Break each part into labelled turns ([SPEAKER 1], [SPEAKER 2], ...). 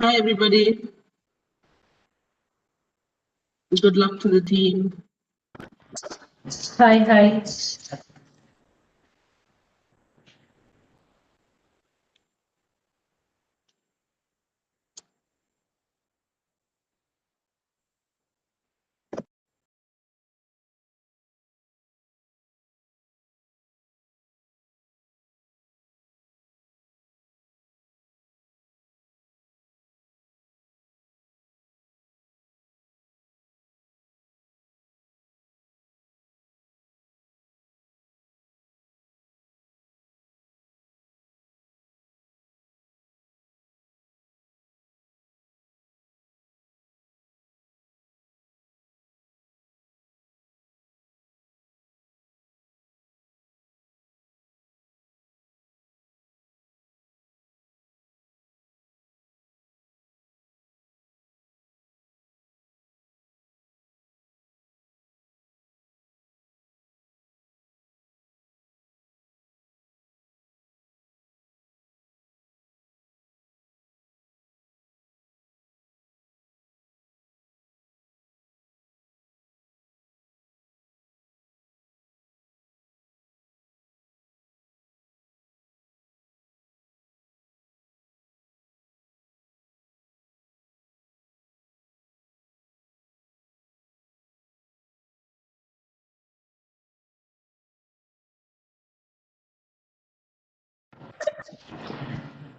[SPEAKER 1] Hi, everybody. Good luck to the team.
[SPEAKER 2] Hi, hi.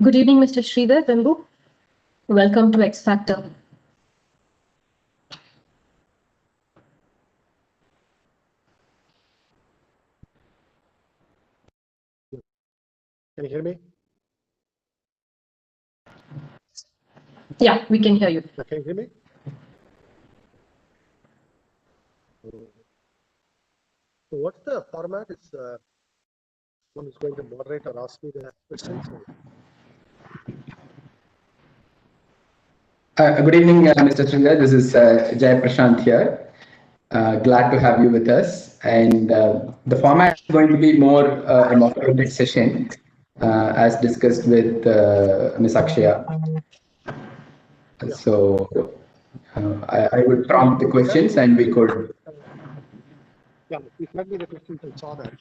[SPEAKER 2] Good evening, Mr. Sridhar Vembu. Welcome to X Factor.
[SPEAKER 3] Can you hear me?
[SPEAKER 2] Yeah, we can hear you.
[SPEAKER 3] Can you hear me? So what's the format? Is one is going to moderate or ask me the questions?
[SPEAKER 4] Good evening, Mr. Sridhar. This is Jay Prashant here. Glad to have you with us. And the format is going to be more a moderated session, as discussed with Ms. Akshaya.
[SPEAKER 3] Yeah.
[SPEAKER 4] So I would prompt the questions and we could.
[SPEAKER 3] Yeah, you sent me the questions, I saw that.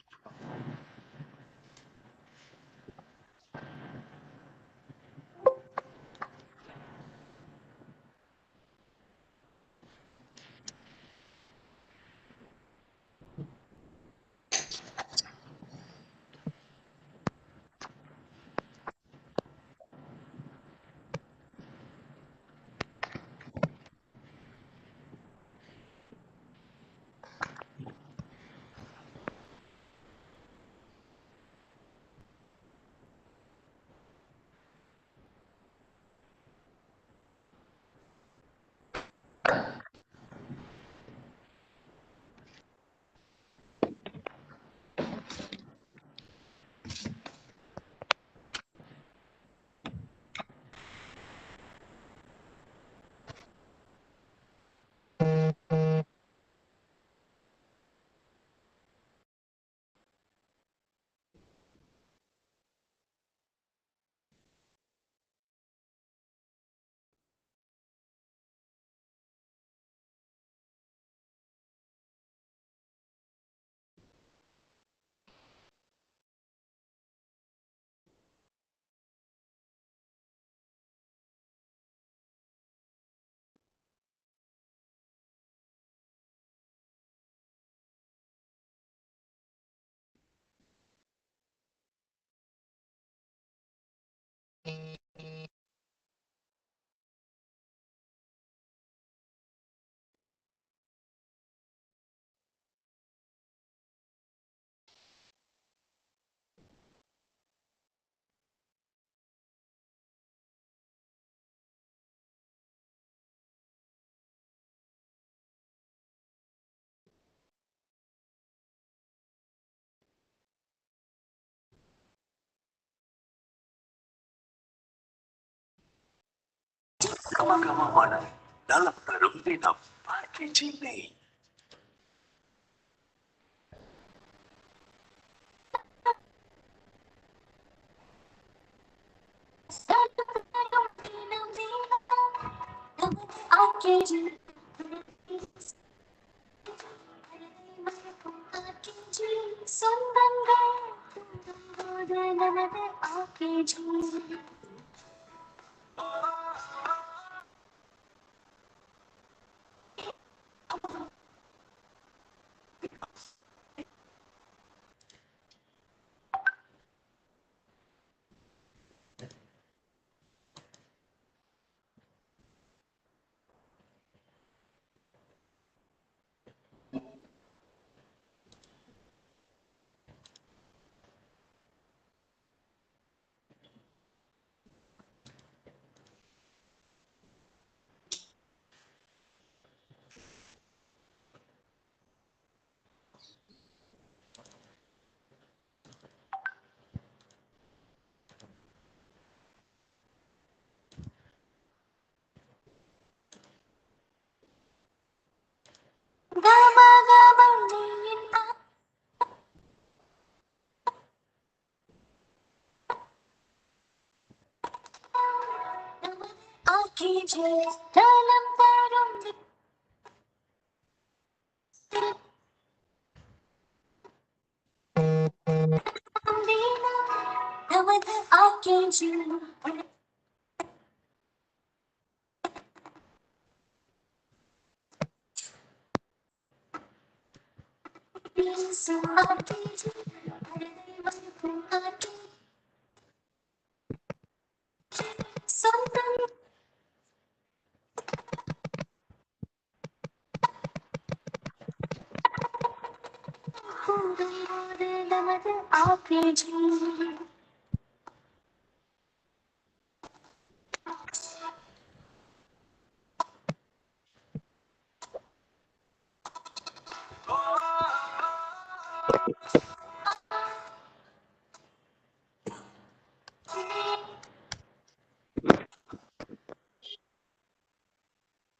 [SPEAKER 5] Kemana dalam perumpitan pagi ini.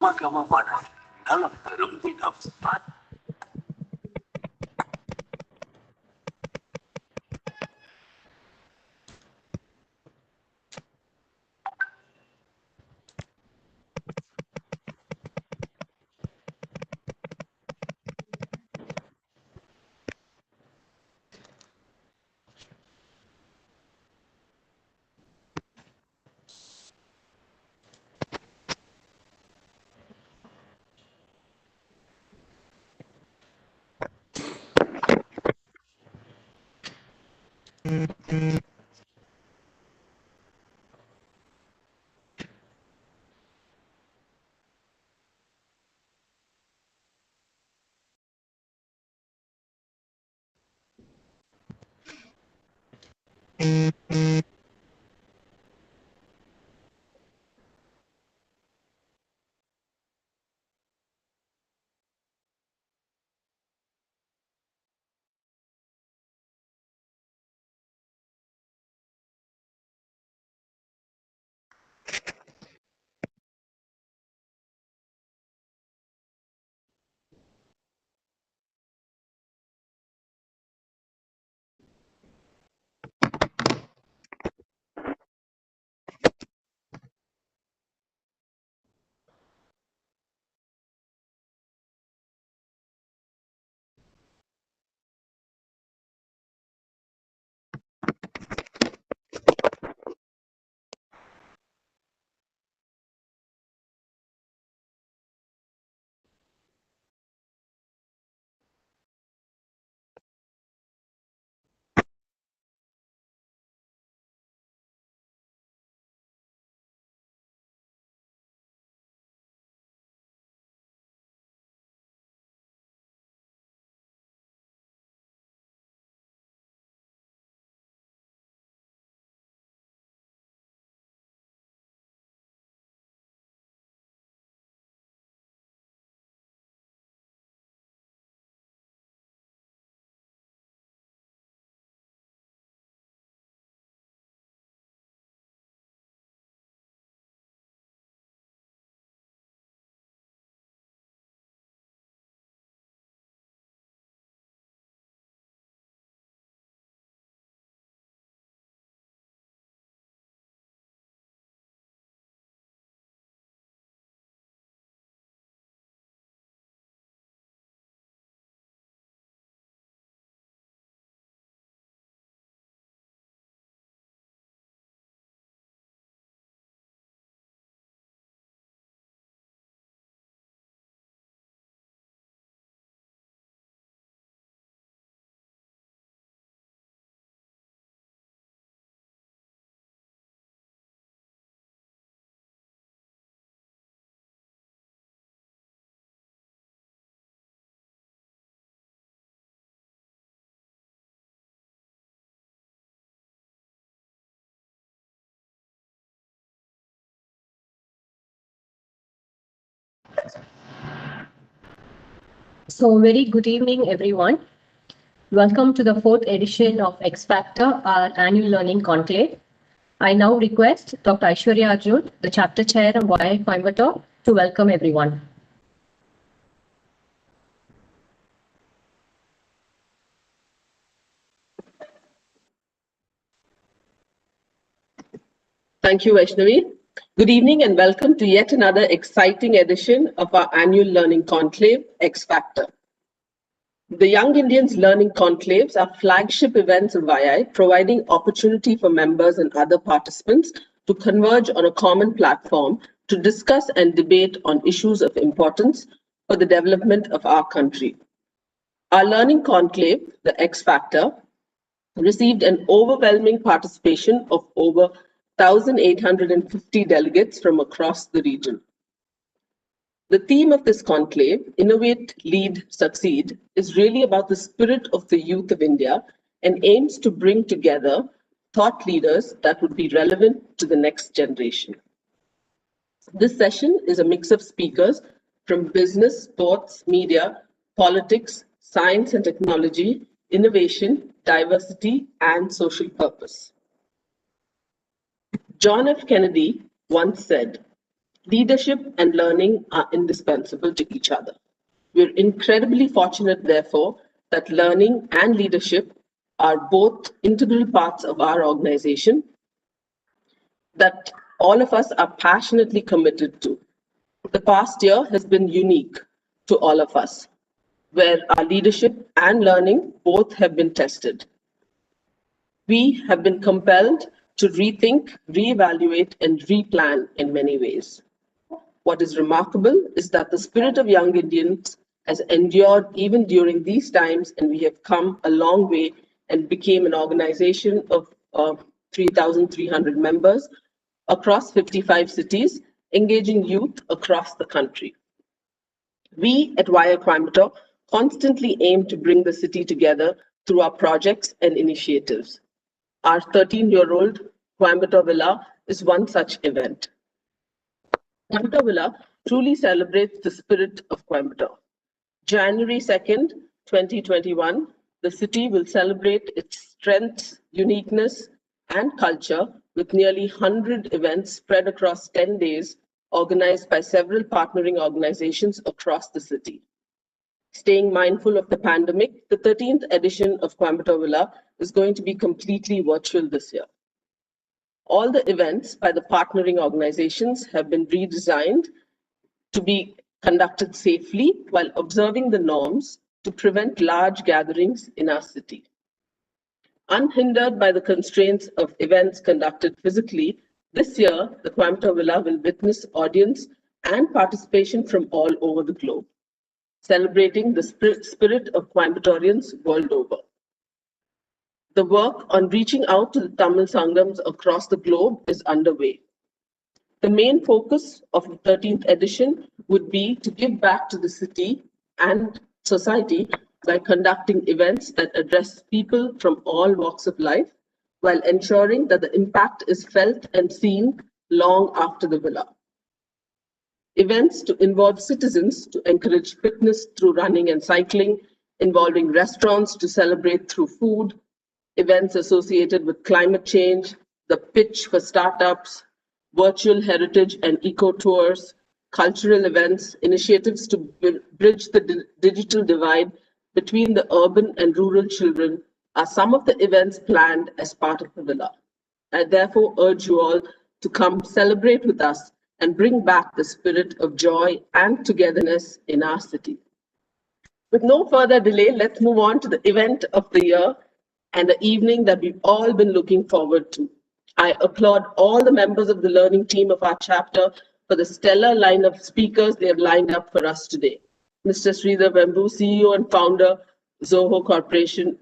[SPEAKER 5] மகமவன நலம் தரும் விதம்
[SPEAKER 2] So, very good evening, everyone. Welcome to the fourth edition of X Factor, our annual learning conclave. I now request Dr. Aishwarya Arjun, the chapter chair of YI Coimbatore, to welcome everyone.
[SPEAKER 1] Thank you, Vaishnavi. Good evening and welcome to yet another exciting edition of our annual learning conclave, X Factor. The Young Indians Learning Conclaves are flagship events of YI, providing opportunity for members and other participants to converge on a common platform to discuss and debate on issues of importance for the development of our country. Our learning conclave, the X Factor, received an overwhelming participation of over 1,850 delegates from across the region. The theme of this conclave, Innovate, Lead, Succeed, is really about the spirit of the youth of India and aims to bring together thought leaders that would be relevant to the next generation. This session is a mix of speakers from business, sports, media, politics, science and technology, innovation, diversity, and social purpose. John F. Kennedy once said, "Leadership and learning are indispensable to each other." We're incredibly fortunate, therefore, that learning and leadership are both integral parts of our organization that all of us are passionately committed to. The past year has been unique to all of us, where our leadership and learning both have been tested. We have been compelled to rethink, reevaluate, and replan in many ways. What is remarkable is that the spirit of Young Indians has endured even during these times, and we have come a long way and became an organization of 3,300 members across 55 cities, engaging youth across the country. We at YI Coimbatore constantly aim to bring the city together through our projects and initiatives. Our 13-year-old Coimbatore Villa is one such event. Coimbatore Villa truly celebrates the spirit of Coimbatore. January 2nd, 2021, the city will celebrate its strengths, uniqueness, and culture with nearly 100 events spread across 10 days, organized by several partnering organizations across the city. Staying mindful of the pandemic, the 13th edition of Coimbatore Villa is going to be completely virtual this year. All the events by the partnering organizations have been redesigned to be conducted safely while observing the norms to prevent large gatherings in our city. Unhindered by the constraints of events conducted physically, this year the Coimbatore Villa will witness audience and participation from all over the globe, celebrating the spirit of Coimbatorians world over. The work on reaching out to the Tamil Sangams across the globe is underway. The main focus of the 13th edition would be to give back to the city and society by conducting events that address people from all walks of life, while ensuring that the impact is felt and seen long after the villa. Events to involve citizens to encourage fitness through running and cycling, involving restaurants to celebrate through food, events associated with climate change, the pitch for startups, virtual heritage and eco tours, cultural events, initiatives to bridge the digital divide between the urban and rural children are some of the events planned as part of the villa. I therefore urge you all to come celebrate with us and bring back the spirit of joy and togetherness in our city. With no further delay, let's move on to the event of the year and the evening that we've all been looking forward to. I applaud all the members of the learning team of our chapter for the stellar line of speakers they have lined up for us today. Mr. Sridhar Vembu, CEO and founder, Zoho Corporation,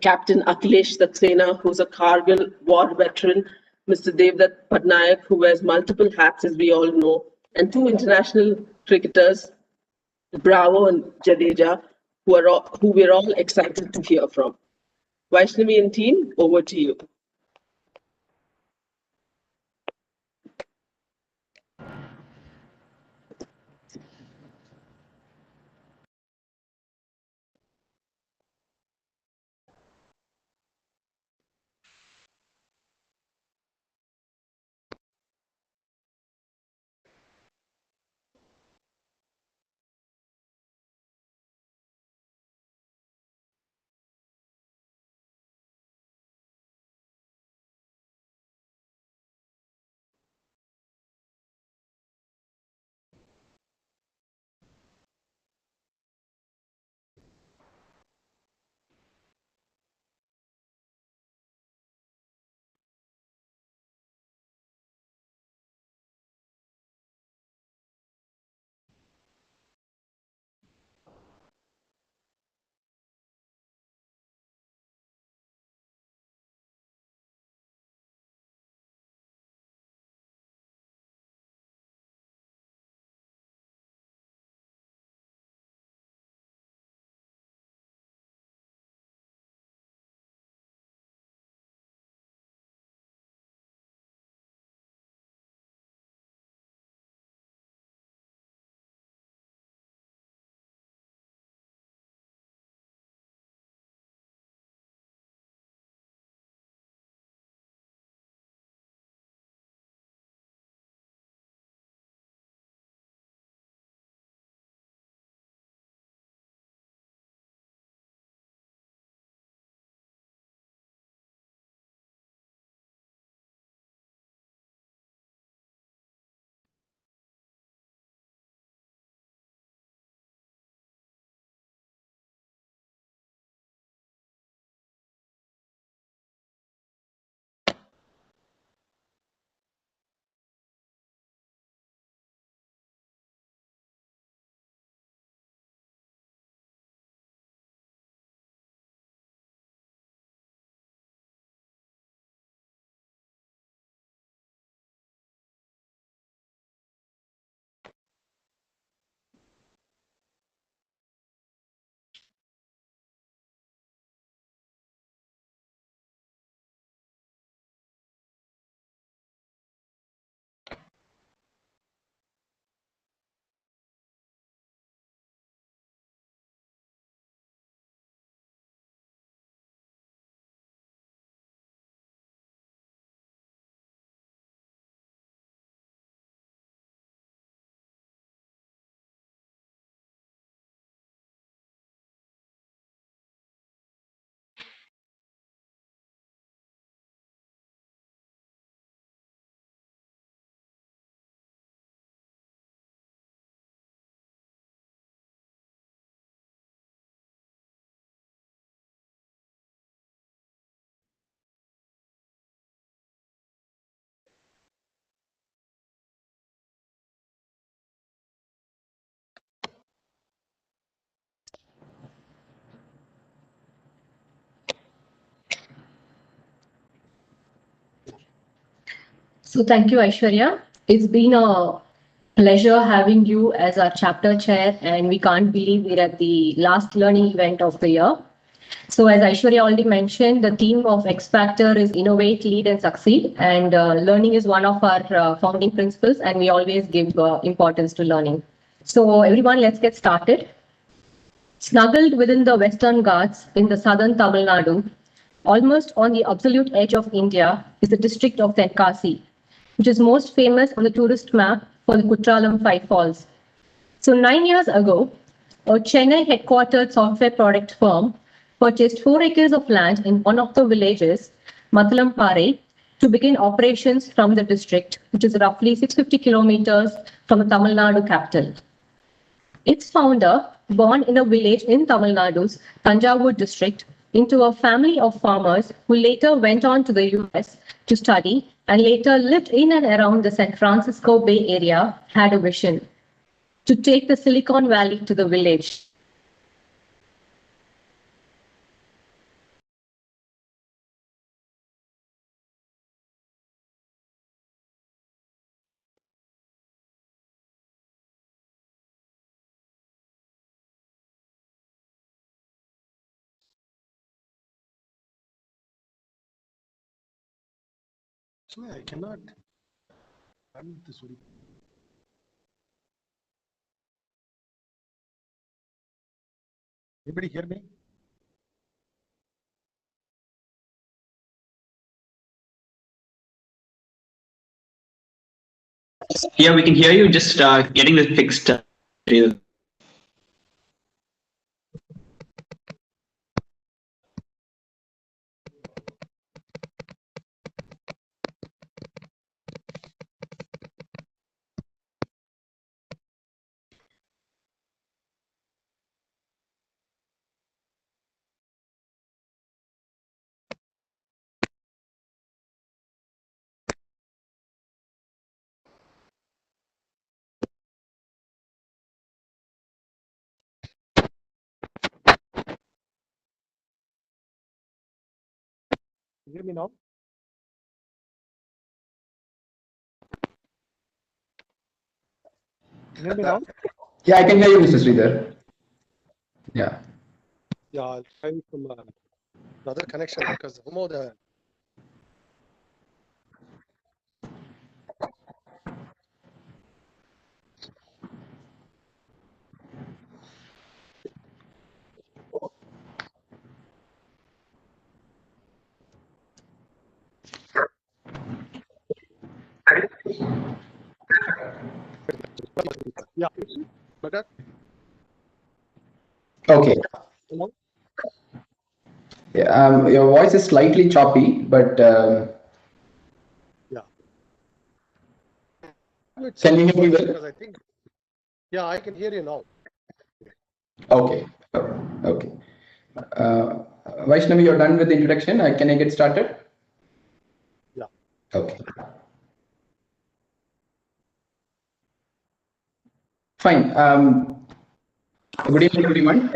[SPEAKER 1] Captain Akhilesh Saxena, who's a Kargil war veteran, Mr. Devdutt Patnaik, who wears multiple hats, as we all know, and two international cricketers, Bravo and Jadeja, who we're all excited to hear from. Vaishnavi and team, over to you.
[SPEAKER 2] So thank you, Aishwarya. It's been a pleasure having you as our chapter chair, and we can't believe we're at the last learning event of the year. So as Aishwarya already mentioned, the theme of X Factor is innovate, lead and succeed. And learning is one of our founding principles, and we always give importance to learning. So everyone, let's get started. Snuggled within the Western Ghats in the southern Tamil Nadu, almost on the absolute edge of India, is the district of Tenkasi, which is most famous on the tourist map for the Kutralam Five Falls. So 9 years ago, a Chennai headquartered software product firm purchased 4 acres of land in one of the villages, Mathalampare, to begin operations from the district, which is roughly 650 kilometers from the Tamil Nadu capital. Its founder, born in a village in Tamil Nadu's Tanjavur district, into a family of farmers who later went on to the US to study and later lived in and around the San Francisco Bay Area, had a vision to take the Silicon Valley to the village.
[SPEAKER 3] Actually, I cannot run this video. Anybody hear me?
[SPEAKER 6] Yeah, we can hear you. Just getting this fixed.
[SPEAKER 3] You hear me now? You hear me now?
[SPEAKER 4] Yeah, I can hear you, Mr. Sridhar. Yeah.
[SPEAKER 3] Yeah, I'll try from another connection because somehow the yeah, better.
[SPEAKER 4] Okay.
[SPEAKER 3] Hello?
[SPEAKER 4] Yeah, your voice is slightly choppy, but
[SPEAKER 3] Yeah.
[SPEAKER 4] can you hear me well?
[SPEAKER 3] Because I think, yeah, I can hear you now.
[SPEAKER 4] Okay. Okay. Vaishnavi, you're done with the introduction. Can I get started?
[SPEAKER 3] Yeah.
[SPEAKER 4] Okay. Fine. Good evening, everyone.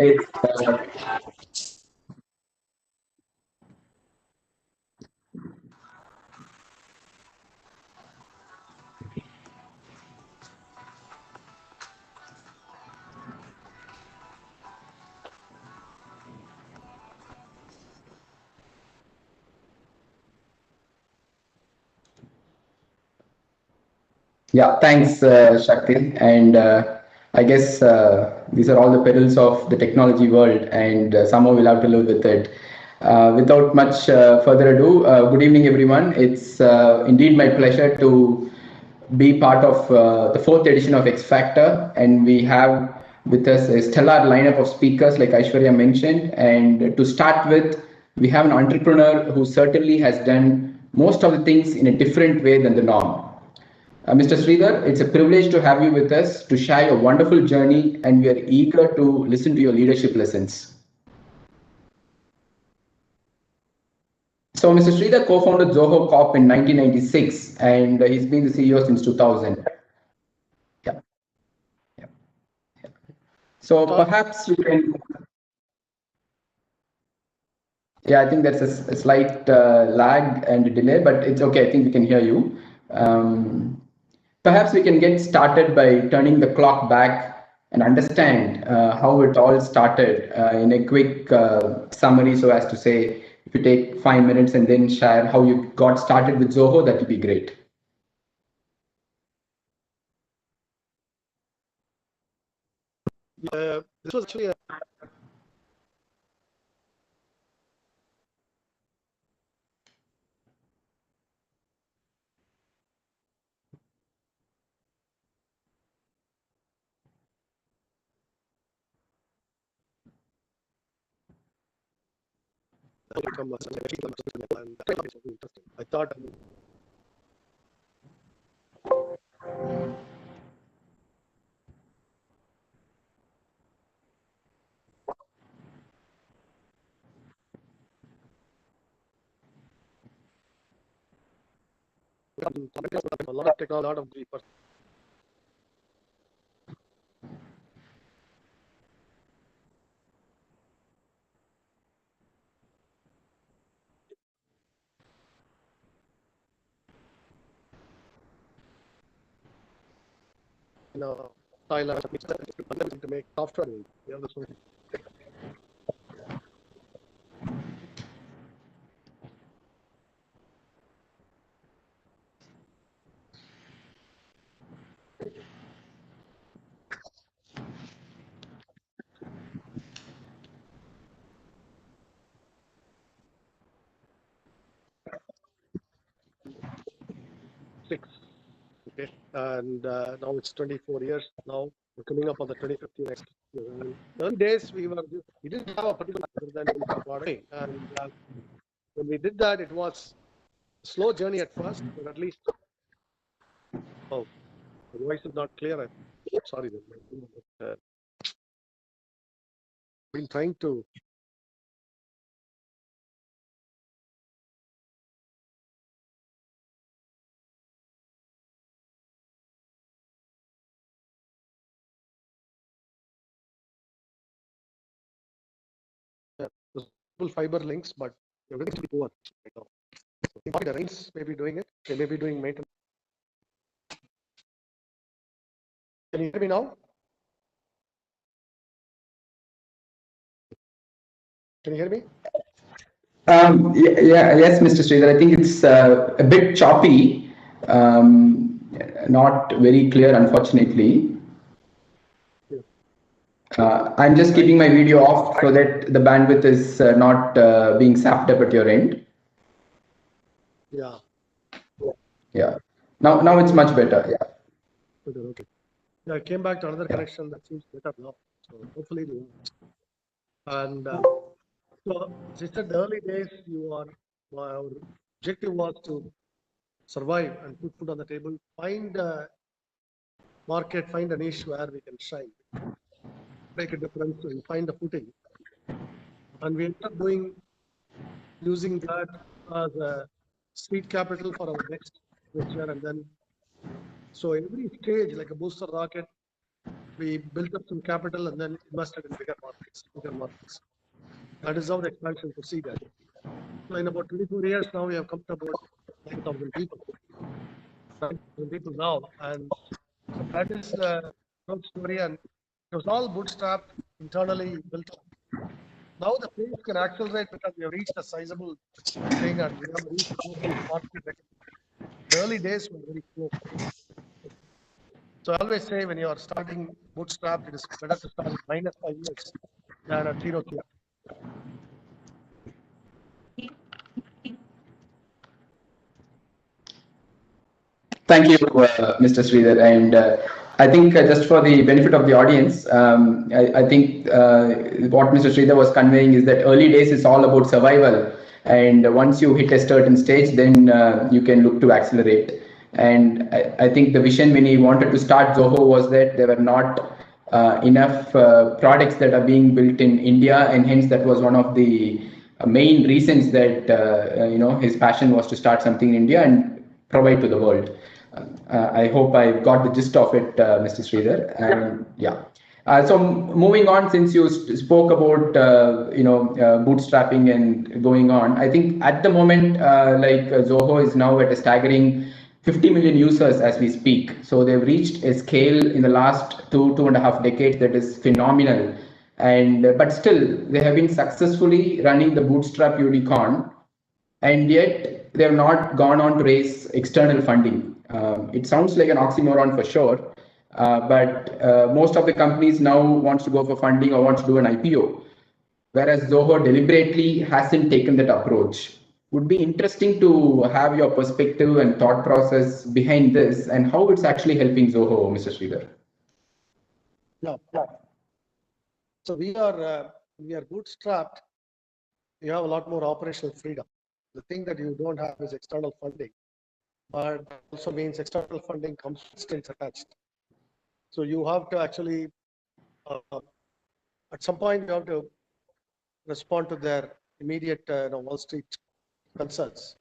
[SPEAKER 4] Yeah, thanks, Shakti. And I guess these are all the perils of the technology world, and somehow we'll have to live with it. Without much further ado, good evening, everyone. It's indeed my pleasure to be part of the fourth edition of X Factor, and we have with us a stellar lineup of speakers, like Aishwarya mentioned. And to start with, we have an entrepreneur who certainly has done most of the things in a different way than the norm. Mr. Sridhar, it's a privilege to have you with us to share your wonderful journey, and we are eager to listen to your leadership lessons. So, Mr. Sridhar co-founded Zoho Corp in 1996, and he's been the CEO since 2000. Yeah. Yeah. Yeah. So perhaps you can. Yeah, I think there's a slight lag and delay, but it's okay. I think we can hear you. Perhaps we can get started by turning the clock back and understand how it all started in a quick summary, so as to say, if you take 5 minutes and then share how you got started with Zoho, that would be great.
[SPEAKER 3] This was actually a become and interesting. I thought a lot of technology, a lot of the Thailand to make software. You know, this 6. Okay, and now it's 24 years. Now we're coming up on the 25th year next year. And early days we didn't have a particular product, and when we did that, it was a slow journey at first, but at least the voice is not clear. Sorry, but, been trying to. Fiber links, but everything's poor right now. The rains may be doing it. They may be doing maintenance. Can you hear me now? Can you hear me?
[SPEAKER 4] Yes, Mr. Sridhar. I think it's a bit choppy, not very clear, unfortunately. I'm just keeping my video off so that the bandwidth is not being sapped up at your end.
[SPEAKER 3] Yeah.
[SPEAKER 4] Yeah. Now it's much better. Yeah.
[SPEAKER 3] Okay. Yeah, I came back to another connection that seems better now. So hopefully, and so as I said, the early days, our objective was to survive and put food on the table, find a market, find a niche where we can shine, make a difference, and find a footing. And we ended up using that as a seed capital for our next venture. And then, so every stage, like a booster rocket, we built up some capital and then invested in bigger markets. That is how the expansion proceeded. So in about 24 years now, we have come to about 9,000 people. 9,000 people now, and so that is the growth story. And it was all bootstrapped, internally built up. Now the pace can accelerate because we have reached a sizable thing and we have reached market. The early days were very slow. So I always say when you are starting bootstrapped, it is better to start with -5 years than a 0 year.
[SPEAKER 4] Thank you, Mr. Sridhar. And I think just for the benefit of the audience, I think what Mr. Sridhar was conveying is that early days is all about survival. And once you hit a certain stage, then you can look to accelerate. And I think the vision when he wanted to start Zoho was that there were not enough products that are being built in India, and hence that was one of the main reasons that his passion was to start something in India and provide to the world. I hope I got the gist of it, Mr. Sridhar. And yeah. So moving on, since you spoke about bootstrapping and going on, I think at the moment, Zoho is now at a staggering 50 million users as we speak. So they've reached a scale in the last 2.5 decades that is phenomenal. And but still, they have been successfully running the bootstrap unicorn, and yet they have not gone on to raise external funding. It sounds like an oxymoron for sure, but most of the companies now wants to go for funding or wants to do an IPO, whereas Zoho deliberately hasn't taken that approach. Would be interesting to have your perspective and thought process behind this and how it's actually helping Zoho, Mr. Sridhar.
[SPEAKER 3] Yeah. So we are bootstrapped. You have a lot more operational freedom. The thing that you don't have is external funding, but that also means external funding comes with strings attached. So you have to actually, at some point, you have to respond to their immediate Wall Street concerns.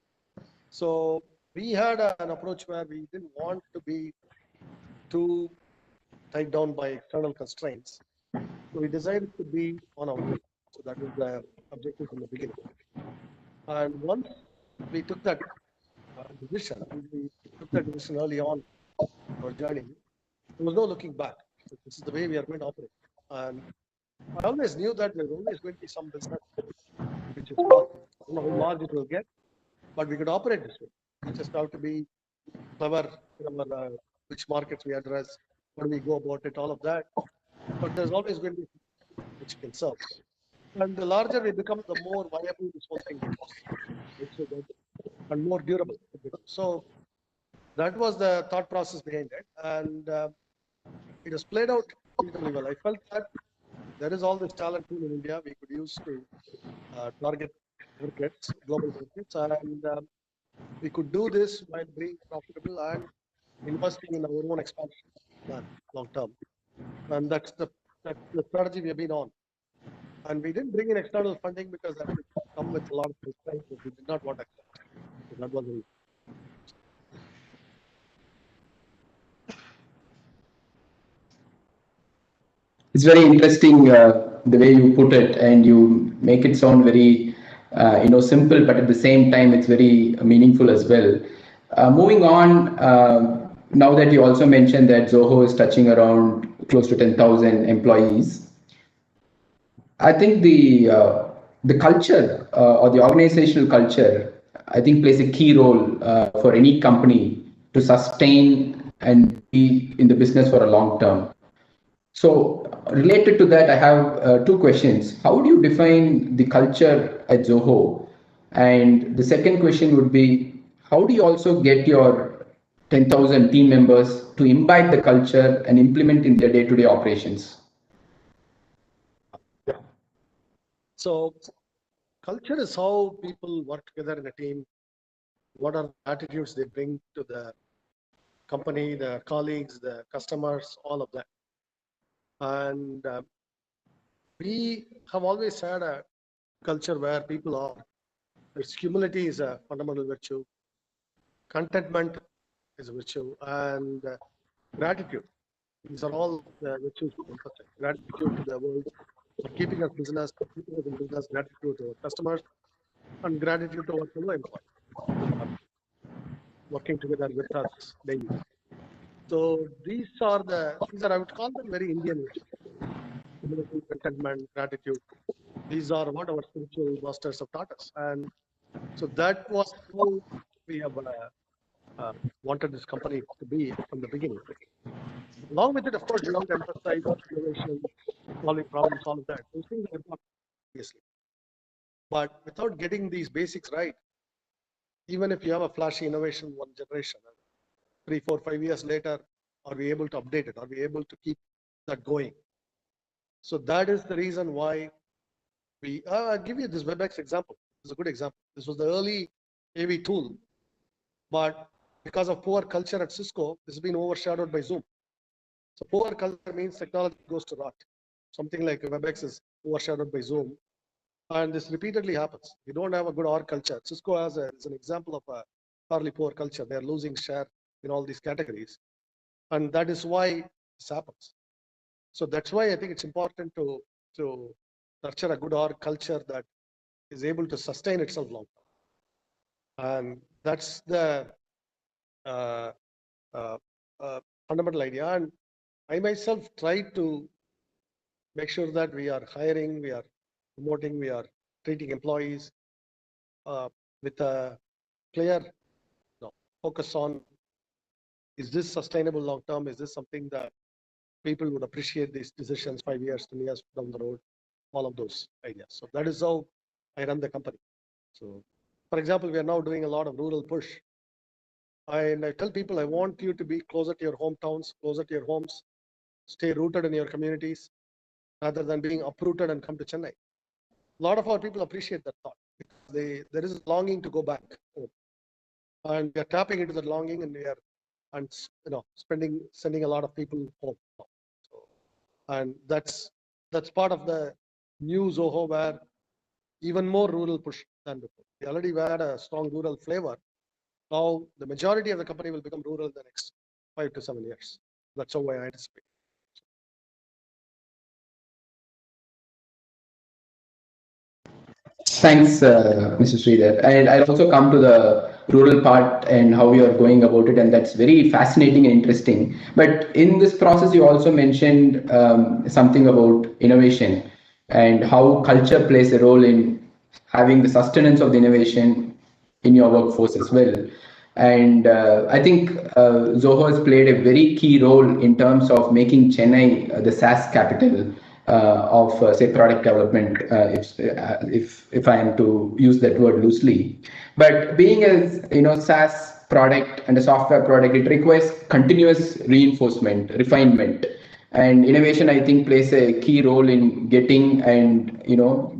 [SPEAKER 3] So we had an approach where we didn't want to be too tied down by external constraints. So we decided to be on our own. So that was the objective from the beginning. And once we took that decision, and we took that decision early on in our journey, there was no looking back. So this is the way we are going to operate. And I always knew that there's always going to be some business which is not, I don't know how large it will get, but we could operate this way. We just have to be clever in our, which markets we address, how do we go about it, all of that. But there's always going to be which can serve. And the larger we become, the more viable this whole thing becomes, and more durable it becomes. So that was the thought process behind it, and it has played out reasonably well. I felt that there is all this talent pool in India we could use to target markets, global markets, and we could do this while being profitable and investing in our own expansion plan long term. And that's the strategy we have been on. And we didn't bring in external funding because that would come with a lot of constraints that we did not want to accept. So that was the reason.
[SPEAKER 4] It's very interesting the way you put it, and you make it sound very simple, but at the same time it's very meaningful as well. Moving on, now that you also mentioned that Zoho is touching around close to 10,000 employees, I think the culture or the organizational culture, I think, plays a key role for any company to sustain and be in the business for a long term. So related to that, I have two questions. How do you define the culture at Zoho? And the second question would be, how do you also get your 10,000 team members to imbibe the culture and implement in their day-to-day operations?
[SPEAKER 3] So culture is how people work together in a team. What are the attitudes they bring to the company, the colleagues, the customers, all of that. And we have always had a culture where people are, there's humility is a fundamental virtue, contentment is a virtue, and gratitude. These are all the virtues we emphasize. Gratitude to the world for keeping us in business, gratitude to our customers, and gratitude to our fellow employees who are working together with us daily. So these are I would call them very Indian virtues. Humility, contentment, gratitude. These are what our spiritual masters have taught us. And so that was how we have wanted this company to be from the beginning. Along with it, of course, we want to emphasize innovation, solving problems, all of that. Those things are important, obviously. But without getting these basics right, even if you have a flashy innovation one generation, 3, 4, 5 years later, are we able to update it? Are we able to keep that going? So that is the reason why I'll give you this WebEx example. It's a good example. This was the early AV tool, but because of poor culture at Cisco, this has been overshadowed by Zoom. So poor culture means technology goes to rot. Something like WebEx is overshadowed by Zoom. And this repeatedly happens. You don't have a good org culture. Cisco is an example of a fairly poor culture. They're losing share in all these categories. And that is why this happens. So that's why I think it's important to nurture a good org culture that is able to sustain itself long term. And that's the fundamental idea. And I myself try to make sure that we are hiring, we are promoting, we are treating employees with a clear focus on, is this sustainable long term? Is this something that people would appreciate these decisions 5 years, 10 years down the road? All of those ideas. So that is how I run the company. So, for example, we are now doing a lot of rural push. And I tell people, I want you to be closer to your hometowns, closer to your homes, stay rooted in your communities, rather than being uprooted and come to Chennai. A lot of our people appreciate that thought. There is a longing to go back home. And we are tapping into that longing, and we are sending a lot of people home. So, and that's part of the new Zoho, where even more rural push than before. We already had a strong rural flavor. Now the majority of the company will become rural in the next 5 to 7 years. That's how I anticipate.
[SPEAKER 4] Thanks, Mr. Sridhar. And I'll also come to the rural part and how you are going about it, and that's very fascinating and interesting. But in this process, you also mentioned something about innovation and how culture plays a role in having the sustenance of the innovation in your workforce as well. And I think Zoho has played a very key role in terms of making Chennai the SaaS capital of say product development, if I am to use that word loosely. But being a SaaS product and a software product, it requires continuous reinforcement, refinement, and innovation. I think plays a key role in getting and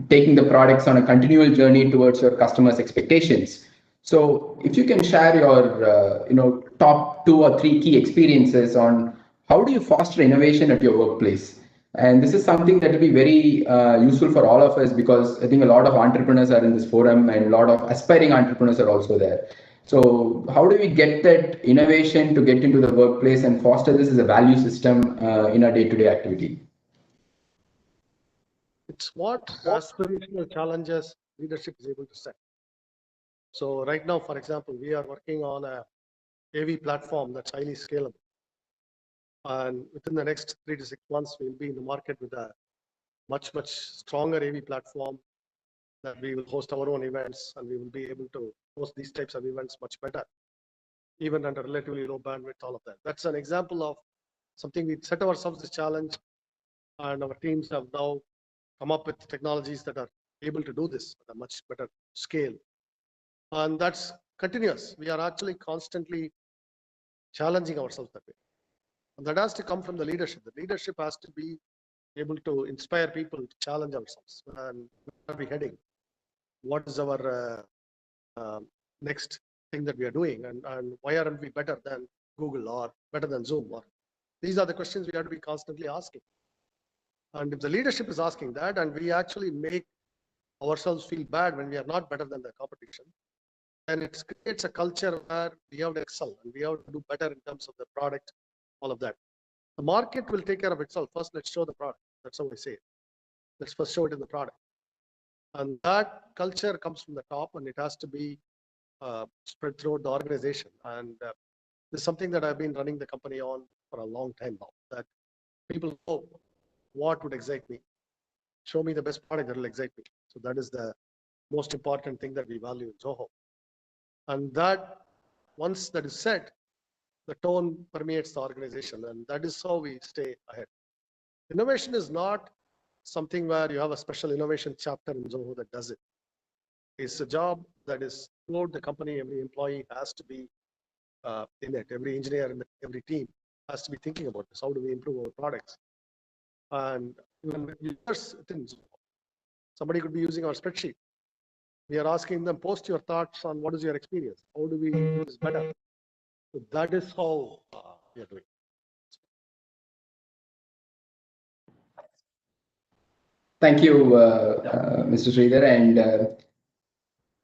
[SPEAKER 4] taking the products on a continual journey towards your customers' expectations. So if you can share your top 2 or 3 key experiences on how do you foster innovation at your workplace. And this is something that will be very useful for all of us, because I think a lot of entrepreneurs are in this forum and a lot of aspiring entrepreneurs are also there. So how do we get that innovation to get into the workplace and foster this as a value system in our day-to-day activity?
[SPEAKER 3] It's what aspirational challenges leadership is able to set. So right now, for example, we are working on a AV platform that's highly scalable. And within the next 3 to 6 months, we'll be in the market with a much stronger AV platform that we will host our own events, and we will be able to host these types of events much better, even under relatively low bandwidth, all of that. That's an example of something we set ourselves this challenge, and our teams have now come up with technologies that are able to do this at a much better scale. And that's continuous. We are actually constantly challenging ourselves that way. And that has to come from the leadership. The leadership has to be able to inspire people to challenge ourselves. And where are we heading? What is our next thing that we are doing? And why aren't we better than Google or better than Zoom? Or these are the questions we have to be constantly asking. And if the leadership is asking that, and we actually make ourselves feel bad when we are not better than the competition, then it creates a culture where we have to excel and we have to do better in terms of the product, all of that. The market will take care of itself. First, let's show the product. That's how I say it. Let's first show it in the product. And that culture comes from the top, and it has to be spread throughout the organization. And this is something that I've been running the company on for a long time now, that people know what would excite me. Show me the best product that will excite me. So that is the most important thing that we value in Zoho. And that, once that is set, the tone permeates the organization, and that is how we stay ahead. Innovation is not something where you have a special innovation chapter in Zoho that does it. It's a job that is throughout the company. Every employee has to be in it. Every engineer in every team has to be thinking about this. How do we improve our products? And even users within Zoho, somebody could be using our spreadsheet. We are asking them, post your thoughts on what is your experience. How do we do this better? So that is how we are doing.
[SPEAKER 4] Thank you, Mr. Sridhar. And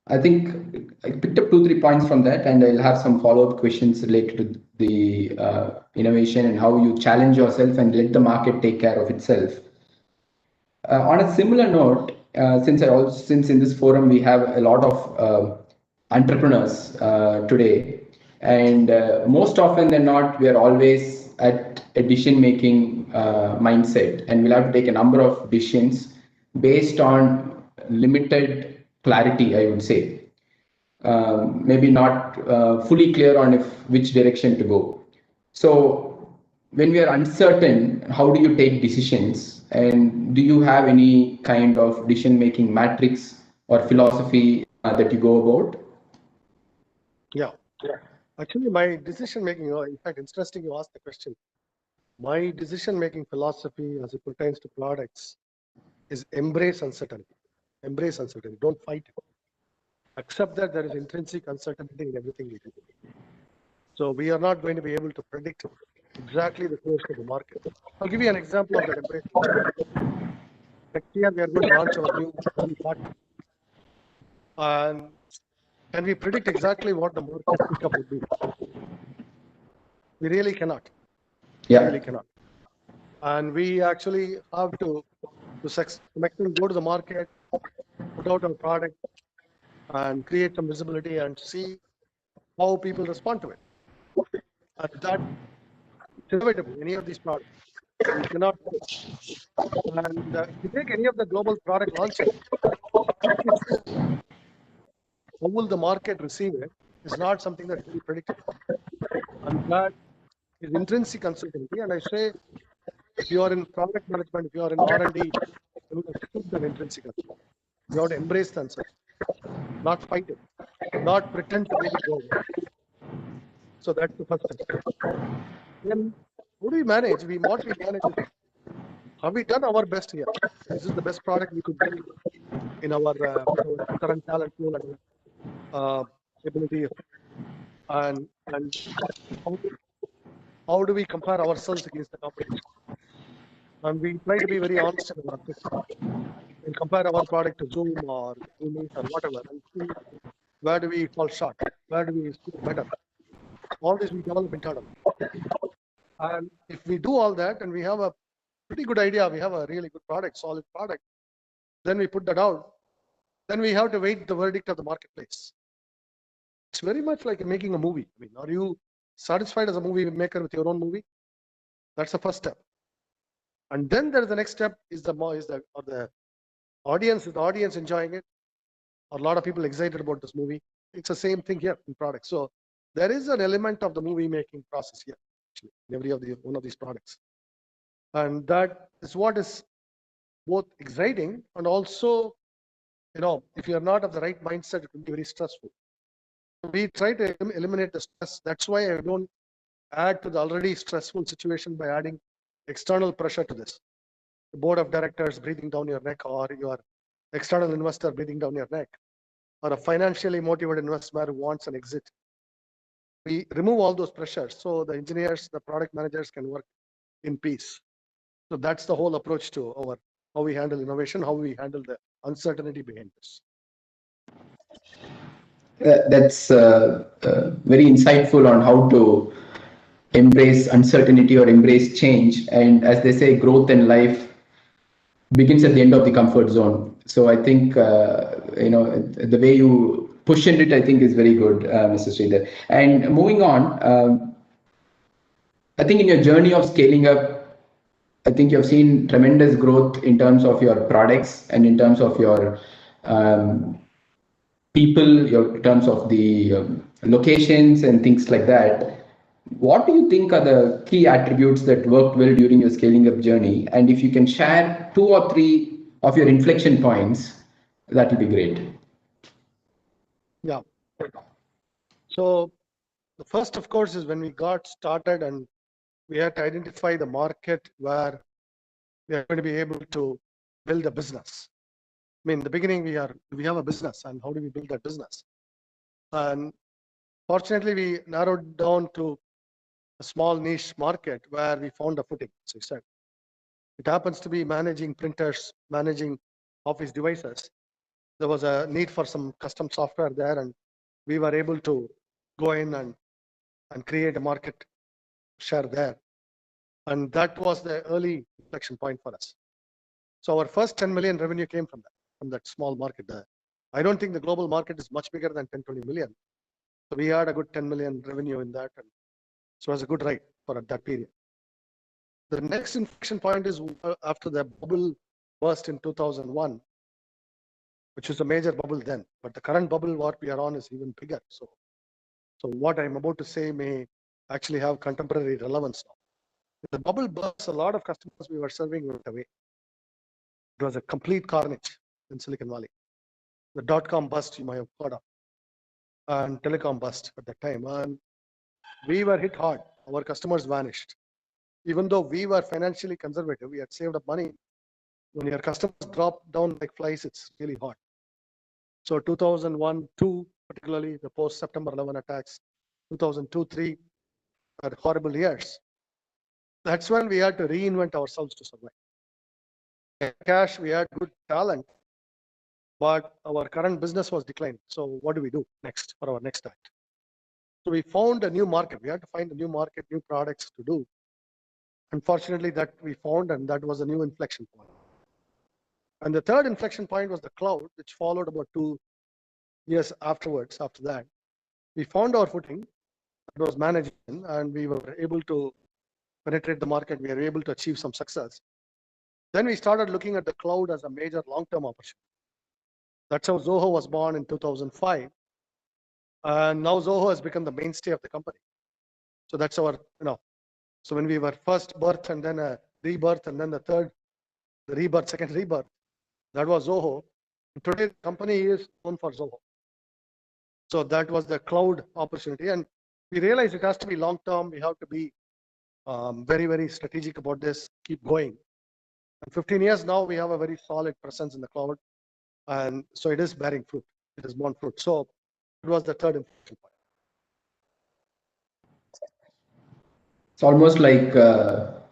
[SPEAKER 4] I think I picked up 2-3 points from that, and I'll have some follow-up questions related to the innovation and how you challenge yourself and let the market take care of itself. On a similar note, since in this forum we have a lot of entrepreneurs today, And most often than not, we are always at a decision-making mindset, and we'll have to take a number of decisions based on limited clarity, I would say. Maybe not fully clear on which direction to go. So when we are uncertain, how do you take decisions? And do you have any kind of decision-making matrix or philosophy that you go about?
[SPEAKER 3] Yeah. Actually, my decision making, in fact, interesting you asked the question. My decision making philosophy as it pertains to products is embrace uncertainty. Embrace uncertainty. Don't fight it. Accept that there is intrinsic uncertainty in everything we do. So we are not going to be able to predict exactly the course of the market. I'll give you an example of that embrace uncertainty. Next year, we are going to launch our new partner. And can we predict exactly what the market pickup would be? We really cannot.
[SPEAKER 4] Yeah.
[SPEAKER 3] Really cannot. And we actually have to go to the market, put out our product, and create some visibility and see how people respond to it. And that it's inevitable. Any of these products, we cannot. And if you take any of the global product launches, how will the market receive it is not something that is very predictable. And that is intrinsic uncertainty. And I say, if you are in product management, if you are in R&D, you will accept that intrinsic uncertainty. You have to embrace the uncertainty, not fight it, not pretend to make it go away. So that's the first step. Then how do we manage? What we manage is, have we done our best here? This is the best product we could build in our current talent pool and ability. And how do we compare ourselves against the competition? And we try to be very honest in our assessment and compare our product to Zoom or Zoom or whatever and see where do we fall short, where do we do better. All this we develop internally. And if we do all that and we have a pretty good idea, we have a really good product, solid product, then we put that out, then we have to wait the verdict of the marketplace. It's very much like making a movie. I mean, are you satisfied as a movie maker with your own movie? That's the first step. And then there's the next step is the audience. Is the audience enjoying it? Are a lot of people excited about this movie? It's the same thing here in products. So there is an element of the movie making process here, actually, in every one of these products. And that is what is both exciting and also, if you're not of the right mindset, it can be very stressful. We try to eliminate the stress. That's why I don't add to the already stressful situation by adding external pressure to this. The board of directors breathing down your neck, or your external investor breathing down your neck, or a financially motivated investor who wants an exit. We remove all those pressures so the engineers, the product managers can work in peace. So that's the whole approach to how we handle innovation, how we handle the uncertainty behind this.
[SPEAKER 4] That's very insightful on how to embrace uncertainty or embrace change. And as they say, growth in life begins at the end of the comfort zone. So I think the way you positioned it, I think, is very good, Mr. Sridhar. And moving on, I think in your journey of scaling up, I think you've seen tremendous growth in terms of your products and in terms of your people, in terms of the locations and things like that. What do you think are the key attributes that worked well during your scaling up journey? And if you can share 2 or 3 of your inflection points, that will be great.
[SPEAKER 3] Yeah. So the first, of course, is when we got started and we had to identify the market where we are going to be able to build a business. I mean, in the beginning, we have a business, and how do we build that business? And fortunately, we narrowed down to a small niche market where we found a footing. So said, it happens to be managing printers, managing office devices. There was a need for some custom software there, and we were able to go in and create a market share there. And that was the early inflection point for us. So our first 10 million revenue came from that small market there. I don't think the global market is much bigger than 10, 20 million. So we had a good 10 million revenue in that, and so it was a good ride for that period. The next inflection point is after the bubble burst in 2001, which is a major bubble then. But the current bubble what we are on is even bigger. So what I'm about to say may actually have contemporary relevance now. The bubble burst, a lot of customers we were serving went away. It was a complete carnage in Silicon Valley. The dot-com bust you might have heard of, and telecom bust at that time. And we were hit hard. Our customers vanished. Even though we were financially conservative, we had saved up money. When your customers drop down like flies, it's really hard. So 2001, 2, particularly the post-September 11 attacks, 2002, 3 are horrible years. That's when we had to reinvent ourselves to survive. In cash, we had good talent, but our current business was declining. So what do we do next for our next act? So we found a new market. We had to find a new market, new products to do. Unfortunately, that we found, and that was a new inflection point. And the third inflection point was the cloud, which followed about 2 years afterwards. After that, we found our footing. It was management, and we were able to penetrate the market. We were able to achieve some success. Then we started looking at the cloud as a major long-term opportunity. That's how Zoho was born in 2005. And now Zoho has become the mainstay of the company. So that's our, so when we were first birth and then a rebirth and then the rebirth, second rebirth, that was Zoho. And today the company is known for Zoho. So that was the cloud opportunity. And we realized it has to be long-term. We have to be very, very strategic about this, keep going. And 15 years now, we have a very solid presence in the cloud. And so it is bearing fruit. It has borne fruit. So it was the third inflection point.
[SPEAKER 4] It's almost like a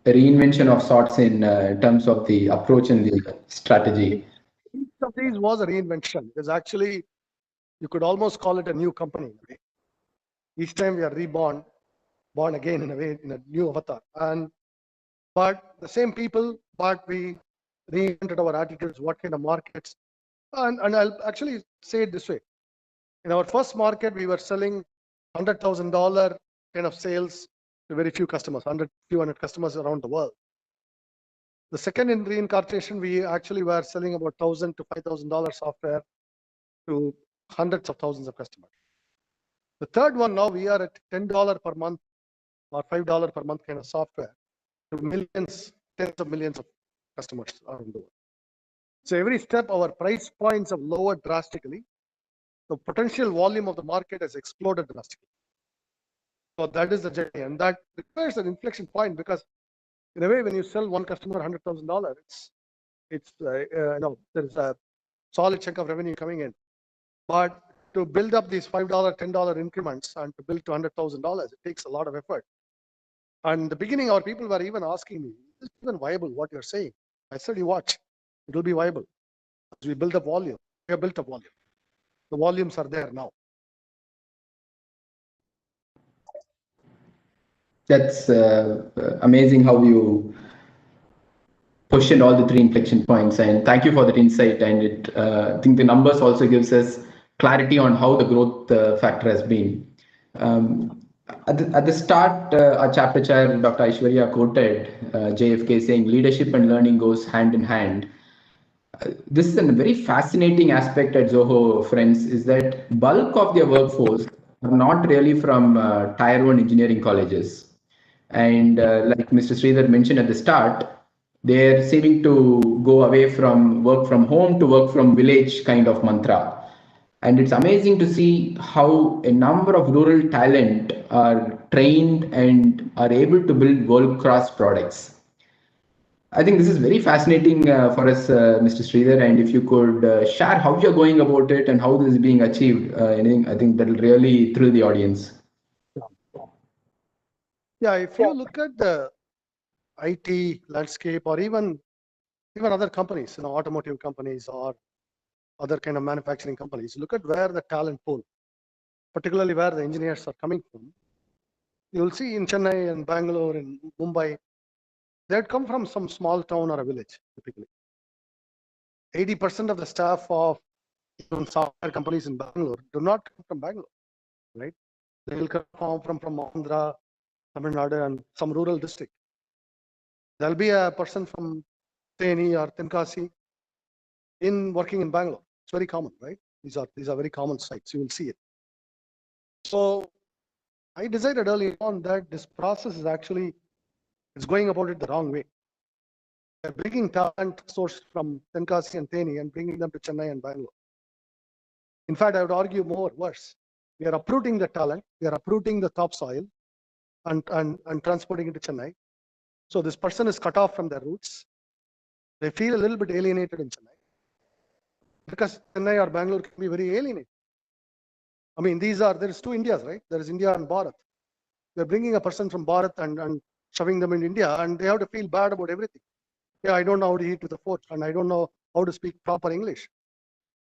[SPEAKER 4] reinvention of sorts in terms of the approach and the strategy.
[SPEAKER 3] Each of these was a reinvention. Because actually, you could almost call it a new company. Right? Each time we are reborn, born again in a way, in a new avatar. But the same people, but we reinvented our attitudes, what kind of markets. And I'll actually say it this way. In our first market, we were selling $100,000 kind of sales to very few customers, few hundred customers around the world. The second in reincarnation, we actually were selling about $1,000 to $5,000 software to hundreds of thousands of customers. The third one, now we are at $10 per month or $5 per month kind of software to millions, tens of millions of customers around the world. So every step, our price points have lowered drastically. The potential volume of the market has exploded drastically. So that is the journey, and that requires an inflection point, because in a way, when you sell one customer $100,000, it's there is a solid chunk of revenue coming in. But to build up these $5, $10 increments and to build to $100,000, it takes a lot of effort. And in the beginning, our people were even asking me, "Is it even viable what you're saying?" I said, "You watch, it will be viable as we build up volume." We have built up volume. The volumes are there now.
[SPEAKER 4] That's amazing how you question all the 3 inflection points, and thank you for that insight. And I think the numbers also gives us clarity on how the growth factor has been. At the start, our chapter chair, Dr. Aishwarya, quoted JFK saying, "Leadership and learning goes hand in hand." This is a very fascinating aspect at Zoho, friends, is that bulk of their workforce are not really from tier 1 engineering colleges. And like Mr. Sridhar mentioned at the start, they're seeming to go away from work from home to work from village kind of mantra. And it's amazing to see how a number of rural talent are trained and are able to build world-class products. I think this is very fascinating for us, Mr. Sridhar, and if you could share how you're going about it and how this is being achieved, I think that will really thrill the audience.
[SPEAKER 3] Yeah, if you look at the IT landscape, or even other companies, automotive companies or other kind of manufacturing companies, look at where the talent pool, particularly where the engineers are coming from. You'll see in Chennai and Bangalore and Mumbai, they'd come from some small town or a village, typically. 80% of the staff of software companies in Bangalore do not come from Bangalore. right? They will come from Andhra, Tamil Nadu, and some rural district. There'll be a person from Theni or Tenkasi working in Bangalore. It's very common, right? These are very common sites. You will see it. So I decided early on that this process is actually going about it the wrong way. They're bringing talent sourced from Tenkasi and Theni and bringing them to Chennai and Bangalore. In fact, I would argue worse. We are uprooting the talent, we are uprooting the topsoil and transporting it to Chennai. So this person is cut off from their roots. They feel a little bit alienated in Chennai because Chennai or Bangalore can be very alienating. I mean, there is two Indias, right? There is India and Bharat. They're bringing a person from Bharat and shoving them in India, and they have to feel bad about everything. Yeah, I don't know how to eat with a fork, and I don't know how to speak proper English.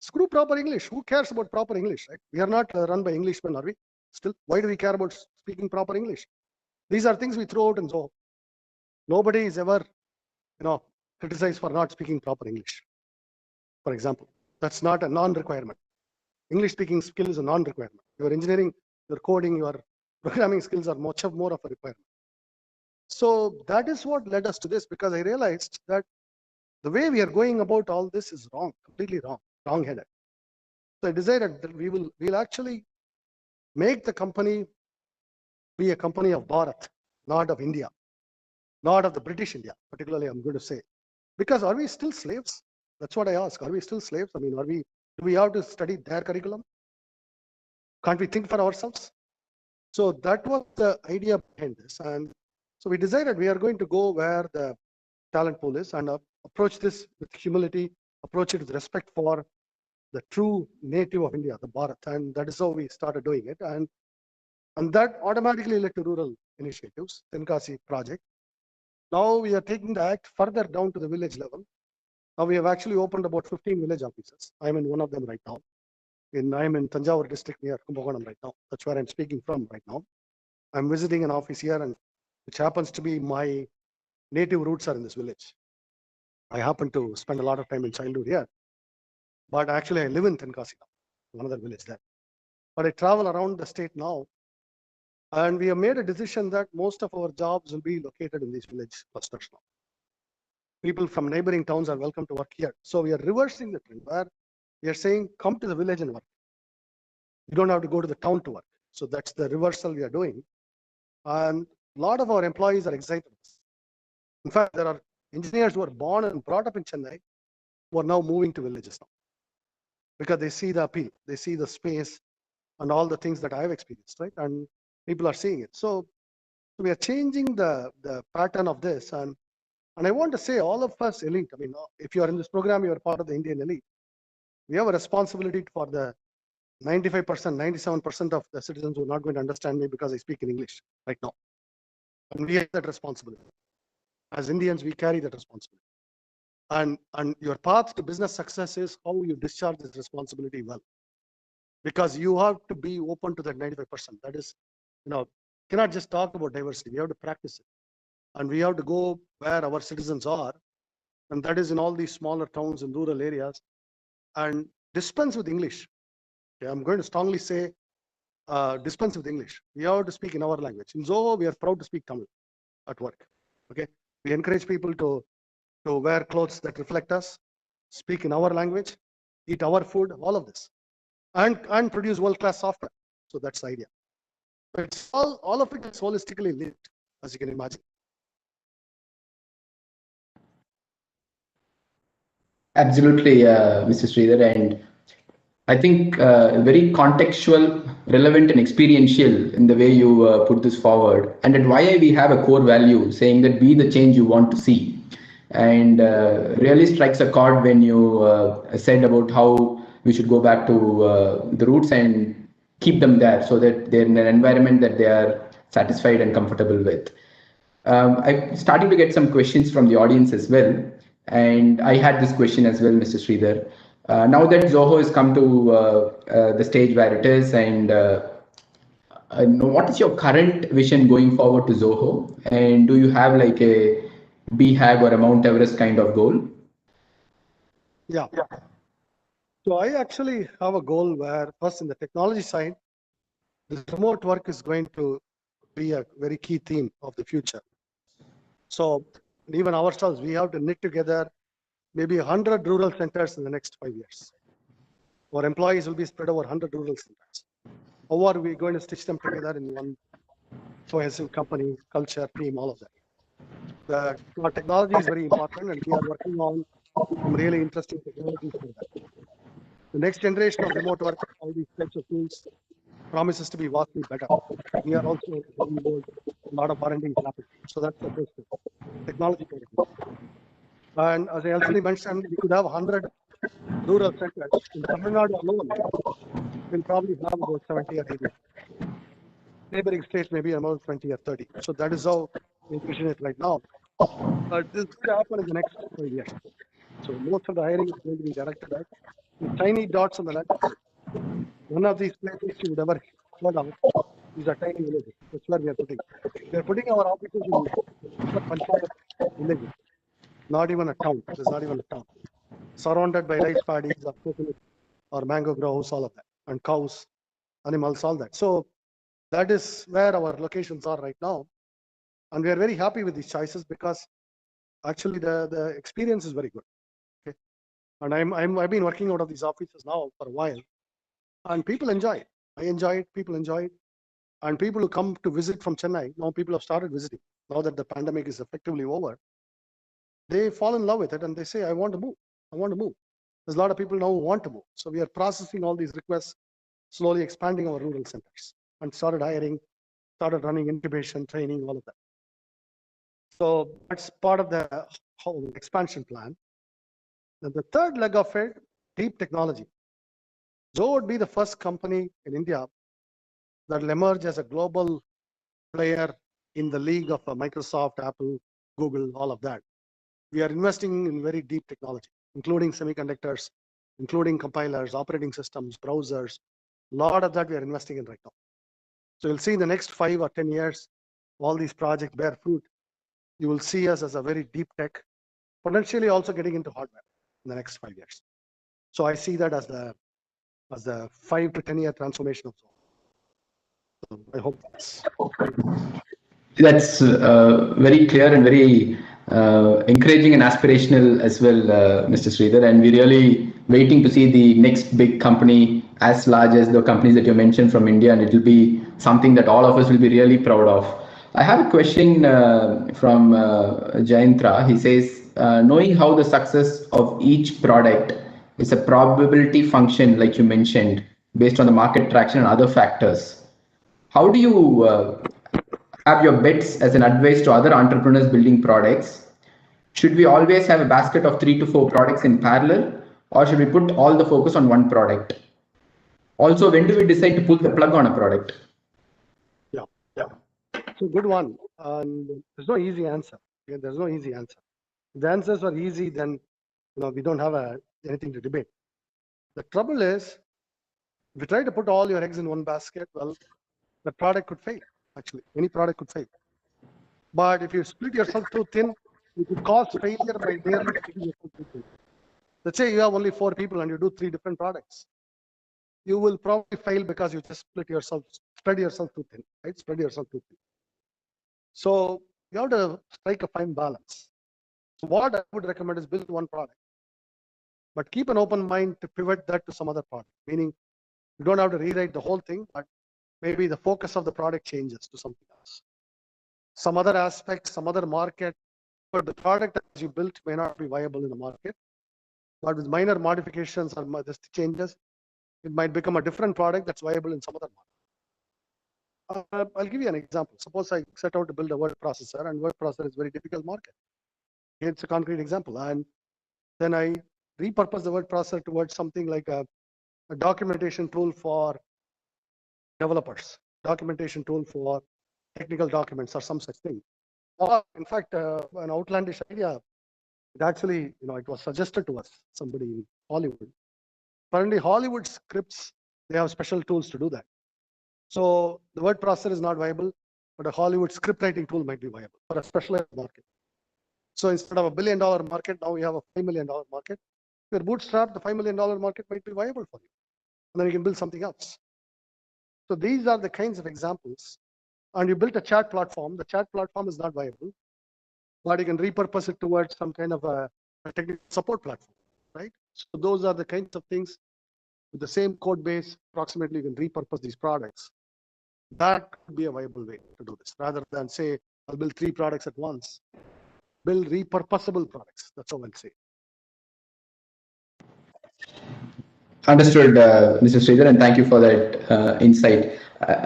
[SPEAKER 3] Screw proper English. Who cares about proper English, right? We are not run by Englishmen, are we? Still, why do we care about speaking proper English? These are things we throw out and so. Nobody is ever, criticized for not speaking proper English. For example, that's not a non-requirement. English speaking skill is a non-requirement. Your engineering, your coding, your programming skills are much more of a requirement. So that is what led us to this, because I realized that the way we are going about all this is wrong, completely wrong, wrong-headed. So I decided that we'll actually make the company be a company of Bharat, not of India, not of the British India, particularly I'm going to say. Because are we still slaves? That's what I ask. Are we still slaves? I mean, do we have to study their curriculum? Can't we think for ourselves? So that was the idea behind this. And so we decided we are going to go where the talent pool is and approach this with humility, approach it with respect for the true native of India, the Bharat. And that is how we started doing it. And that automatically led to rural initiatives, Tenkasi project. Now we are taking the act further down to the village level. Now we have actually opened about 15 village offices. I'm in one of them right now. I'm in Tanjavur district near Coimbatore right now. That's where I'm speaking from right now. I'm visiting an office here, and which happens to be my native roots are in this village. I happen to spend a lot of time in childhood here, but actually I live in Tenkasi now, another village there. But I travel around the state now, and we have made a decision that most of our jobs will be located in these village clusters now. People from neighboring towns are welcome to work here. So we are reversing the trend where we are saying, come to the village and work. You don't have to go to the town to work. So that's the reversal we are doing. And a lot of our employees are excited. In fact, there are engineers who are born and brought up in Chennai who are now moving to villages now, because they see the appeal, they see the space and all the things that I have experienced, right? And people are seeing it. So we are changing the pattern of this. And I want to say, all of us elite, I mean, if you are in this program, you are part of the Indian elite. We have a responsibility for the 95%, 97% of the citizens who are not going to understand me because I speak in English right now. And we have that responsibility. As Indians, we carry that responsibility. And your path to business success is how you discharge this responsibility well. Because you have to be open to that 95%. That is, cannot just talk about diversity. We have to practice it. And we have to go where our citizens are. And that is in all these smaller towns and rural areas. And dispense with English. Okay, I'm going to strongly say dispense with English. We have to speak in our language. In Zoho, we are proud to speak Tamil at work. Okay, we encourage people to wear clothes that reflect us, speak in our language, eat our food, all of this, and produce world-class software. So that's the idea. It's all of it is holistically linked, as you can imagine.
[SPEAKER 4] Absolutely, Mr. Sridhar, and I think very contextual, relevant, and experiential in the way you put this forward. And at YI, we have a core value saying that be the change you want to see. And really strikes a chord when you said about how we should go back to the roots and keep them there so that they're in an environment that they are satisfied and comfortable with. I'm starting to get some questions from the audience as well. And I had this question as well, Mr. Sridhar. Now that Zoho has come to the stage where it is, and what is your current vision going forward to Zoho? And do you have like a BHAG or a Mount Everest kind of goal?
[SPEAKER 3] Yeah. So I actually have a goal where first in the technology side, this remote work is going to be a very key theme of the future. So even ourselves, we have to knit together maybe 100 rural centers in the next 5 years. Our employees will be spread over 100 rural centers. How are we going to stitch them together in one cohesive company, culture, team, all of that? Our technology is very important, and we are working on some really interesting technologies for that. The next generation of remote work, all these types of tools, promises to be vastly better. We are also on board a lot of R&D is happening. So that's the first thing, technology point of view. And as I already mentioned, we could have 100 rural centers. In Tamil Nadu alone, we'll probably have about 70 or 80. Neighboring states maybe about 20 or 30. So that is how we envision it right now. But this could happen in the next 5 years. So most of the hiring is going to be directed at the tiny dots on the left. None of these places you would ever heard of. These are tiny villages. That's where we are putting. We are putting our offices in Conclave villages. Not even a town. There's not even a town. Surrounded by rice paddies or coconut or mango groves, all of that, and cows, animals, all that. So that is where our locations are right now. And we are very happy with these choices because actually the experience is very good. Okay. And I've been working out of these offices now for a while, and people enjoy it. I enjoy it, people enjoy it. And people who come to visit from Chennai, now people have started visiting. Now that the pandemic is effectively over, they fall in love with it and they say, I want to move. I want to move. There's a lot of people now who want to move. So we are processing all these requests, slowly expanding our rural centers, and started hiring, started running incubation, training, all of that. So that's part of the whole expansion plan. And the third leg of it, deep technology. Zoho would be the first company in India that will emerge as a global player in the league of Microsoft, Apple, Google, all of that. We are investing in very deep technology, including semiconductors, including compilers, operating systems, browsers. A lot of that we are investing in right now. So you'll see in the next 5 or 10 years, all these projects bear fruit. You will see us as a very deep tech, potentially also getting into hardware in the next 5 years. So I see that as the 5 to 10 year transformation of Zoho. So I hope
[SPEAKER 4] that's very clear and very encouraging and aspirational as well, Mr. Sridhar. And we're really waiting to see the next big company as large as the companies that you mentioned from India, and it will be something that all of us will be really proud of. I have a question from Jayantra. He says, knowing how the success of each product is a probability function, like you mentioned, based on the market traction and other factors, how do you have your bets as an advice to other entrepreneurs building products? Should we always have a basket of 3 to 4 products in parallel, or should we put all the focus on one product? Also, when do we decide to pull the plug on a product?
[SPEAKER 3] Yeah. So good one. And there's no easy answer. Okay? There's no easy answer. If the answers were easy, then we don't have anything to debate. The trouble is, if you try to put all your eggs in one basket, well, the product could fail. Actually, any product could fail. But if you split yourself too thin, you could cause failure by merely splitting yourself too thin. Let's say you have only 4 people and you do 3 different products. You will probably fail because you just spread yourself too thin, right? Spread yourself too thin. So you have to strike a fine balance. So what I would recommend is build one product, but keep an open mind to pivot that to some other product. Meaning, you don't have to rewrite the whole thing, but maybe the focus of the product changes to something else. Some other aspect, some other market, but the product as you built may not be viable in the market. But with minor modifications or just changes, it might become a different product that's viable in some other market. I'll give you an example. Suppose I set out to build a word processor, and word processor is a very difficult market. It's a concrete example. And then I repurpose the word processor towards something like a documentation tool for developers, documentation tool for technical documents or some such thing. Or in fact, an outlandish idea, it actually, it was suggested to us, somebody in Hollywood. Apparently Hollywood scripts, they have special tools to do that. So the word processor is not viable, but a Hollywood script writing tool might be viable for a specialized market. So instead of $1 billion market, now we have a $5 million market. If you're bootstrapped, the $5 million market might be viable for you. And then you can build something else. So these are the kinds of examples. And you built a chat platform. The chat platform is not viable, but you can repurpose it towards some kind of a technical support platform, right? So those are the kinds of things with the same code base. Approximately, you can repurpose these products. That could be a viable way to do this, rather than say, I'll build 3 products at once. Build repurposable products. That's all I'll say.
[SPEAKER 4] Understood, Mr. Sridhar, and thank you for that insight.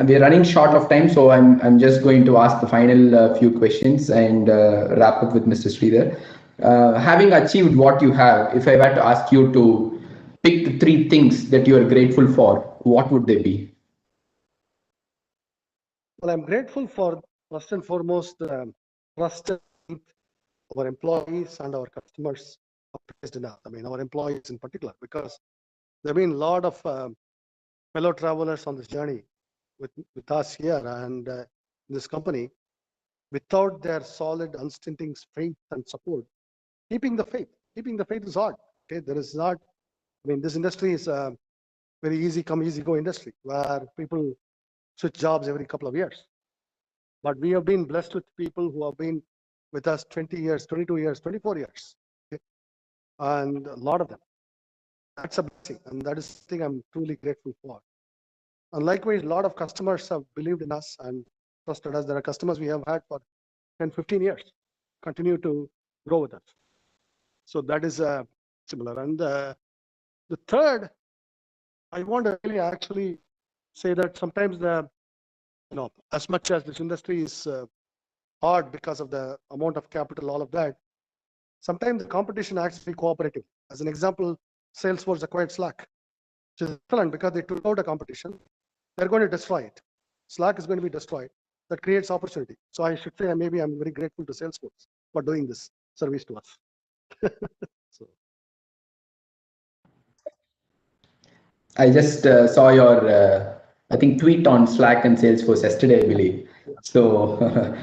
[SPEAKER 4] We're running short of time, so I'm just going to ask the final few questions and wrap up with Mr. Sridhar. Having achieved what you have, if I were to ask you to pick the 3 things that you are grateful for, what would they be?
[SPEAKER 3] Well, I'm grateful for, first and foremost, trust our employees and our customers are placed in us. I mean, our employees in particular, because there have been a lot of fellow travelers on this journey with us here and in this company. Without their solid, unstinting faith and support, keeping the faith is hard. Okay, there is not. I mean, this industry is a very easy come, easy go industry where people switch jobs every couple of years. But we have been blessed with people who have been with us 20 years, 22 years, 24 years. Okay? And a lot of them. That's a blessing. And that is something I'm truly grateful for. And likewise, a lot of customers have believed in us and trusted us. There are customers we have had for 10, 15 years, continue to grow with us. So that is similar. And the third, I want to really actually say that sometimes as much as this industry is hard because of the amount of capital, all of that, sometimes the competition actually cooperative. As an example, Salesforce acquired Slack, which is excellent because they took out a competition. They're going to destroy it. Slack is going to be destroyed. That creates opportunity. So I should say maybe I'm very grateful to Salesforce for doing this service to us. So.
[SPEAKER 4] I just saw your, I think, tweet on Slack and Salesforce yesterday, I believe. So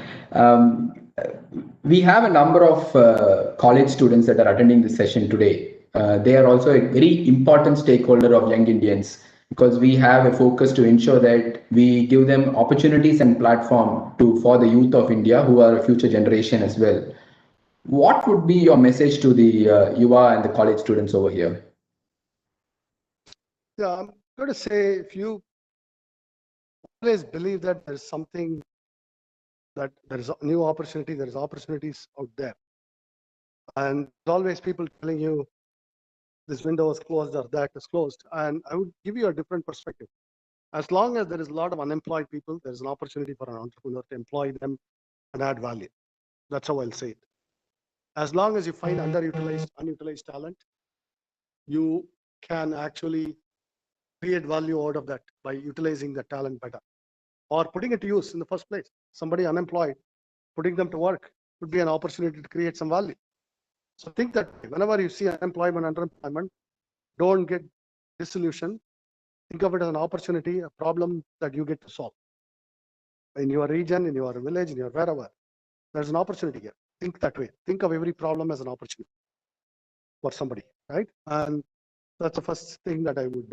[SPEAKER 4] we have a number of college students that are attending this session today. They are also a very important stakeholder of young Indians because we have a focus to ensure that we give them opportunities and platform for the youth of India who are a future generation as well. What would be your message to the Yuva and the college students over here?
[SPEAKER 3] Yeah, I'm going to say, if you always believe that there's something, that there is a new opportunity, there is opportunities out there. And there's always people telling you this window is closed or that is closed. And I would give you a different perspective. As long as there is a lot of unemployed people, there's an opportunity for an entrepreneur to employ them and add value. That's how I'll say it. As long as you find unutilized talent, you can actually create value out of that by utilizing the talent better or putting it to use in the first place. Somebody unemployed, putting them to work would be an opportunity to create some value. So think that whenever you see unemployment, underemployment, don't get disillusioned. Think of it as an opportunity, a problem that you get to solve. In your region, in your village, in your wherever, there's an opportunity here. Think that way. Think of every problem as an opportunity for somebody, right? And that's the first thing that I would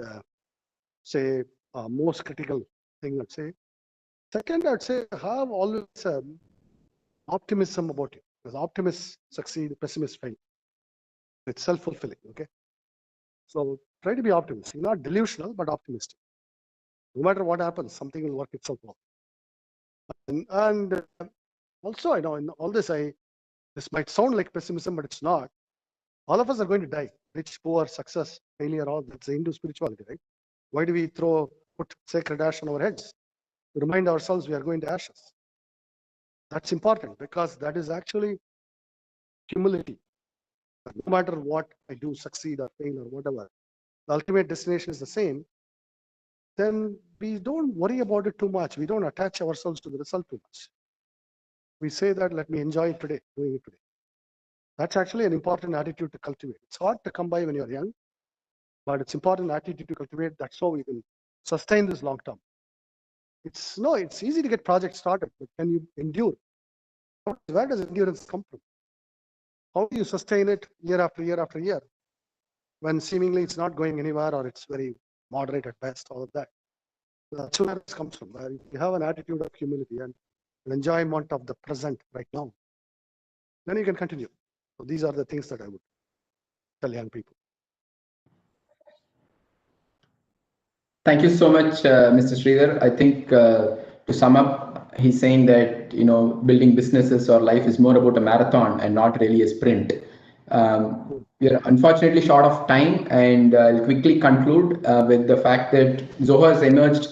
[SPEAKER 3] say, most critical thing I'd say. Second, I'd say have always optimism about you. Because optimists succeed, pessimists fail. It's self-fulfilling, okay? So try to be optimistic, not delusional, but optimistic. No matter what happens, something will work itself out. And also, I know in all this, this might sound like pessimism, but it's not. All of us are going to die. Rich, poor, success, failure, all that's the Hindu spirituality, right? Why do we put sacred ash on our heads? To remind ourselves we are going to ashes. That's important because that is actually humility. No matter what I do, succeed or fail or whatever, the ultimate destination is the same. Then we don't worry about it too much. We don't attach ourselves to the result too much. We say that, let me enjoy it today, doing it today. That's actually an important attitude to cultivate. It's hard to come by when you're young, but it's important attitude to cultivate. That's how we can sustain this long term. It's easy to get projects started, but can you endure? Where does endurance come from? How do you sustain it year after year after year when seemingly it's not going anywhere or it's very moderate at best, all of that? That's where it comes from. You have an attitude of humility and enjoyment of the present right now, then you can continue. So these are the things that I would tell young people.
[SPEAKER 4] Thank you so much, Mr. Sridhar. I think to sum up, he's saying that building businesses or life is more about a marathon and not really a sprint. We are unfortunately short of time, and I'll quickly conclude with the fact that Zoho has emerged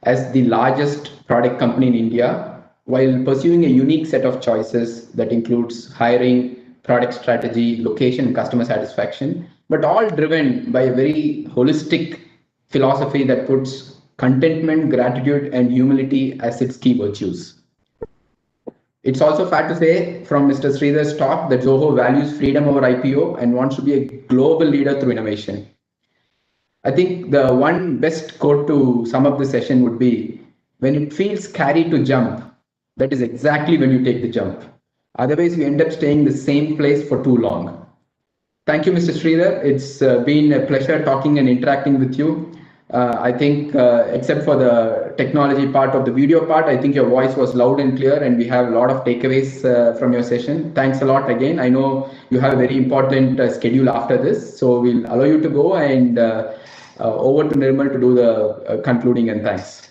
[SPEAKER 4] as the largest product company in India while pursuing a unique set of choices that includes hiring, product strategy, location, and customer satisfaction, but all driven by a very holistic philosophy that puts contentment, gratitude, and humility as its key virtues. It's also fair to say from Mr. Sridhar's talk that Zoho values freedom over IPO and wants to be a global leader through innovation. I think the one best quote to sum up the session would be, when it feels scary to jump, that is exactly when you take the jump. Otherwise, you end up staying in the same place for too long. Thank you, Mr. Sridhar. It's been a pleasure talking and interacting with you. I think, except for the technology part of the video part, I think your voice was loud and clear, and we have a lot of takeaways from your session. Thanks a lot again. I know you have a very important schedule after this, so we'll allow you to go, and over to Nirmal to do the concluding and thanks.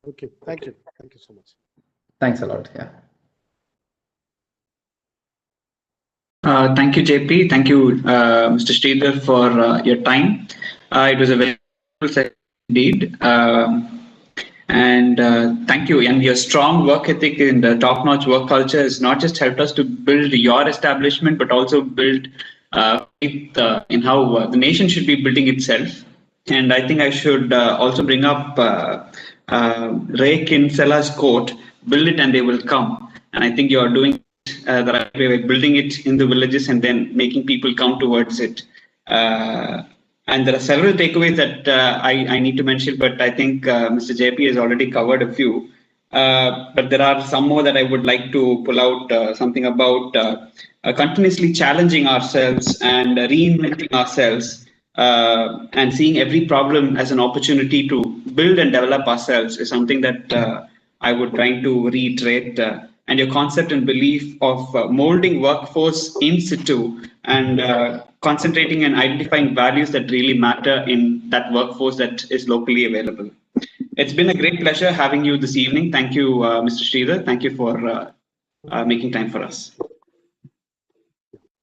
[SPEAKER 3] Okay, thank you. Thank you so much.
[SPEAKER 4] Thanks a lot. Yeah.
[SPEAKER 6] Thank you, JP. Thank you, Mr. Sridhar, for your time. It was a very good session indeed. And thank you. And your strong work ethic and top-notch work culture has not just helped us to build your establishment, but also build faith in how the nation should be building itself. And I think I should also bring up Ray Kinsella's quote, "Build it and they will come." And I think you're doing the right way, building it in the villages and then making people come towards it. And there are several takeaways that I need to mention, but I think Mr. JP has already covered a few. But there are some more that I would like to pull out, something about continuously challenging ourselves and reinventing ourselves and seeing every problem as an opportunity to build and develop ourselves is something that I would try to reiterate. And your concept and belief of molding workforce in situ and concentrating and identifying values that really matter in that workforce that is locally available. It's been a great pleasure having you this evening. Thank you, Mr. Sridhar. Thank you for making time for us.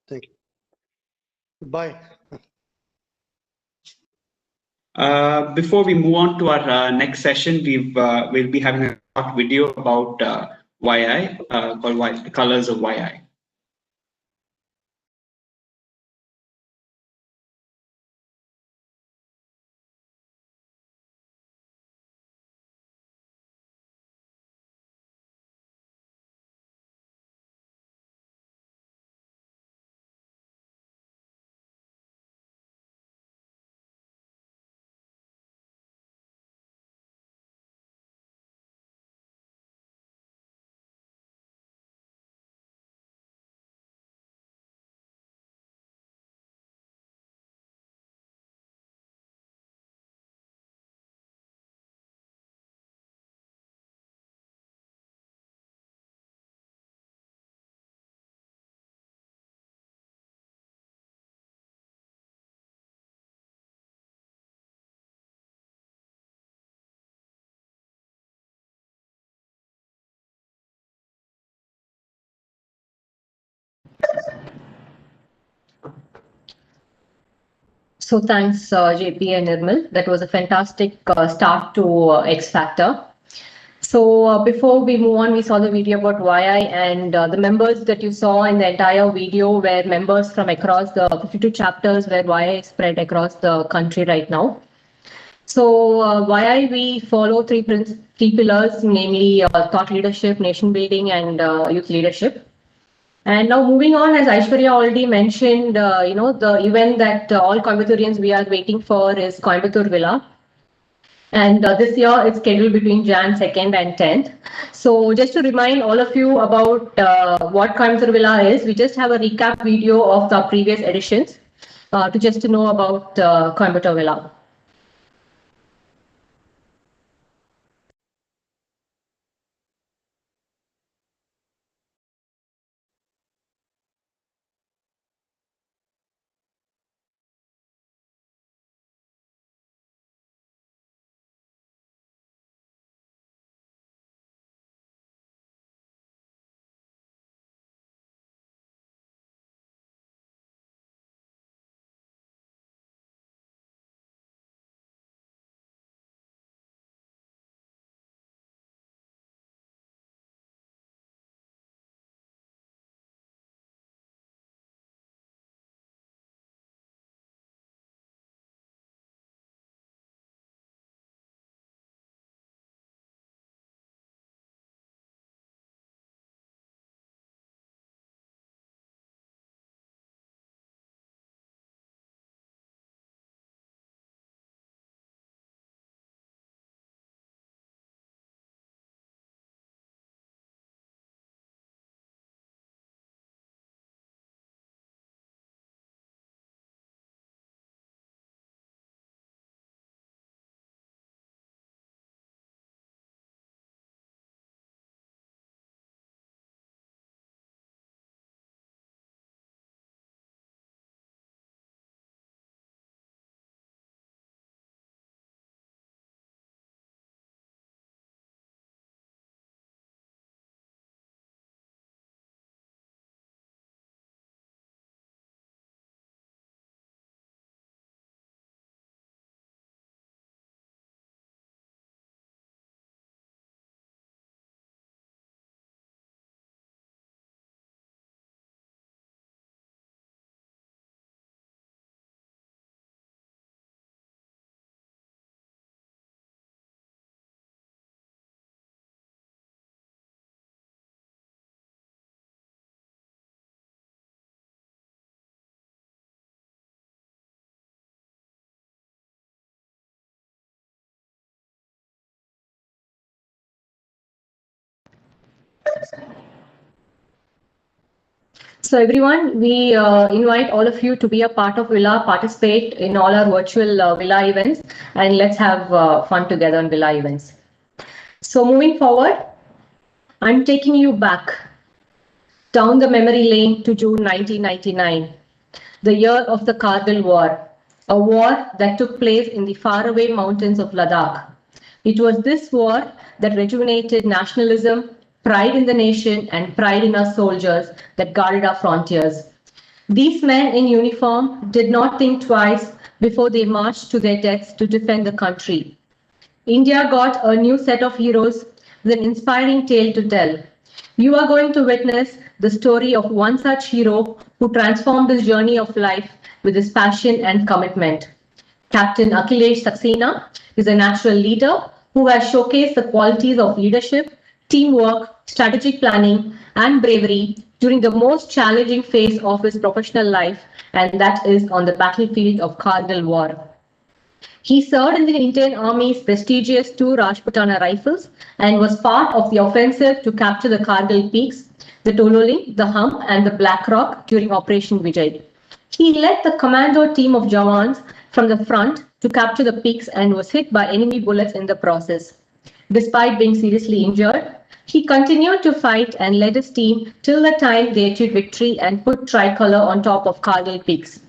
[SPEAKER 3] Thank you. Goodbye.
[SPEAKER 6] Before we move on to our next session, we'll be having a short video about YI called The Colors of YI.
[SPEAKER 2] So thanks, JP and Nirmal. That was a fantastic start to X Factor. So before we move on, we saw the video about YI, and the members that you saw in the entire video were members from across the 52 chapters where YI is spread across the country right now. So YI, we follow three pillars, namely thought leadership, nation building, and youth leadership. And now moving on, as Aishwarya already mentioned, the event that all Coimbatorians we are waiting for is Coimbatore Villa. And this year it's scheduled between Jan 2nd and 10th. So just to remind all of you about what Coimbatore Villa is, we just have a recap video of the previous editions to know about Coimbatore Villa. So everyone, we invite all of you to be a part of Villa, participate in all our virtual Villa events, and let's have fun together on Villa events. So moving forward, I'm taking you back down the memory lane to June 1999, the year of the Kargil War, a war that took place in the faraway mountains of Ladakh. It was this war that rejuvenated nationalism, pride in the nation, and pride in our soldiers that guarded our frontiers. These men in uniform did not think twice before they marched to their deaths to defend the country. India got a new set of heroes with an inspiring tale to tell. You are going to witness the story of one such hero who transformed his journey of life with his passion and commitment. Captain Akhilesh Saxena is a natural leader who has showcased the qualities of leadership, teamwork, strategic planning, and bravery during the most challenging phase of his professional life, and that is on the battlefield of Kargil War. He served in the Indian Army's prestigious 2 Rajputana rifles and was part of the offensive to capture the Kargil peaks, the Tololi, the Hump, and the Black Rock during Operation Vijay. He led the commando team of Jawans from the front to capture the peaks and was hit by enemy bullets in the process. Despite being seriously injured, he continued to fight and led his team till the time they achieved victory and put tricolor on top of Kargil peaks.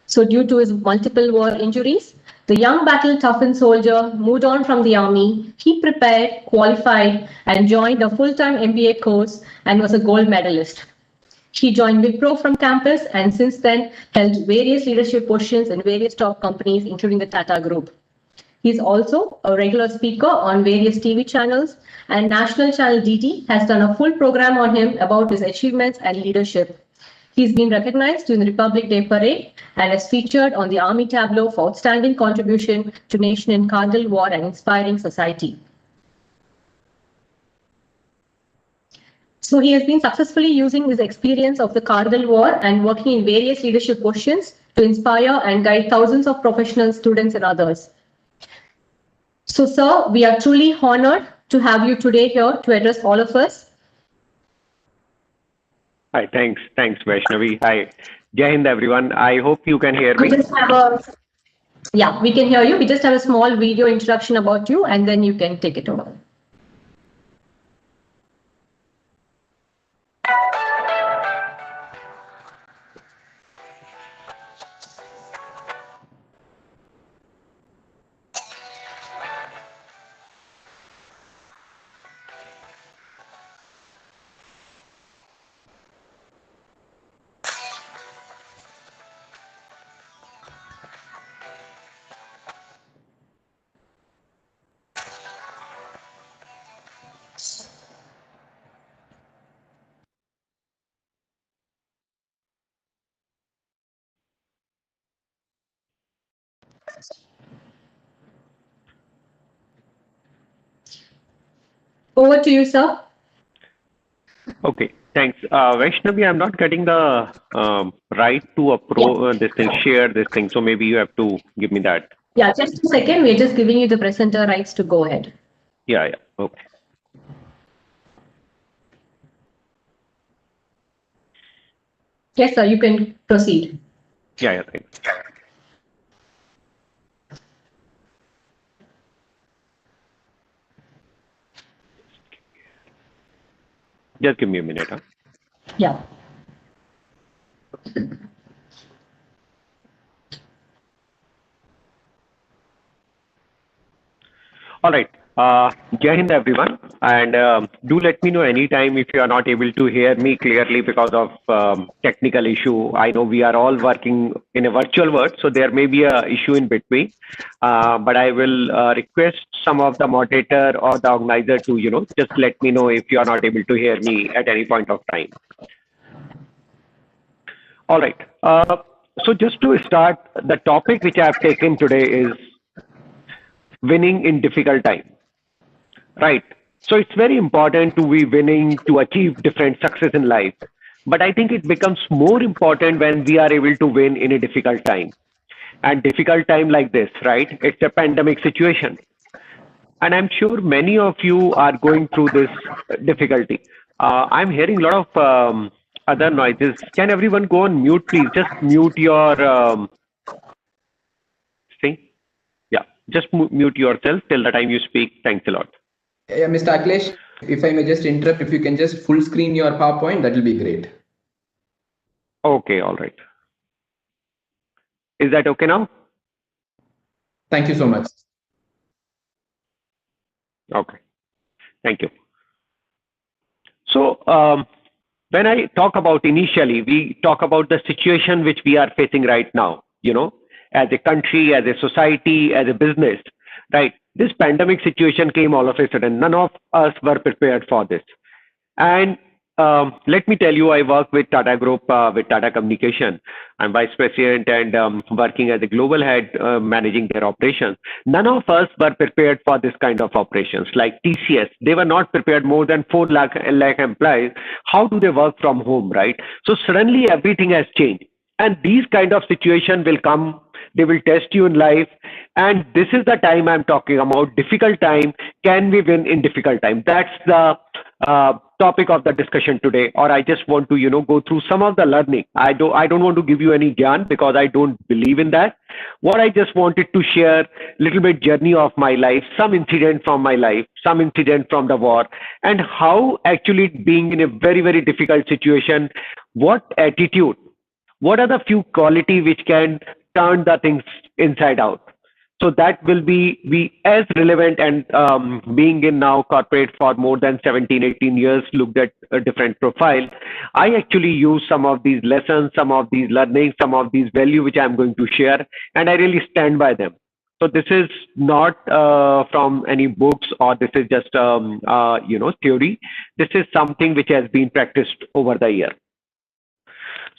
[SPEAKER 2] So due to his multiple war injuries, the young battle-toughened soldier moved on from the army. He prepared, qualified, and joined a full-time MBA course and was a gold medalist. He joined Wipro from campus and since then held various leadership positions in various top companies, including the Tata Group. He's also a regular speaker on various TV channels, and national channel DD has done a full program on him about his achievements and leadership. He's been recognized during the Republic Day Parade and is featured on the Army tableau for outstanding contribution to nation in Kargil War and inspiring society. So he has been successfully using his experience of the Kargil War and working in various leadership positions to inspire and guide thousands of professional students and others. So sir, we are truly honored to have you today here to address all of us.
[SPEAKER 7] Hi, thanks, Vaishnavi. Hi, Jai Hind, everyone. I hope you can hear me.
[SPEAKER 2] Yeah, we can hear you. We just have a small video introduction about you, and then you can take it over. Over to you, sir.
[SPEAKER 7] Okay, thanks. Vaishnavi, I'm not getting the right to this thing, share this thing. So maybe you have to give me that.
[SPEAKER 2] Yeah, just a second. We're just giving you the presenter rights to go ahead.
[SPEAKER 7] Yeah, okay.
[SPEAKER 2] Yes, sir, you can proceed.
[SPEAKER 7] Yeah, thanks. Just give me a minute. Huh?
[SPEAKER 2] Yeah.
[SPEAKER 7] All right. Jai Hind, everyone. And do let me know anytime if you are not able to hear me clearly because of technical issue. I know we are all working in a virtual world, so there may be a issue in between. But I will request some of the moderator or the organizer to, just let me know if you are not able to hear me at any point of time. All right. So just to start, the topic which I have taken today is winning in difficult times. Right. So it's very important to be winning to achieve different success in life. But I think it becomes more important when we are able to win in a difficult time. And difficult time like this, right? It's a pandemic situation. And I'm sure many of you are going through this difficulty. I'm hearing a lot of other noises. Can everyone go on mute, please? Just mute your thing. Yeah, just mute yourself till the time you speak. Thanks a lot.
[SPEAKER 4] Yeah, Mr. Akhilesh, if I may just interrupt, if you can just full screen your PowerPoint, that will be great.
[SPEAKER 7] Okay, all right. Is that okay now?
[SPEAKER 4] Thank you so much.
[SPEAKER 7] Okay, thank you. So when I talk about initially, we talk about the situation which we are facing right now, as a country, as a society, as a business, right? This pandemic situation came all of a sudden. None of us were prepared for this. And let me tell you, I work with Tata Group, with Tata Communication. I'm vice president and working as a global head, managing their operations. None of us were prepared for this kind of operations. Like TCS, they were not prepared. More than 4 lakh employees. How do they work from home, right? So suddenly everything has changed. And these kind of situation will come. They will test you in life. And this is the time I'm talking about. Difficult time. Can we win in difficult time? That's the topic of the discussion today. Or I just want to, go through some of the learning. I don't want to give you any gyan because I don't believe in that. What I just wanted to share, little bit journey of my life, some incident from my life, some incident from the war, and how actually being in a very, very difficult situation, what attitude, what are the few quality which can turn the things inside out. So that will be as relevant, and being in now corporate for more than 17, 18 years, looked at a different profile. I actually use some of these lessons, some of these learnings, some of these value which I'm going to share, and I really stand by them. So this is not from any books, or this is just theory. This is something which has been practiced over the year.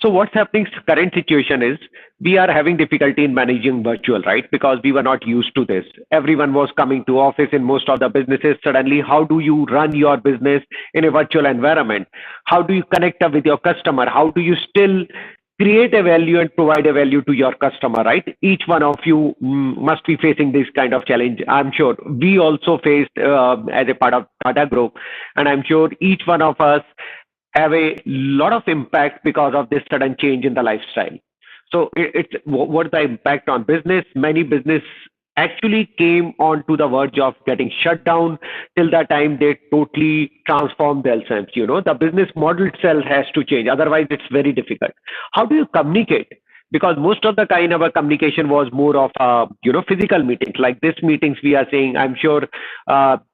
[SPEAKER 7] So what's happening, current situation is we are having difficulty in managing virtual, right? Because we were not used to this. Everyone was coming to office in most of the businesses. Suddenly, how do you run your business in a virtual environment? How do you connect up with your customer? How do you still create a value and provide a value to your customer, right? Each one of you must be facing this kind of challenge. I'm sure we also faced as a part of Tata Group, and I'm sure each one of us have a lot of impact because of this sudden change in the lifestyle. So what's the impact on business? Many business actually came on to the verge of getting shut down till the time they totally transform themselves. The business model itself has to change. Otherwise, it's very difficult. How do you communicate? Because most of the kind of a communication was more of, physical meetings. Like this meetings we are saying, I'm sure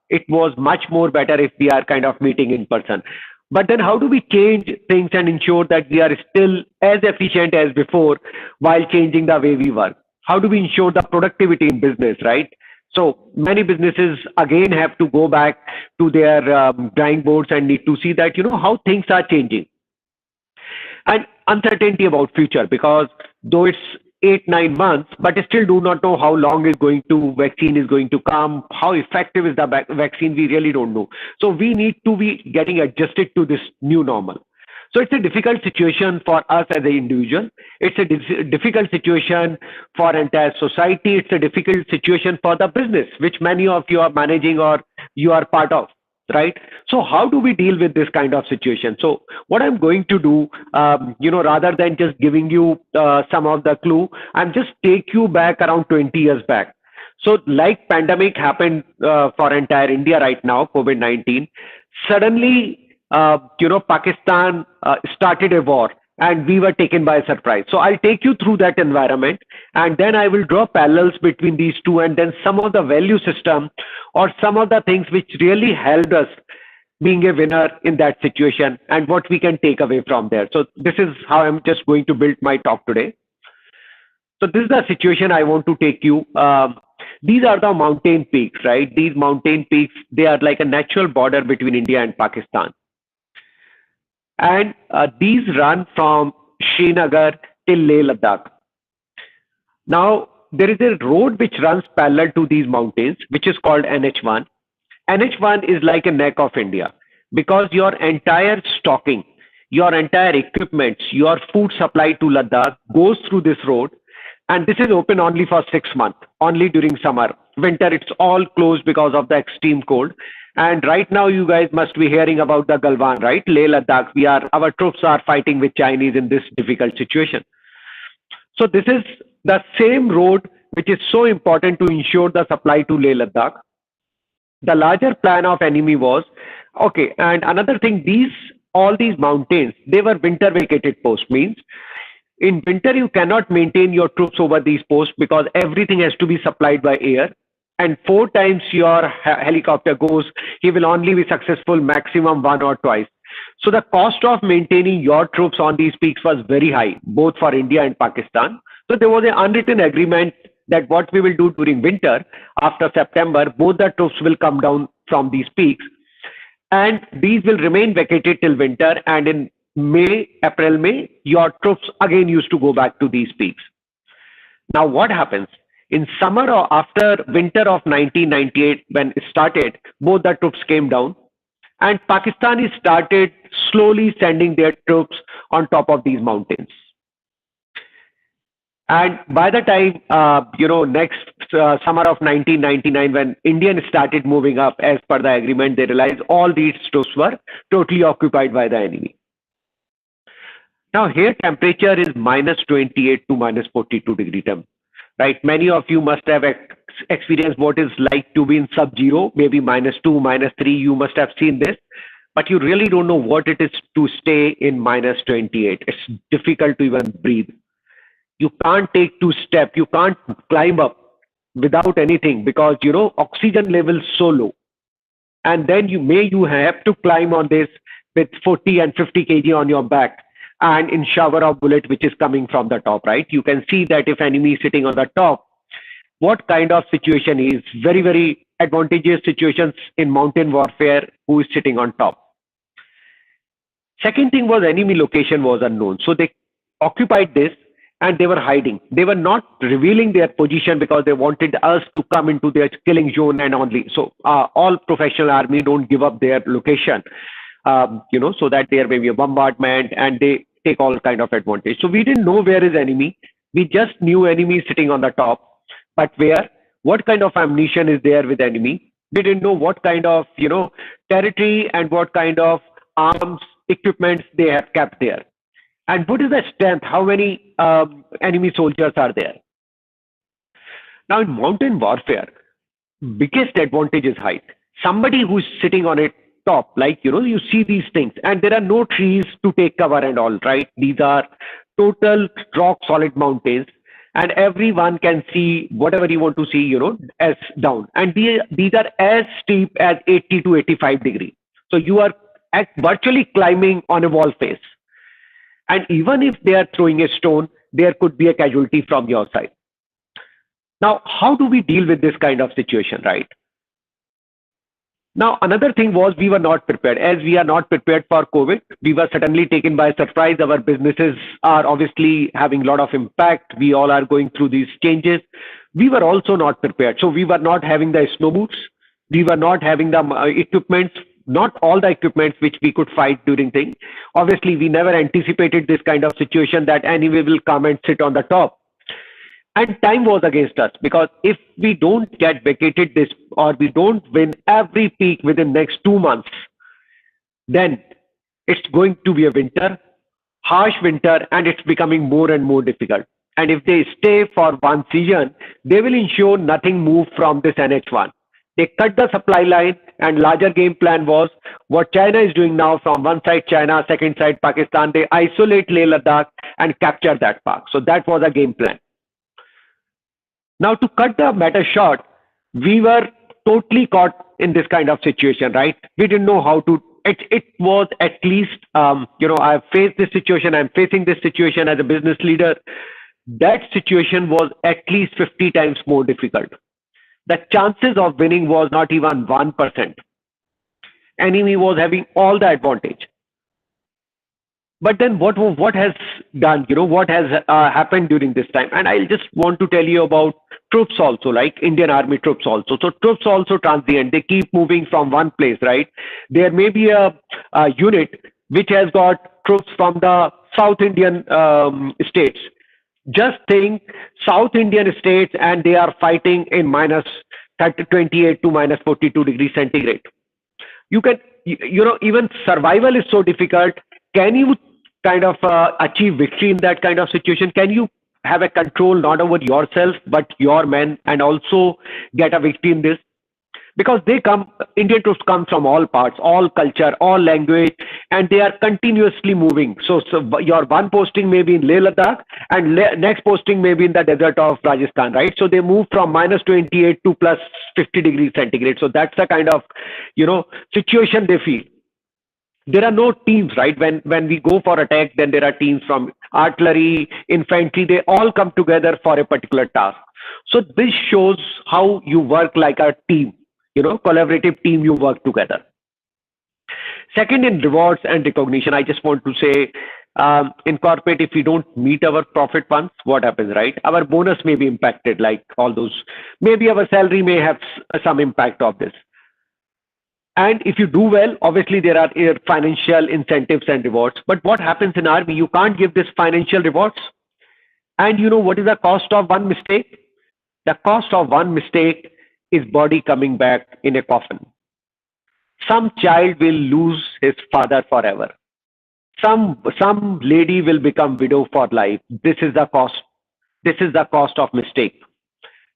[SPEAKER 7] it was much more better if we are kind of meeting in person. But then how do we change things and ensure that we are still as efficient as before while changing the way we work? How do we ensure the productivity in business, right? So many businesses again have to go back to their drawing boards and need to see that, how things are changing. And uncertainty about future, because though it's 8-9 months, but still do not know how long vaccine is going to come, how effective is the vaccine, we really don't know. So we need to be getting adjusted to this new normal. So it's a difficult situation for us as an individual. It's a difficult situation for entire society. It's a difficult situation for the business, which many of you are managing or you are part of. Right? So how do we deal with this kind of situation? So what I'm going to do, rather than just giving you some of the clue, I'm just take you back around 20 years back. So like pandemic happened for entire India right now, COVID-19, suddenly, Pakistan started a war and we were taken by surprise. So I'll take you through that environment, and then I will draw parallels between these two, and then some of the value system or some of the things which really helped us being a winner in that situation and what we can take away from there. So this is how I'm just going to build my talk today. So this is the situation I want to take you. These are the mountain peaks, right? These mountain peaks, they are like a natural border between India and Pakistan. And these run from Srinagar till Leh Ladakh. Now, there is a road which runs parallel to these mountains, which is called NH1. NH1 is like a neck of India, because your entire stocking, your entire equipment, your food supply to Ladakh goes through this road. And this is open only for 6 months, only during summer. Winter, it's all closed because of the extreme cold. And right now, you guys must be hearing about the Galwan, right? Leh Ladakh. Our troops are fighting with Chinese in this difficult situation. So this is the same road which is so important to ensure the supply to Leh Ladakh. The larger plan of enemy was, okay, and another thing, all these mountains, they were winter vacated posts, means in winter you cannot maintain your troops over these posts because everything has to be supplied by air, and 4 times your helicopter goes, he will only be successful maximum 1 or 2. So the cost of maintaining your troops on these peaks was very high, both for India and Pakistan. So there was an unwritten agreement that what we will do during winter, after September, both the troops will come down from these peaks, and these will remain vacated till winter. And in April, May, your troops again used to go back to these peaks. Now, what happens? In summer or after winter of 1998, when it started, both the troops came down, and Pakistanis started slowly sending their troops on top of these mountains. And by the time, next summer of 1999, when Indians started moving up as per the agreement, they realized all these troops were totally occupied by the enemy. Now here temperature is -28 to -42 temp, right? Many of you must have experienced what it's like to be in sub-zero, maybe -2, -3. You must have seen this, but you really don't know what it is to stay in -28. It's difficult to even breathe. You can't take 2 steps. You can't climb up without anything because, oxygen level is so low. And then you have to climb on this with 40 and 50 kg on your back and in shower of bullet which is coming from the top, right? You can see that if enemy is sitting on the top, what kind of situation is very, very advantageous situations in mountain warfare, who is sitting on top. Second thing was enemy location was unknown. So they occupied this and they were hiding. They were not revealing their position because they wanted us to come into their killing zone and only. So all professional army don't give up their location, so that there may be a bombardment and they take all kind of advantage. So we didn't know where is enemy. We just knew enemy sitting on the top, but where, what kind of ammunition is there with enemy? We didn't know what kind of, territory and what kind of arms, equipments they have kept there. And what is the strength? How many enemy soldiers are there? Now in mountain warfare, biggest advantage is height. Somebody who's sitting on a top, like, you see these things and there are no trees to take cover and all, right? These are total rock solid mountains and everyone can see whatever you want to see, as down. And these are as steep as 80 to 85 degrees. So you are virtually climbing on a wall face. And even if they are throwing a stone, there could be a casualty from your side. Now, how do we deal with this kind of situation, right? Now, another thing was we were not prepared. As we are not prepared for COVID, we were suddenly taken by surprise. Our businesses are obviously having a lot of impact. We all are going through these changes. We were also not prepared. So we were not having the snow boots. We were not having the equipments, not all the equipments which we could fight during things. Obviously, we never anticipated this kind of situation that enemy will come and sit on the top. And time was against us because if we don't get vacated this or we don't win every peak within next 2 months, then it's going to be a winter, harsh winter, and it's becoming more and more difficult. And if they stay for one season, they will ensure nothing move from this NH1. They cut the supply line, and larger game plan was what China is doing now. From one side China, second side Pakistan, they isolate Leh Ladakh and capture that park. So that was a game plan. Now to cut the matter short, we were totally caught in this kind of situation, right? We didn't know how to, it was at least, I've faced this situation, I'm facing this situation as a business leader. That situation was at least 50 times more difficult. The chances of winning was not even 1%. Enemy was having all the advantage. But then what has done, what has happened during this time? And I'll just want to tell you about troops also, like Indian Army troops also. So troops also transient. They keep moving from one place, right? There may be a unit which has got troops from the South Indian states. Just think South Indian states and they are fighting in -28 to -42 degrees centigrade. You can, even survival is so difficult. Can you kind of achieve victory in that kind of situation? Can you have a control not over yourself but your men, and also get a victory in this? Because Indian troops come from all parts, all culture, all language, and they are continuously moving. So your one posting may be in Leh Ladakh, and next posting may be in the desert of Rajasthan, right? So they move from -28 to +50 degrees centigrade. So that's the kind of, situation they feel. There are no teams, right? When we go for attack, then there are teams from artillery, infantry. They all come together for a particular task. So this shows how you work like a team, collaborative team. You work together. Second, in rewards and recognition, I just want to say, in corporate, if we don't meet our profit once, what happens, right? Our bonus may be impacted, like all those. Maybe our salary may have some impact of this. And if you do well, obviously there are financial incentives and rewards. But what happens in army? You can't give this financial rewards. And you know what is the cost of one mistake? The cost of one mistake is body coming back in a coffin. Some child will lose his father forever. Some lady will become widow for life. This is the cost. This is the cost of mistake.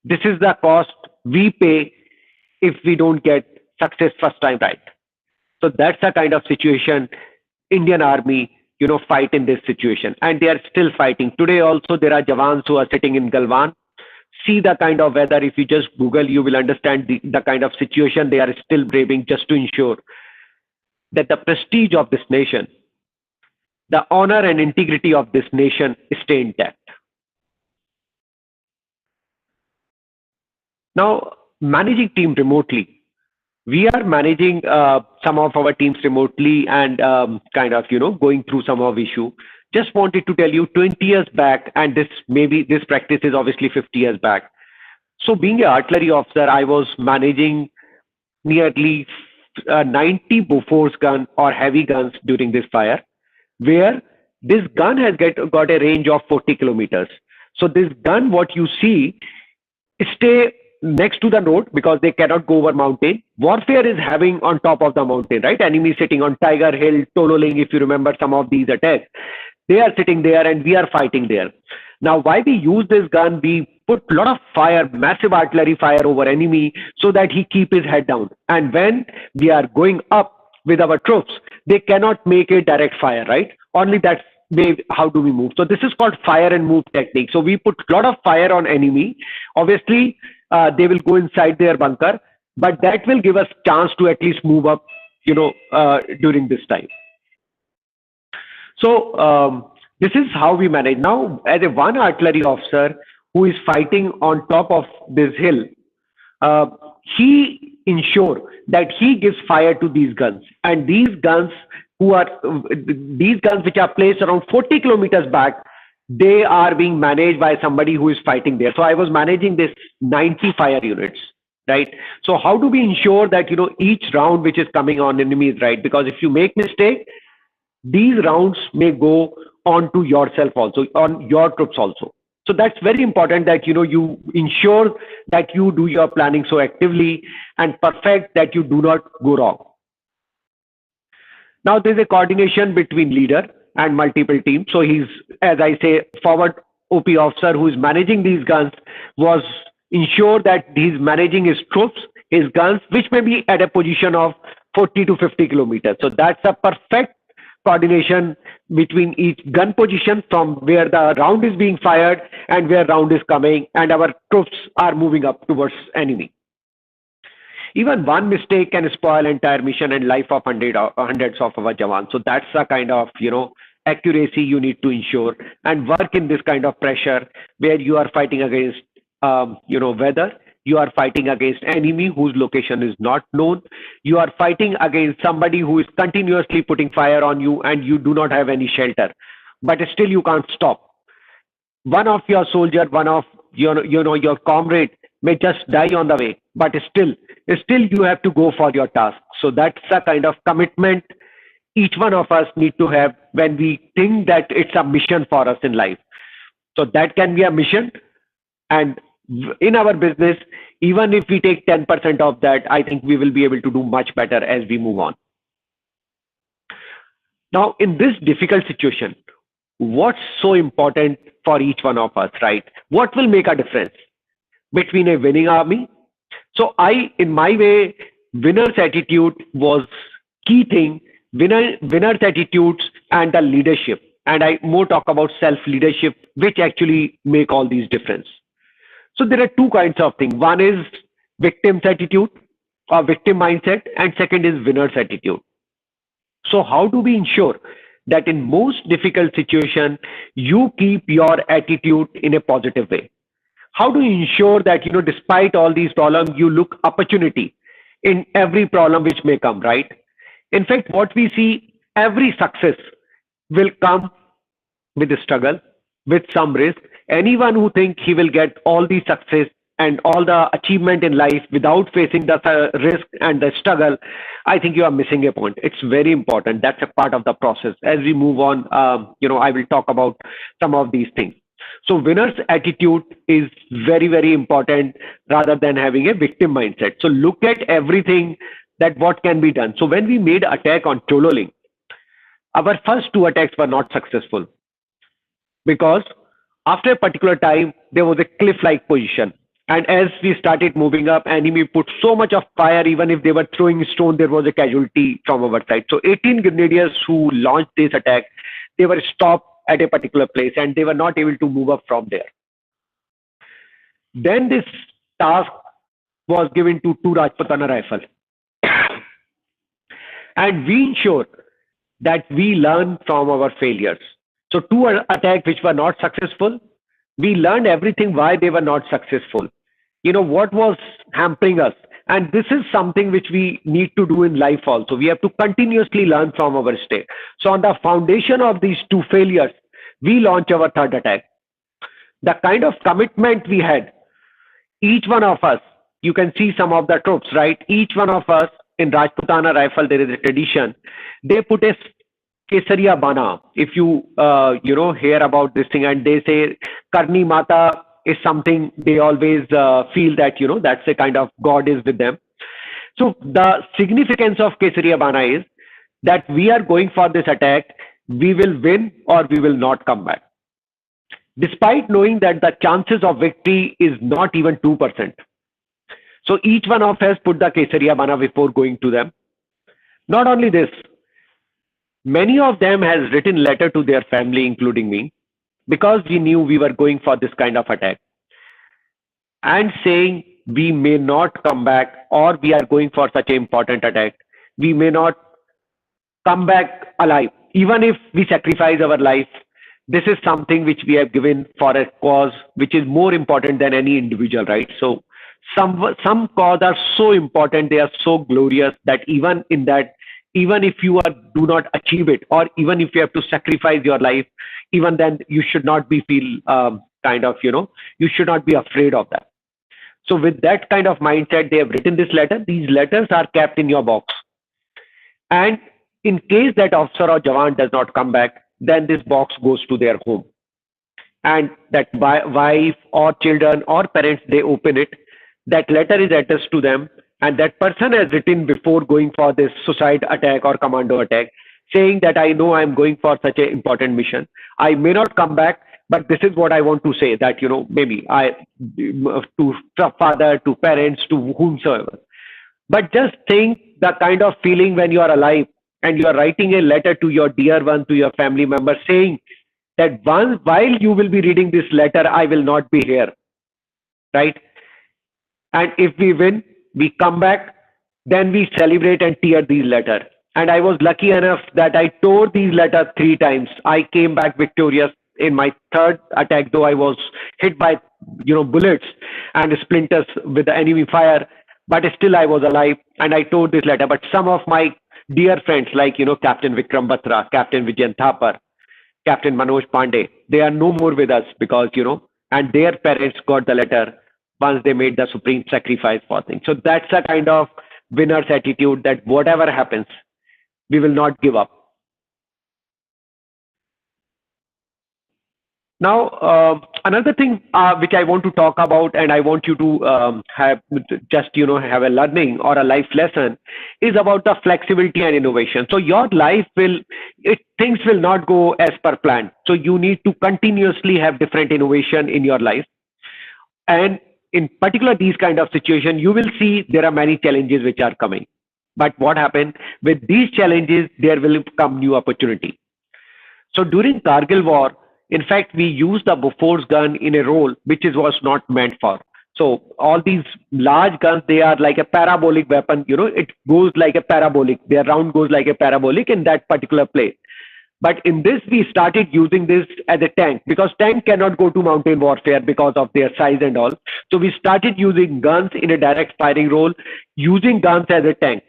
[SPEAKER 7] This is the cost we pay if we don't get success first time right. So that's the kind of situation Indian Army, fight in this situation. And they are still fighting. Today also there are Jawans who are sitting in Galwan. See the kind of weather. If you just Google, you will understand the kind of situation they are still braving just to ensure that the prestige of this nation, the honor and integrity of this nation stay intact. Now, managing team remotely. We are managing some of our teams remotely and kind of, going through some of issue. Just wanted to tell you 20 years back, and this practice is obviously 50 years back. So being an artillery officer, I was managing nearly 90 Bofors gun or heavy guns during this fire, where this gun has got a range of 40 kilometers. So this gun, what you see, stay next to the road because they cannot go over mountain. Warfare is having on top of the mountain, right? Enemy sitting on Tiger Hill, Tololing, if you remember some of these attacks. They are sitting there and we are fighting there. Now, why we use this gun? We put a lot of fire, massive artillery fire over enemy so that he keep his head down. And when we are going up with our troops, they cannot make a direct fire, right? Only that's how do we move? So this is called fire and move technique. So we put a lot of fire on enemy. Obviously, they will go inside their bunker, but that will give us chance to at least move up, during this time. So this is how we manage. Now, as a one artillery officer who is fighting on top of this hill, he ensure that he gives fire to these guns, and these guns which are placed around 40 kilometers back, they are being managed by somebody who is fighting there. So I was managing this 90 fire units, right? So how do we ensure that each round which is coming on enemy is right? Because if you make mistake, these rounds may go on to yourself also, on your troops also. So that's very important that you ensure that you do your planning so actively and perfect that you do not go wrong. Now there's a coordination between leader and multiple teams. So he's, as I say, forward OP officer who is managing these guns was ensure that he's managing his troops, his guns, which may be at a position of 40 to 50 kilometers. So that's a perfect coordination between each gun position from where the round is being fired and where round is coming, and our troops are moving up towards enemy. Even one mistake can spoil entire mission and life of hundreds of our jawans. So that's the kind of accuracy you need to ensure and work in this kind of pressure where you are fighting against weather. You are fighting against enemy whose location is not known. You are fighting against somebody who is continuously putting fire on you and you do not have any shelter, but still you can't stop. One of your soldier, one of your comrade may just die on the way, but still you have to go for your task. So that's the kind of commitment each one of us need to have when we think that it's a mission for us in life. So that can be a mission, and in our business, even if we take 10% of that, I think we will be able to do much better as we move on. Now, in this difficult situation, what's so important for each one of us, right? What will make a difference between a winning army? So in my way, winner's attitude was key thing, winner's attitudes and the leadership. And I more talk about self-leadership, which actually make all these difference. So there are two kinds of things. One is victim's attitude or victim mindset, and second is winner's attitude. So how do we ensure that in most difficult situation, you keep your attitude in a positive way? How do you ensure that, despite all these problems, you look opportunity in every problem which may come, right? In fact, what we see, every success will come with a struggle, with some risk. Anyone who thinks he will get all the success and all the achievement in life without facing the risk and the struggle, I think you are missing a point. It's very important. That's a part of the process. As we move on, I will talk about some of these things. So winner's attitude is very, very important rather than having a victim mindset. So look at everything that what can be done. So when we made attack on Chololing, our first two attacks were not successful because after a particular time, there was a cliff-like position. And as we started moving up, enemy put so much of fire, even if they were throwing stone, there was a casualty from our side. So 18 grenadiers who launched this attack, they were stopped at a particular place and they were not able to move up from there. Then this task was given to two Rajputana rifle. And we ensure that we learn from our failures. So two attacks which were not successful, we learned everything why they were not successful. What was hampering us. And this is something which we need to do in life also. We have to continuously learn from our mistake. So on the foundation of these two failures, we launch our third attack. The kind of commitment we had, each one of us, you can see some of the troops, right? Each one of us in Rajputana rifle, there is a tradition. They put a Kesariya Bana. If you, hear about this thing, and they say Karni Mata is something they always feel that, that's a kind of God is with them. So the significance of Kesariya Bana is that we are going for this attack, we will win or we will not come back. Despite knowing that the chances of victory is not even 2%. So each one of us put the Kesariya Bana before going to them. Not only this, many of them has written letter to their family, including me, because we knew we were going for this kind of attack and saying we may not come back, or we are going for such an important attack. We may not come back alive. Even if we sacrifice our life, this is something which we have given for a cause which is more important than any individual, right? So some cause are so important, they are so glorious that even if you do not achieve it, or even if you have to sacrifice your life, even then you should not be you should not be afraid of that. So with that kind of mindset, they have written this letter. These letters are kept in your box. And in case that officer or Jawan does not come back, then this box goes to their home. And that wife or children or parents, they open it. That letter is addressed to them. And that person has written before going for this suicide attack or commando attack, saying that I know I'm going for such an important mission. I may not come back, but this is what I want to say, that, maybe to father, to parents, to whomsoever. But just think the kind of feeling when you are alive and you are writing a letter to your dear one, to your family member, saying that while you will be reading this letter, I will not be here, right? And if we win, we come back, then we celebrate and tear these letters. And I was lucky enough that I tore these letters 3 times. I came back victorious in my third attack, though I was hit by bullets and splinters with the enemy fire, but still I was alive and I tore this letter. But some of my dear friends like Captain Vikram Batra, Captain Vijayan Thapar, Captain Manoj Pandey, they are no more with us because and their parents got the letter once they made the supreme sacrifice for things. So that's a kind of winner's attitude, that whatever happens, we will not give up. Now, another thing which I want to talk about, and I want you to have just have a learning or a life lesson, is about the flexibility and innovation. So your life things will not go as per plan. So you need to continuously have different innovation in your life. And in particular, these kind of situation, you will see there are many challenges which are coming. But what happened with these challenges, there will come new opportunity. So during Kargil war, in fact, we used the Bofors gun in a role which was not meant for. So all these large guns, they are like a parabolic weapon. It goes like a parabolic. Their round goes like a parabolic in that particular place. But in this, we started using this as a tank because tank cannot go to mountain warfare because of their size and all. So we started using guns in a direct firing role, using guns as a tank.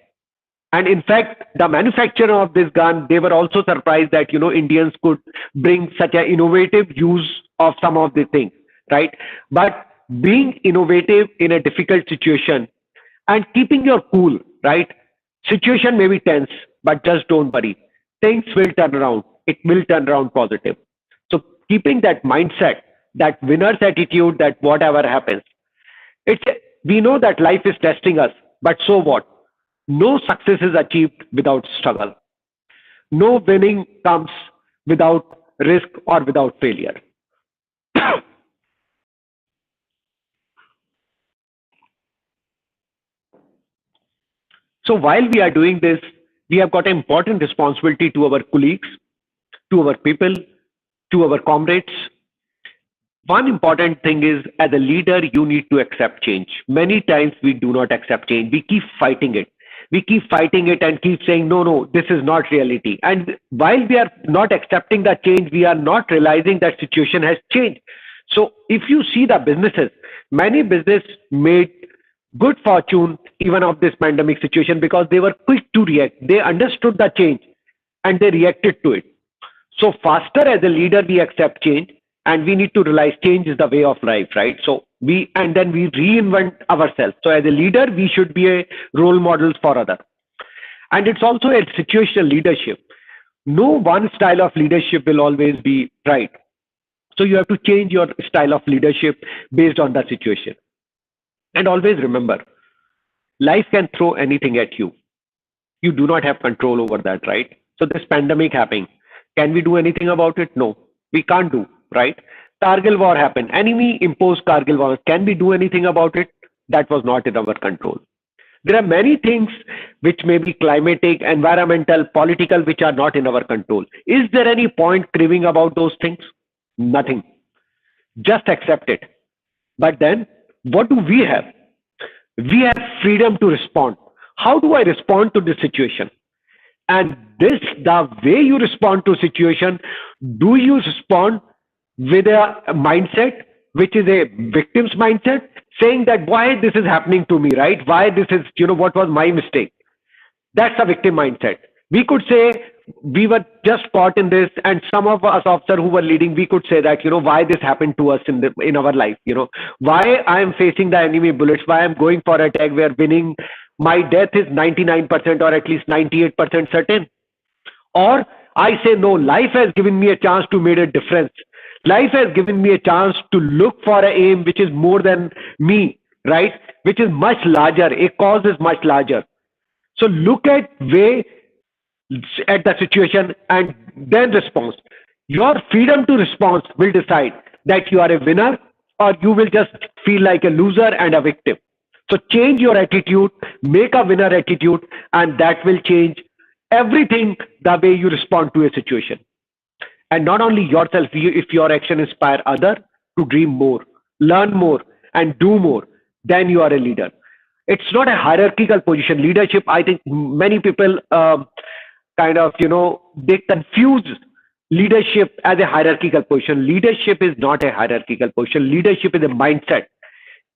[SPEAKER 7] And in fact, the manufacturer of this gun, they were also surprised that, Indians could bring such an innovative use of some of the things, right? But being innovative in a difficult situation and keeping your cool, right? Situation may be tense, but just don't worry. Things will turn around. It will turn around positive. So keeping that mindset, that winner's attitude, that whatever happens, it's we know that life is testing us, but so what? No success is achieved without struggle. No winning comes without risk or without failure. So while we are doing this, we have got an important responsibility to our colleagues, to our people, to our comrades. One important thing is, as a leader, you need to accept change. Many times we do not accept change. We keep fighting it. We keep fighting it and keep saying, no, no, this is not reality. And while we are not accepting that change, we are not realizing that situation has changed. So if you see the businesses, many business made good fortune even of this pandemic situation because they were quick to react. They understood the change and they reacted to it. So faster as a leader, we accept change and we need to realize change is the way of life, right? So then we reinvent ourselves. So as a leader, we should be a role models for others. And it's also a situational leadership. No one style of leadership will always be right. So you have to change your style of leadership based on the situation. And always remember, life can throw anything at you. You do not have control over that, right? So this pandemic happening, can we do anything about it? No, we can't do, right? Kargil war happened. Enemy imposed Kargil war. Can we do anything about it? That was not in our control. There are many things which may be climatic, environmental, political, which are not in our control. Is there any point grieving about those things? Nothing. Just accept it. But then, what do we have? We have freedom to respond. How do I respond to this situation? And the way you respond to situation, do you respond with a mindset which is a victim's mindset, saying that why this is happening to me, right? Why this is, what was my mistake? That's a victim mindset. We could say we were just caught in this, and some of us officers who were leading, we could say that, why this happened to us in our life, why I am facing the enemy bullets, why I'm going for attack, we are winning, my death is 99% or at least 98% certain. Or I say, no, life has given me a chance to make a difference. Life has given me a chance to look for an aim which is more than me, right? Which is much larger. A cause is much larger. So look at the situation and then respond. Your freedom to respond will decide that you are a winner or you will just feel like a loser and a victim. So change your attitude, make a winner attitude, and that will change everything the way you respond to a situation. And not only yourself, if your action inspire others to dream more, learn more, and do more, then you are a leader. It's not a hierarchical position. Leadership, I think many people they confuse leadership as a hierarchical position. Leadership is not a hierarchical position. Leadership is a mindset.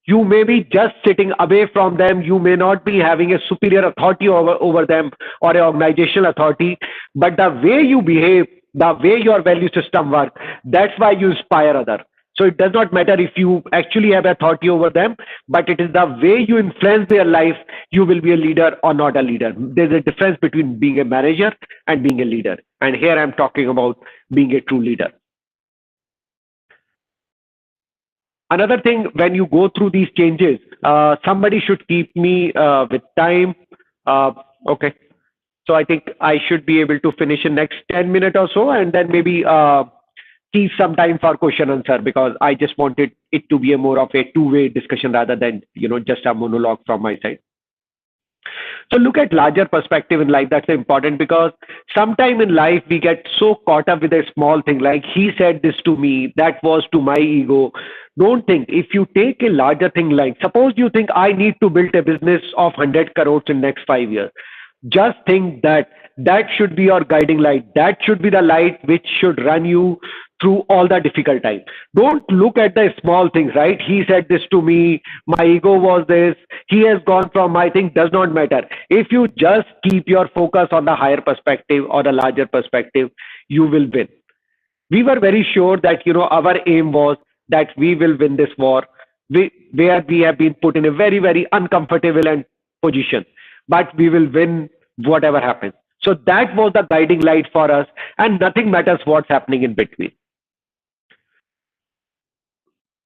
[SPEAKER 7] You may be just sitting away from them. You may not be having a superior authority over them or an organizational authority, but the way you behave, the way your value system works, that's why you inspire others. So it does not matter if you actually have authority over them, but it is the way you influence their life, you will be a leader or not a leader. There's a difference between being a manager and being a leader. And here I'm talking about being a true leader. Another thing, when you go through these changes, somebody should keep me with time. Uh, okay. So I think I should be able to finish in next 10 minutes or so, and then maybe keep some time for question answer, because I just wanted it to be a more of a two-way discussion rather than just a monologue from my side. So look at larger perspective in life. That's important, because sometime in life we get so caught up with a small thing, like he said this to me, that was to my ego. Don't think. If you take a larger thing, like suppose you think I need to build a business of 100 crores in next 5 years. Just think that that should be your guiding light. That should be the light which should run you through all the difficult time. Don't look at the small things, right? He said this to me, my ego was this, he has gone from my thing, does not matter. If you just keep your focus on the higher perspective or the larger perspective, you will win. We were very sure that our aim was that we will win this war, where we have been put in a very, very uncomfortable and position, but we will win whatever happens. So that was the guiding light for us, and nothing matters what's happening in between.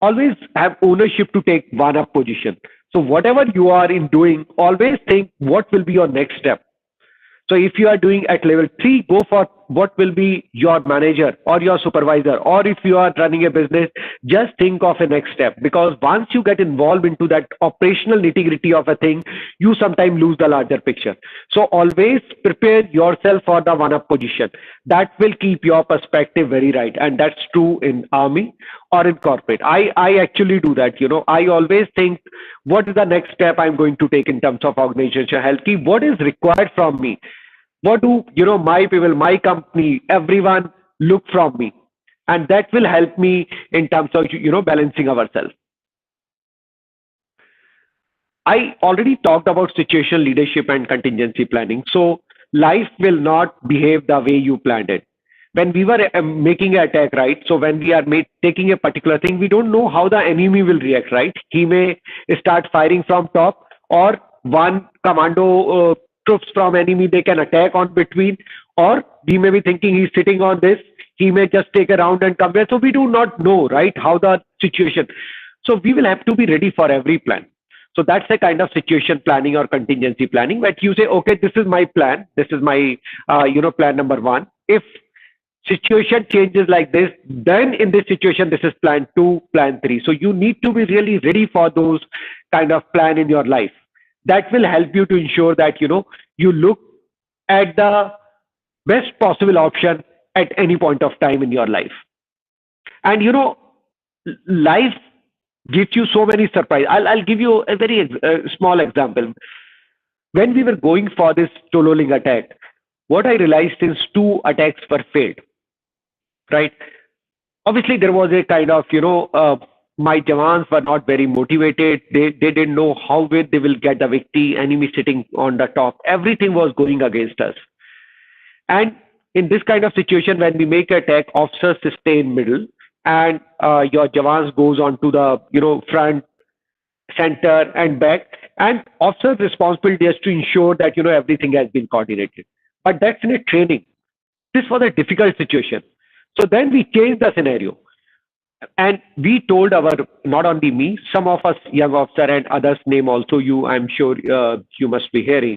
[SPEAKER 7] Always have ownership to take one up position. So whatever you are in doing, always think what will be your next step. So if you are doing at level 3, go for what will be your manager or your supervisor. Or if you are running a business, just think of a next step. Because once you get involved into that operational nitty-gritty of a thing, you sometimes lose the larger picture. So always prepare yourself for the one-up position. That will keep your perspective very right. And that's true in army or in corporate. I actually do that. I always think, what is the next step I'm going to take in terms of organizational health? What is required from me? What do my people, my company, everyone look from me? And that will help me in terms of balancing ourselves. I already talked about situational leadership and contingency planning. So life will not behave the way you planned it. When we were making an attack, right? So when we are taking a particular thing, we don't know how the enemy will react, right? He may start firing from top, or one commando troops from enemy, they can attack on between, or we may be thinking he's sitting on this, he may just take a round and come back. So we do not know, right, how the situation. So we will have to be ready for every plan. So that's a kind of situation planning or contingency planning, where you say, okay, this is my plan. This is my, plan number 1. If situation changes like this, then in this situation, this is plan 2, plan 3. So you need to be really ready for those kind of plan in your life. That will help you to ensure that, you look at the best possible option at any point of time in your life. And, life gives you so many surprises. I'll give you a very small example. When we were going for this Tololing attack, what I realized, since 2 attacks were failed, right? Obviously, there was a kind of, my Jawans were not very motivated. They didn't know how they will get the victory, enemy sitting on the top. Everything was going against us. And in this kind of situation, when we make an attack, officers stay in middle, and your Jawans goes on to the, front, center, and back. And officers' responsibility is to ensure that, everything has been coordinated. But that's in a training. This was a difficult situation. So then we changed the scenario. And we told not only me, some of us young officer and others name also you, I'm sure you must be hearing.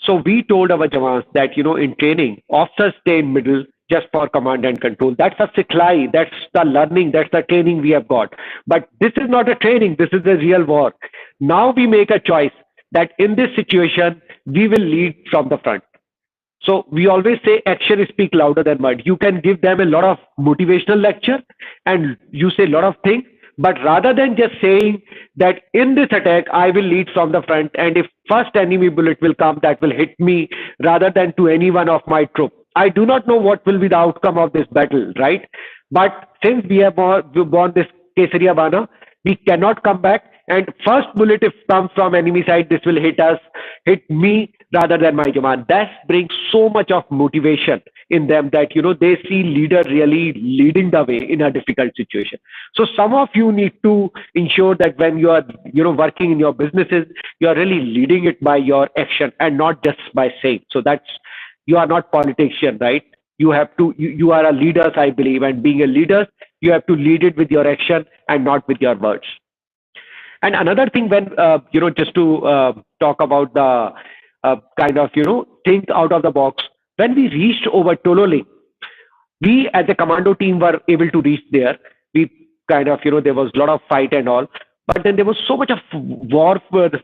[SPEAKER 7] So we told our Jawans that, in training, officers stay in middle just for command and control. That's a siklai, that's the learning, that's the training we have got. But this is not a training, this is a real war. Now we make a choice that in this situation, we will lead from the front. So we always say action speaks louder than word. You can give them a lot of motivational lecture and you say a lot of things, but rather than just saying that in this attack, I will lead from the front, and if first enemy bullet will come, that will hit me rather than to any one of my troop. I do not know what will be the outcome of this battle, right? But since we have won this Kesariya Bana, we cannot come back. And first bullet, if comes from enemy side, this will hit me rather than my Jawan. That brings so much of motivation in them that, they see leader really leading the way in a difficult situation. So some of you need to ensure that when you are, working in your businesses, you are really leading it by your action and not just by saying. So that's, you are not politician, right? You have to, you are a leader, I believe, and being a leader, you have to lead it with your action and not with your words. And another thing, when just to talk about the kind of think out of the box, when we reached over Tolole, we as a commando team were able to reach there. We kind of there was a lot of fight and all, but then there was so much of war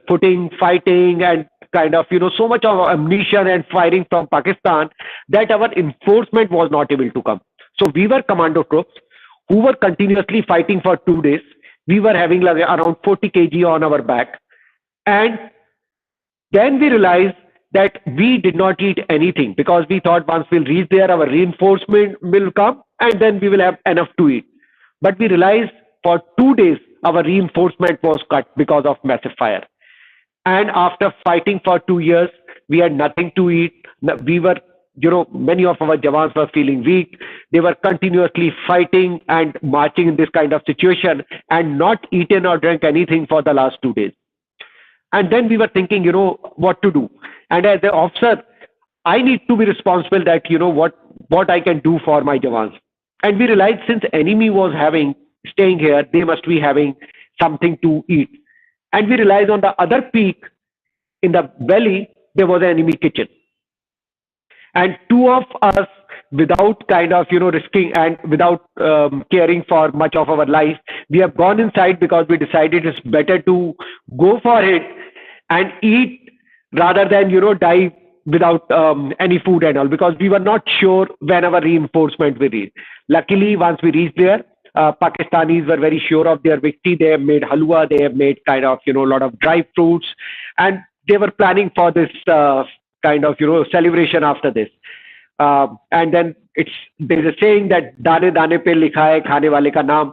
[SPEAKER 7] footing, fighting, and kind of so much of ammunition and firing from Pakistan that our enforcement was not able to come. So we were commando troops who were continuously fighting for 2 days. We were having like around 40 kg on our back, and then we realized that we did not eat anything because we thought once we'll reach there, our reinforcement will come and then we will have enough to eat. But we realized for 2 days, our reinforcement was cut because of massive fire. And after fighting for 2 years, we had nothing to eat. We were, many of our Jawans were feeling weak. They were continuously fighting and marching in this kind of situation and not eaten or drank anything for the last 2 days. And then we were thinking, what to do. And as an officer, I need to be responsible that, what I can do for my Jawans. And we realized since enemy was staying here, they must be having something to eat. And we realized on the other peak in the valley, there was an enemy kitchen. And 2 of us, without kind of, risking and without caring for much of our life, we have gone inside because we decided it's better to go for it and eat rather than, die without any food and all, because we were not sure when our reinforcement will reach. Luckily, once we reached there, Pakistanis were very sure of their victory. They have made halwa, they have made kind of, a lot of dry fruits, and they were planning for this kind of, celebration after this. And then there's a saying that "Dane dane pe likha hai khane wale ka naam."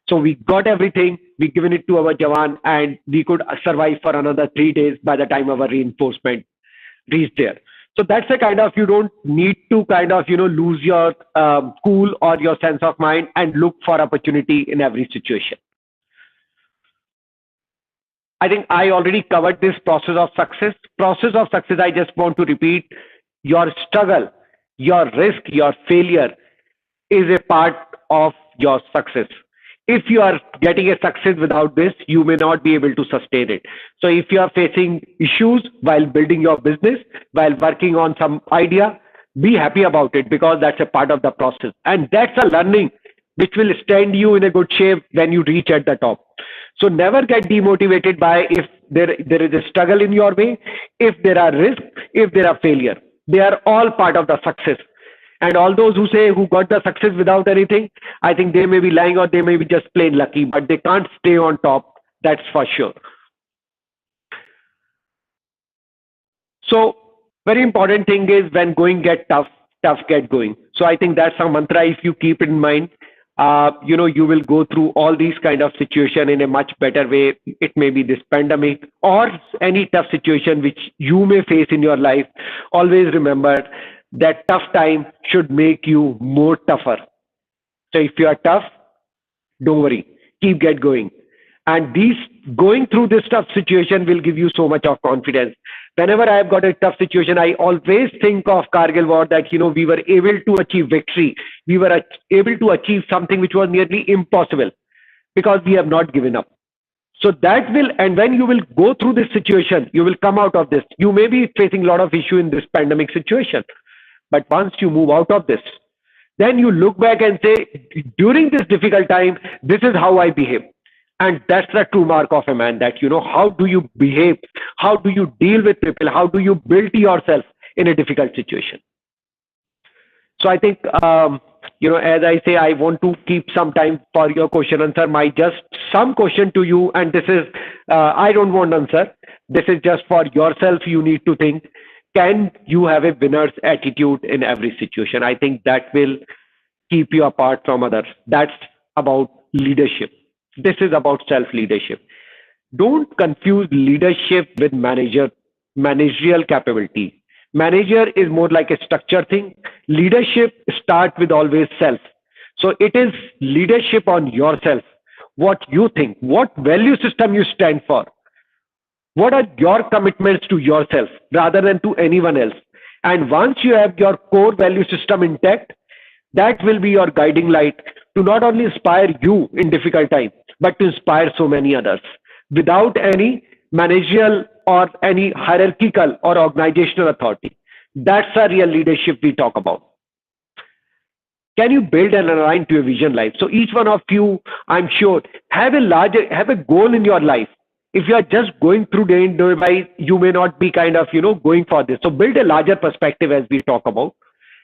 [SPEAKER 7] So we got everything, we given it to our Jawan, and we could survive for another 3 days by the time our reinforcement reached there. So that's a kind of, you don't need to kind of, lose your cool or your sense of mind and look for opportunity in every situation. I think I already covered this process of success. Process of success, I just want to repeat, your struggle, your risk, your failure is a part of your success. If you are getting a success without this, you may not be able to sustain it. So if you are facing issues while building your business, while working on some idea, be happy about it because that's a part of the process. And that's a learning which will stand you in a good shape when you reach at the top. So never get demotivated by if there is a struggle in your way, if there are risks, if there are failure. They are all part of the success. And all those who say who got the success without anything, I think they may be lying or they may be just plain lucky, but they can't stay on top. That's for sure. So very important thing is when going get tough, tough get going. So I think that's a mantra. If you keep it in mind, you will go through all these kind of situation in a much better way. It may be this pandemic or any tough situation which you may face in your life. Always remember that tough time should make you more tougher. So if you are tough, don't worry, keep get going. And these going through this tough situation will give you so much of confidence. Whenever I have got a tough situation, I always think of Kargil war that, we were able to achieve victory. We were able to achieve something which was nearly impossible because we have not given up. So that will, and when you will go through this situation, you will come out of this. You may be facing a lot of issue in this pandemic situation. But once you move out of this, then you look back and say, during this difficult time, this is how I behave. And that's the true mark of a man, that, how do you behave? How do you deal with people? How do you build yourself in a difficult situation? So I think, as I say, I want to keep some time for your question answer. My just some question to you, and this is, I don't want answer. This is just for yourself. You need to think. Can you have a winner's attitude in every situation? I think that will keep you apart from others. That's about leadership. This is about self-leadership. Don't confuse leadership with managerial capability. Manager is more like a structure thing. Leadership starts with always self. So it is leadership on yourself. What you think, what value system you stand for. What are your commitments to yourself rather than to anyone else? And once you have your core value system intact, that will be your guiding light to not only inspire you in difficult times, but to inspire so many others without any managerial or any hierarchical or organizational authority. That's a real leadership we talk about. Can you build and align to your vision life? So each one of you, I'm sure, have a goal in your life. If you are just going through day in, day by, you may not be kind of, going for this. So build a larger perspective as we talk about.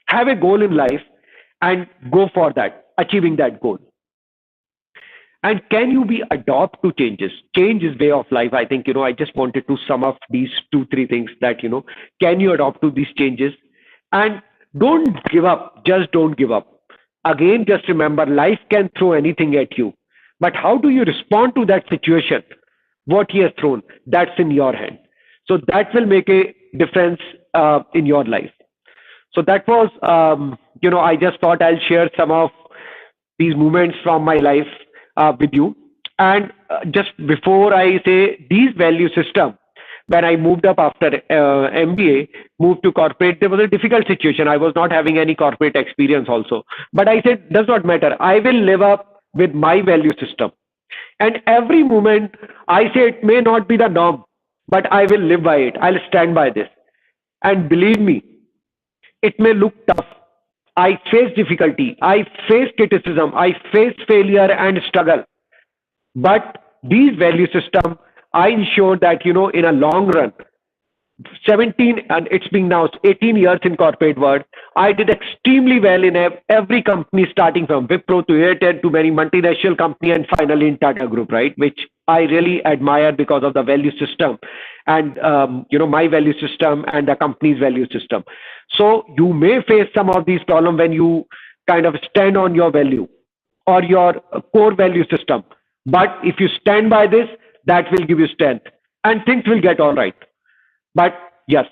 [SPEAKER 7] Have a goal in life and go for that, achieving that goal. And can you be adopt to changes? Change is way of life. I think, I just wanted to sum up these 2-3 things that, can you adopt to these changes? And don't give up. Just don't give up. Again, just remember, life can throw anything at you. But how do you respond to that situation? What he has thrown, that's in your hand. So that will make a difference in your life. So that was, I just thought I'll share some of these moments from my life with you. And just before I say these value system, when I moved up after MBA, moved to corporate, there was a difficult situation. I was not having any corporate experience also. But I said, does not matter. I will live up with my value system. And every moment I say it may not be the norm, but I will live by it. I'll stand by this. And believe me, it may look tough. I face difficulty. I face criticism. I face failure and struggle. But these value system, I ensure that, in a long run, 17 and it's been now 18 years in corporate world, I did extremely well in every company, starting from Wipro to Airtel to many multinational company and finally in Tata Group, right? Which I really admire because of the value system and my value system and the company's value system. So you may face some of these problems when you kind of stand on your value or your core value system. But if you stand by this, that will give you strength and things will get all right. But yes,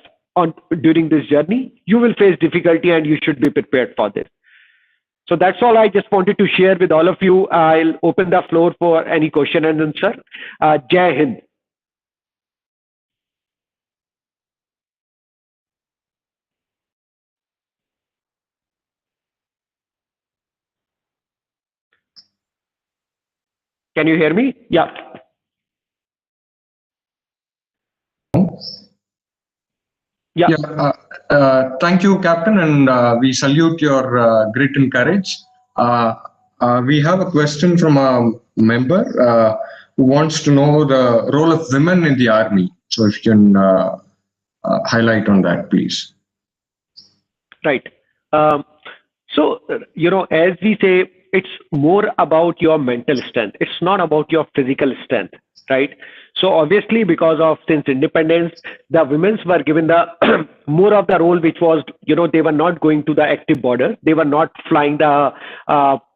[SPEAKER 7] during this journey, you will face difficulty and you should be prepared for this. So that's all I just wanted to share with all of you. I'll open the floor for any question and answer. Jai Hind. Can you hear me? Yeah.
[SPEAKER 8] Yeah. Thank you, Captain, and we salute your grit and courage. We have a question from a member who wants to know the role of women in the army. So if you can highlight on that, please.
[SPEAKER 7] Right. So, as we say, it's more about your mental strength. It's not about your physical strength, right? So obviously, because of since independence, the women were given the more of the role, which was, they were not going to the active border. They were not flying the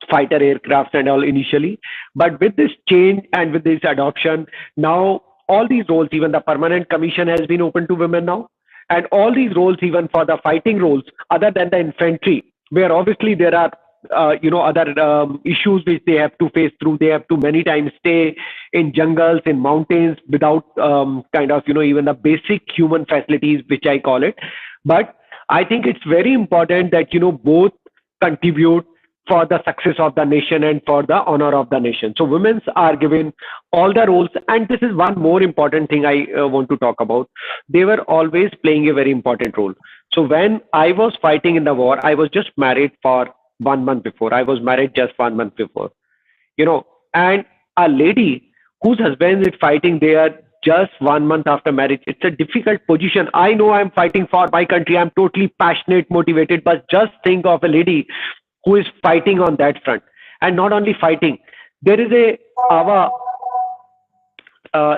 [SPEAKER 7] fighter aircrafts and all initially. But with this change and with this adoption, now all these roles, even the permanent commission has been open to women now. And all these roles, even for the fighting roles, other than the infantry, where obviously there are other issues which they have to face through. They have to many times stay in jungles, in mountains without even the basic human facilities, which I call it. But I think it's very important that, both contribute for the success of the nation and for the honor of the nation. So women are given all the roles. And this is one more important thing I want to talk about. They were always playing a very important role. So when I was fighting in the war, I was just married for 1 month before. I was married just 1 month before, and a lady whose husband is fighting there just 1 month after marriage. It's a difficult position. I know I'm fighting for my country. I'm totally passionate, motivated, but just think of a lady who is fighting on that front. And not only fighting, there is a AVA,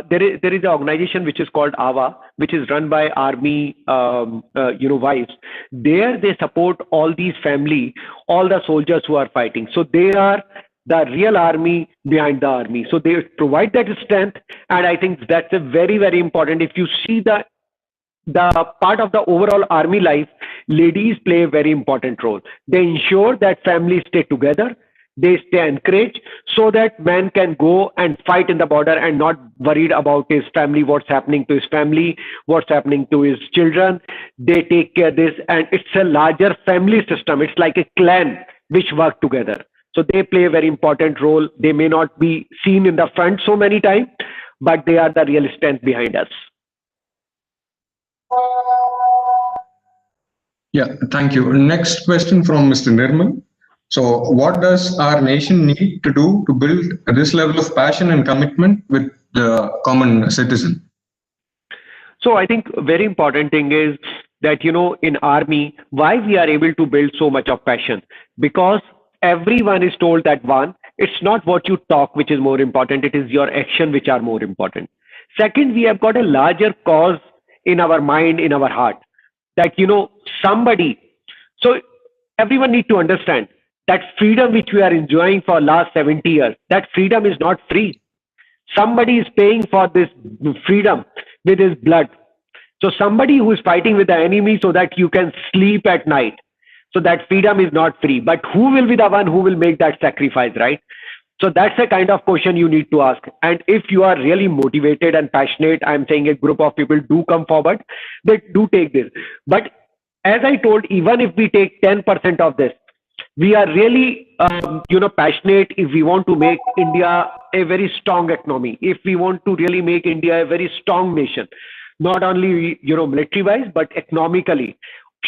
[SPEAKER 7] there is an organization which is called AVA, which is run by army, wives. There they support all these family, all the soldiers who are fighting. So they are the real army behind the army. So they provide that strength, and I think that's a very, very important. If you see the part of the overall army life, ladies play a very important role. They ensure that families stay together. they stay encouraged, so that man can go and fight in the border and not worried about his family, what's happening to his family, what's happening to his children. They take care of this, and it's a larger family system. It's like a clan which work together. So they play a very important role. They may not be seen in the front so many times, but they are the real strength behind us.
[SPEAKER 8] Yeah, thank you. Next question from Mr. Nirmal. So, what does our nation need to do to build this level of passion and commitment with the common citizen?
[SPEAKER 7] So I think a very important thing is that, in army, why we are able to build so much of passion? Because everyone is told that it's not what you talk which is more important, it is your action which are more important. Second, we have got a larger cause in our mind, in our heart, that, somebody, so everyone need to understand that freedom which we are enjoying for last 70 years, that freedom is not free. Somebody is paying for this freedom with his blood. So somebody who is fighting with the enemy so that you can sleep at night. So that freedom is not free. But who will be the one who will make that sacrifice, right? So that's the kind of question you need to ask. And if you are really motivated and passionate, I'm saying a group of people do come forward, they do take this. But as I told, even if we take 10% of this, we are really, passionate if we want to make India a very strong economy, if we want to really make India a very strong nation, not only, military-wise, but economically,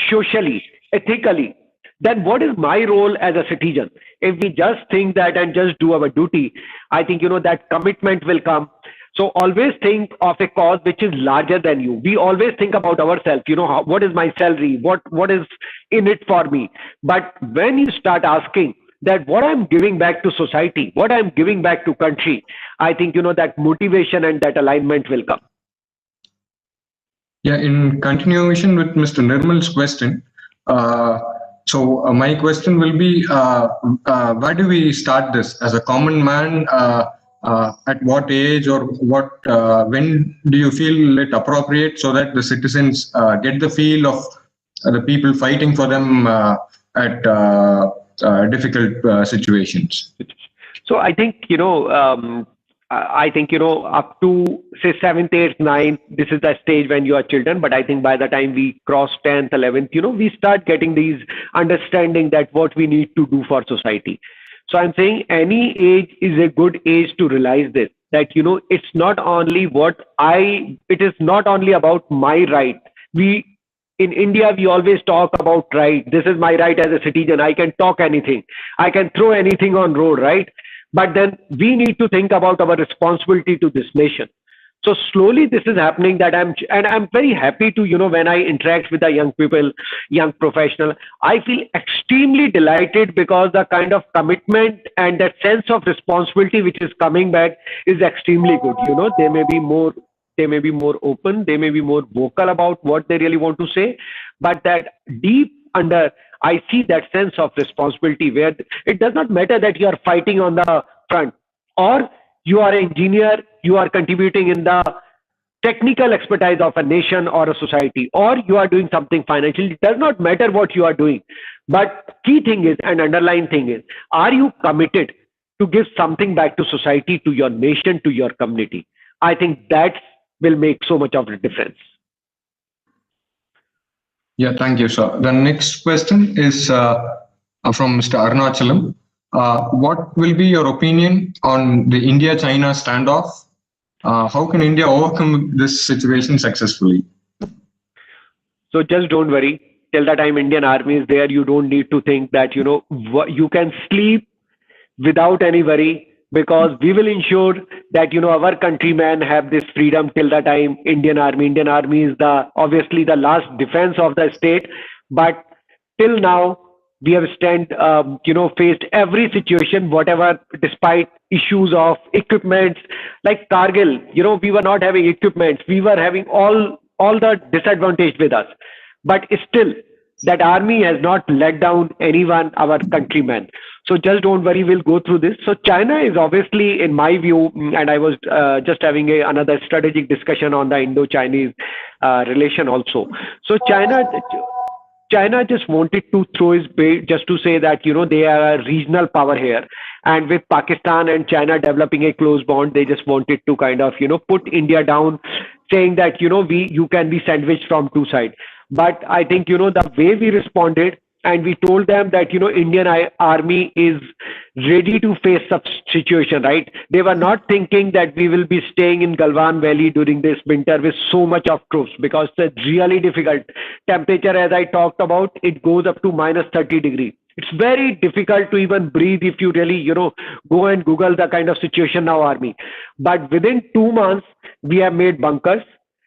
[SPEAKER 7] socially, ethically. Then what is my role as a citizen? If we just think that and just do our duty, I think, that commitment will come. So always think of a cause which is larger than you. We always think about ourselves, what is my salary? What is in it for me? But when you start asking that what I'm giving back to society, what I'm giving back to country, I think, that motivation and that alignment will come.
[SPEAKER 8] Yeah, in continuation with Mr. Nirmal's question, my question will be, why do we start this as a common man? At what age or when do you feel it appropriate so that the citizens get the feel of the people fighting for them at difficult situations?
[SPEAKER 7] So I think, up to say 7th, 8th, 9th, this is the stage when you are children. But I think by the time we cross 10th, 11th, we start getting these understanding that what we need to do for society. So I'm saying any age is a good age to realize this, that, it's not only it is not only about my right. In India, we always talk about right. This is my right as a citizen. I can talk anything. I can throw anything on road, right? But then we need to think about our responsibility to this nation. So slowly this is happening that I'm very happy to, when I interact with the young people, young professional, I feel extremely delighted because the kind of commitment and that sense of responsibility which is coming back is extremely good. They may be more open, they may be more vocal about what they really want to say, but that deep under, I see that sense of responsibility where it does not matter that you are fighting on the front or you are an engineer, you are contributing in the technical expertise of a nation or a society, or you are doing something financial. It does not matter what you are doing. But key thing is, and underlying thing is, are you committed to give something back to society, to your nation, to your community? I think that will make so much of a difference.
[SPEAKER 8] Yeah, thank you, sir. The next question is from Mr. Arunachalam. What will be your opinion on the India-China standoff? How can India overcome this situation successfully?
[SPEAKER 7] So just don't worry. Till the time Indian Army is there, you don't need to think that, you can sleep without any worry, because we will ensure that, our countrymen have this freedom till the time Indian Army is obviously the last defense of the state. But till now, we have faced every situation, whatever, despite issues of equipment, like Kargil, we were not having equipment. We were having all the disadvantage with us. But still, that army has not let down anyone, our countrymen. So just don't worry, we'll go through this. So China is obviously, in my view, and I was just having another strategic discussion on the Indo-Chinese relation also. So China, China just wanted to throw his bait just to say that, they are a regional power here. And with Pakistan and China developing a close bond, they just wanted to kind of, put India down, saying that, you can be sandwiched from two sides. But I think, the way we responded, and we told them that, Indian army is ready to face such situation, right? They were not thinking that we will be staying in Galwan Valley during this winter with so much of troops, because it's really difficult. Temperature, as I talked about, it goes up to minus 30 degrees. It's very difficult to even breathe if you really, go and Google the kind of situation now army. But within 2 months, we have made bunkers,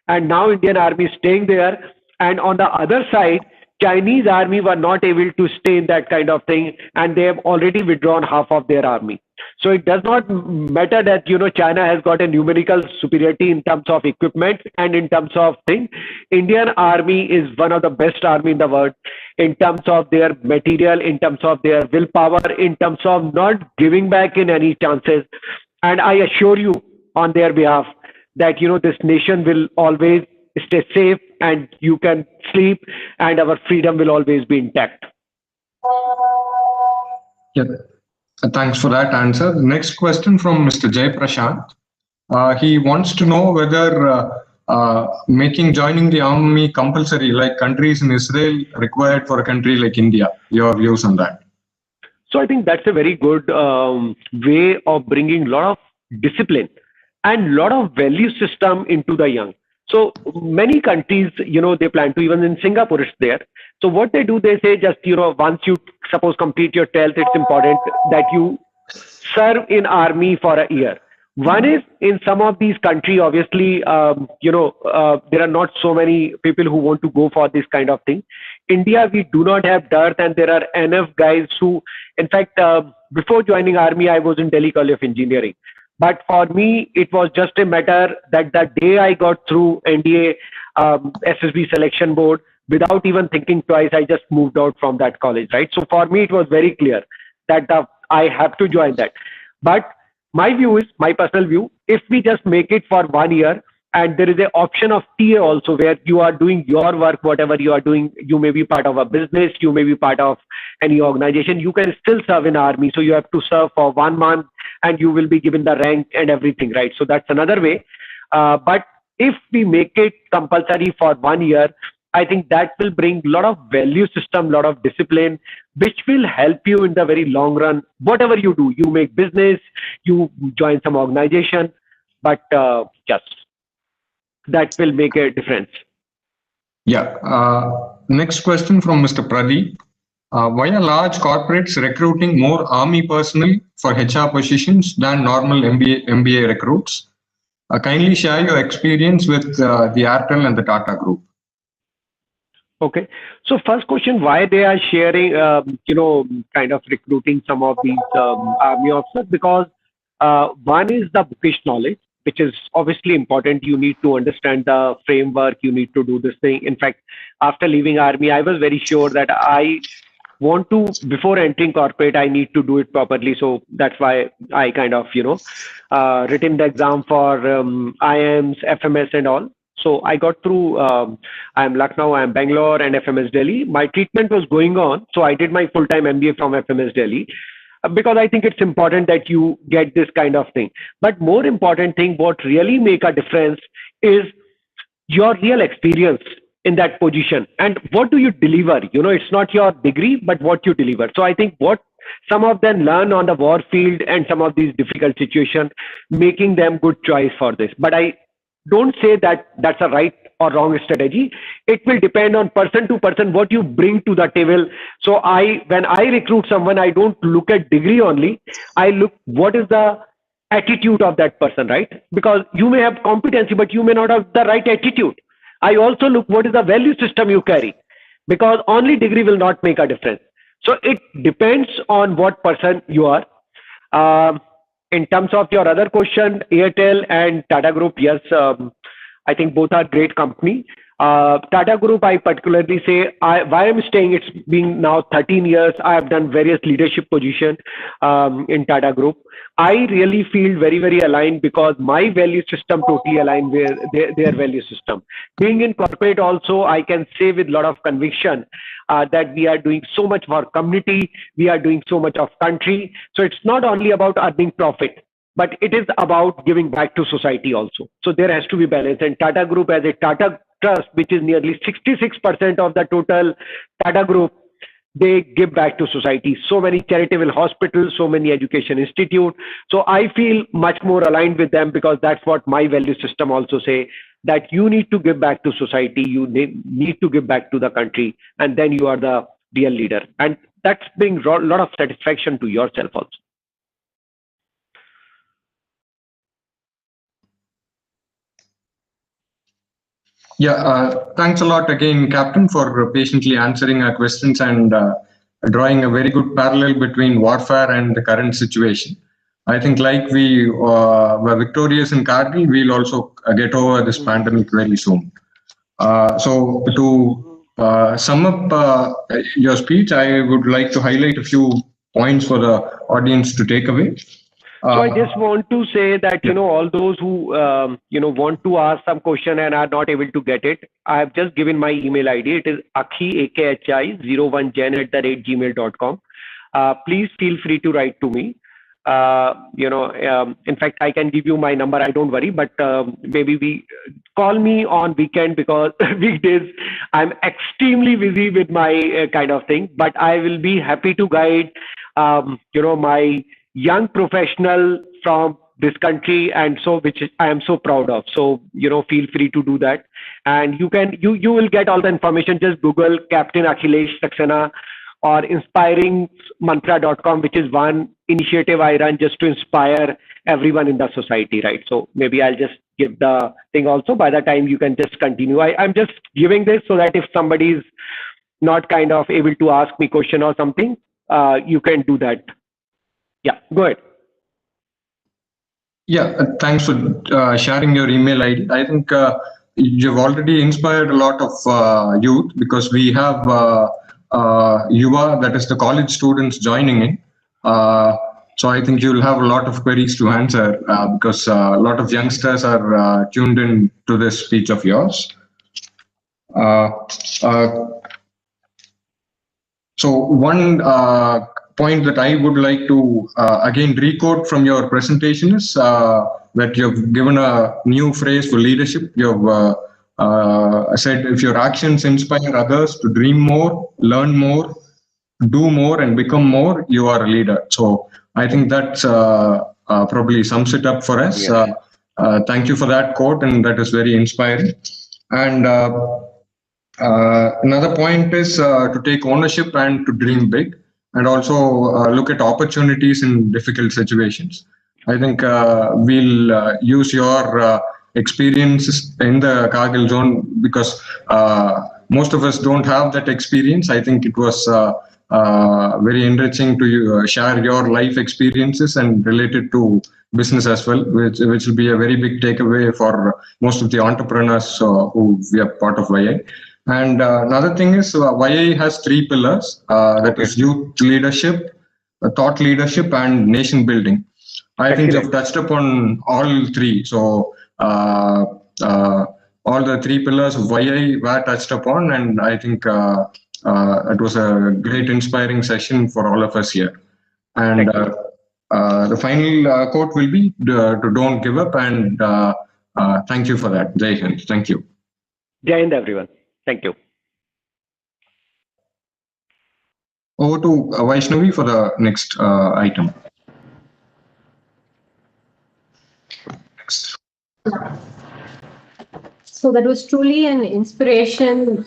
[SPEAKER 7] and now Indian army is staying there. And on the other side, Chinese army were not able to stay in that kind of thing, and they have already withdrawn half of their army. So it does not matter that, China has got a numerical superiority in terms of equipment and in terms of thing. Indian army is one of the best army in the world in terms of their material, in terms of their willpower, in terms of not giving back in any chances. And I assure you on their behalf that, this nation will always stay safe, and you can sleep, and our freedom will always be intact.
[SPEAKER 8] Yeah. Thanks for that answer. Next question from Mr. Jay Prashant. He wants to know whether making joining the army compulsory, like countries in Israel, required for a country like India. Your views on that?
[SPEAKER 7] So I think that's a very good way of bringing a lot of discipline and lot of value system into the young. So many countries, they plan to, even in Singapore, it's there. So what they do, they say just, once you suppose complete your 12th, it's important that you serve in army for a year. One is, in some of these countries, obviously, there are not so many people who want to go for this kind of thing. India, we do not have dearth, and there are enough guys who, in fact, before joining army, I was in Delhi College of Engineering. But for me, it was just a matter that the day I got through NDA SSB selection board, without even thinking twice, I just moved out from that college, right? So for me, it was very clear that I have to join that. But my view is, my personal view, if we just make it for 1 year, and there is an option of TA also, where you are doing your work, whatever you are doing, you may be part of a business, you may be part of any organization, you can still serve in army. So you have to serve for 1 month, and you will be given the rank and everything, right? So that's another way. But if we make it compulsory for 1 year, I think that will bring a lot of value system, a lot of discipline, which will help you in the very long run. Whatever you do, you make business, you join some organization, but just that will make a difference.
[SPEAKER 8] Yeah. Next question from Mr. Pradeep. Why are large corporates recruiting more army personnel for HR positions than normal MBA recruits? Kindly share your experience with the Airtel and the Tata Group.
[SPEAKER 7] Okay. So first question, why they are sharing, kind of recruiting some of these army officers? Because one is the bookish knowledge, which is obviously important. You need to understand the framework. You need to do this thing. In fact, after leaving army, I was very sure that I want to, before entering corporate, I need to do it properly. So that's why I kind of, written the exam for IIMs, FMS and all. So I got through, I'm Lucknow, I'm Bangalore and FMS Delhi. My treatment was going on. So I did my full-time MBA from FMS Delhi, because I think it's important that you get this kind of thing. But more important thing, what really make a difference is your real experience in that position, and what do you deliver. It's not your degree, but what you deliver. So I think what some of them learn on the war field and some of these difficult situations, making them good choice for this. But I don't say that that's a right or wrong strategy. It will depend on person to person, what you bring to the table. So when I recruit someone, I don't look at degree only. I look what is the attitude of that person, right? Because you may have competency, but you may not have the right attitude. I also look what is the value system you carry, because only degree will not make a difference. So it depends on what person you are. In terms of your other question, Airtel and Tata Group, yes, I think both are great company. Tata Group, I particularly say, why I'm staying, it's been now 13 years. I have done various leadership positions in Tata Group. I really feel very, very aligned because my value system totally aligned with their value system. Being in corporate also, I can say with a lot of conviction that we are doing so much for community, we are doing so much of country. So it's not only about earning profit, but it is about giving back to society also. So there has to be balance. And Tata Group as a Tata Trust, which is nearly 66% of the total Tata Group, they give back to society. So many charitable hospitals, so many education institutes. So I feel much more aligned with them because that's what my value system also say, that you need to give back to society, you need to give back to the country, and then you are the real leader. And that's brings a lot of satisfaction to yourself also.
[SPEAKER 8] Yeah, thanks a lot again, Captain, for patiently answering our questions and drawing a very good parallel between warfare and the current situation. I think like we were victorious in Kargil, we'll also get over this pandemic very soon. So to sum up your speech, I would like to highlight a few points for the audience to take away.
[SPEAKER 7] So I just want to say that, all those who, want to ask some question and are not able to get it, I have just given my email ID. It is akhi01gen@gmail.com. Please feel free to write to me. In fact, I can give you my number. I don't worry, but maybe we call me on weekend because weekdays I'm extremely busy with my kind of thing. But I will be happy to guide, my young professional from this country, and so which I am so proud of. So feel free to do that, and you will get all the information. Just Google Captain Akhilesh Saxena or inspiringmantra.com, which is one initiative I run just to inspire everyone in the society, right? So maybe I'll just give the thing also. By the time you can just continue. I'm just giving this so that if somebody is not kind of able to ask me question or something, you can do that. Yeah, go ahead.
[SPEAKER 8] Yeah, thanks for sharing your email ID. I think you've already inspired a lot of youth because we have Yuva, that is the college students joining in. So I think you'll have a lot of queries to answer because a lot of youngsters are tuned in to this speech of yours. So one point that I would like to again recode from your presentation is that you've given a new phrase for leadership. You've said if your actions inspire others to dream more, learn more, do more, and become more, you are a leader. So I think that probably sums it up for us.
[SPEAKER 7] Yeah.
[SPEAKER 8] Thank you for that quote, and that is very inspiring. And another point is to take ownership and to dream big, and also look at opportunities in difficult situations. I think we'll use your experiences in the Kargil zone because most of us don't have that experience. I think it was very enriching to share your life experiences and related to business as well, which will be a very big takeaway for most of the entrepreneurs who we are part of YA. And another thing is YA has 3 pillars, that is youth leadership, thought leadership, and nation building. I think you've touched upon all 3. So all the 3 pillars of YA were touched upon, and I think it was a great inspiring session for all of us here. And the final quote will be to don't give up, and thank you for that. Jai Hind. Thank you.
[SPEAKER 7] Jai Hind, everyone. Thank you.
[SPEAKER 8] Over to Vaishnavi for the next item. Next.
[SPEAKER 2] So that was truly an inspiration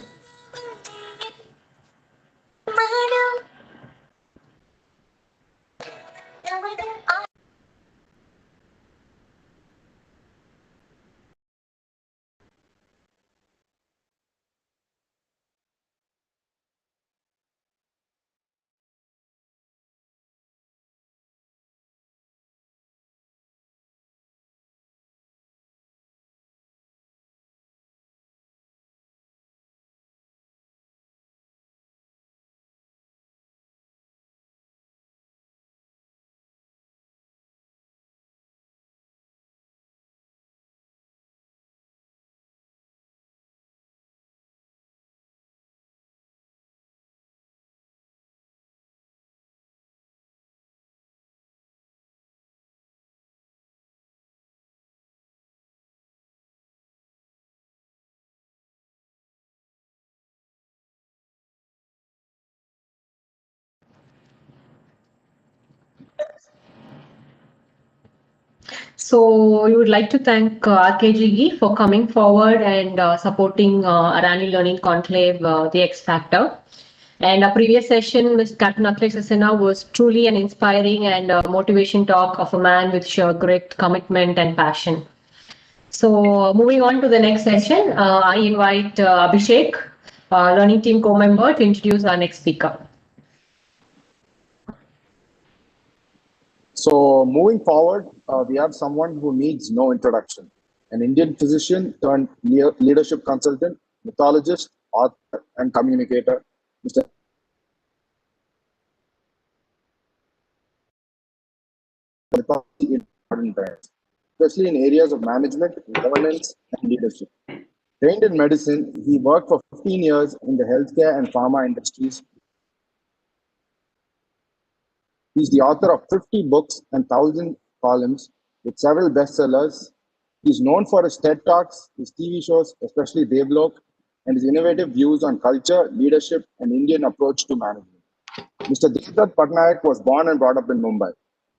[SPEAKER 2] So we would like to thank RKGE for coming forward and supporting our annual learning conclave, the X Factor. And our previous session, Ms. Captain Akhilesh Sasena, was truly an inspiring and motivation talk of a man with sheer grit, commitment, and passion. So moving on to the next session, I invite Abhishek, learning team co-member, to introduce our next speaker.
[SPEAKER 9] So moving forward, we have someone who needs no introduction, an Indian physician turned leadership consultant, mythologist, author, and communicator, Mr. Mythology in modern times, especially in areas of management, governance, and leadership. Trained in medicine, he worked for 15 years in the healthcare and pharma industries. He's the author of 50 books and 1,000 columns with several bestsellers. He's known for his TED Talks, his TV shows, especially Devlok, and his innovative views on culture, leadership, and Indian approach to management. Mr. Devdutt Patnaik was born and brought up in Mumbai.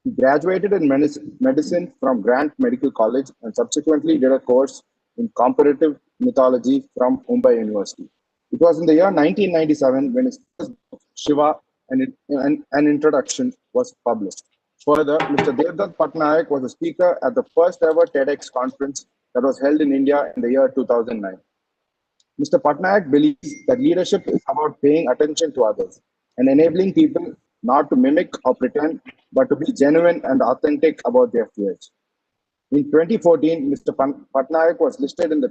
[SPEAKER 9] He graduated in medicine from Grant Medical College and subsequently did a course in comparative mythology from Mumbai University. It was in the year 1997 when his first book, Shiva, an introduction, was published. Further, Mr. Devdutt Patnaik was a speaker at the first ever TEDx conference that was held in India in the year 2009. Mr. Patnaik believes that leadership is about paying attention to others and enabling people not to mimic or pretend, but to be genuine and authentic about their fears. In 2014, Mr. Patnaik was listed in the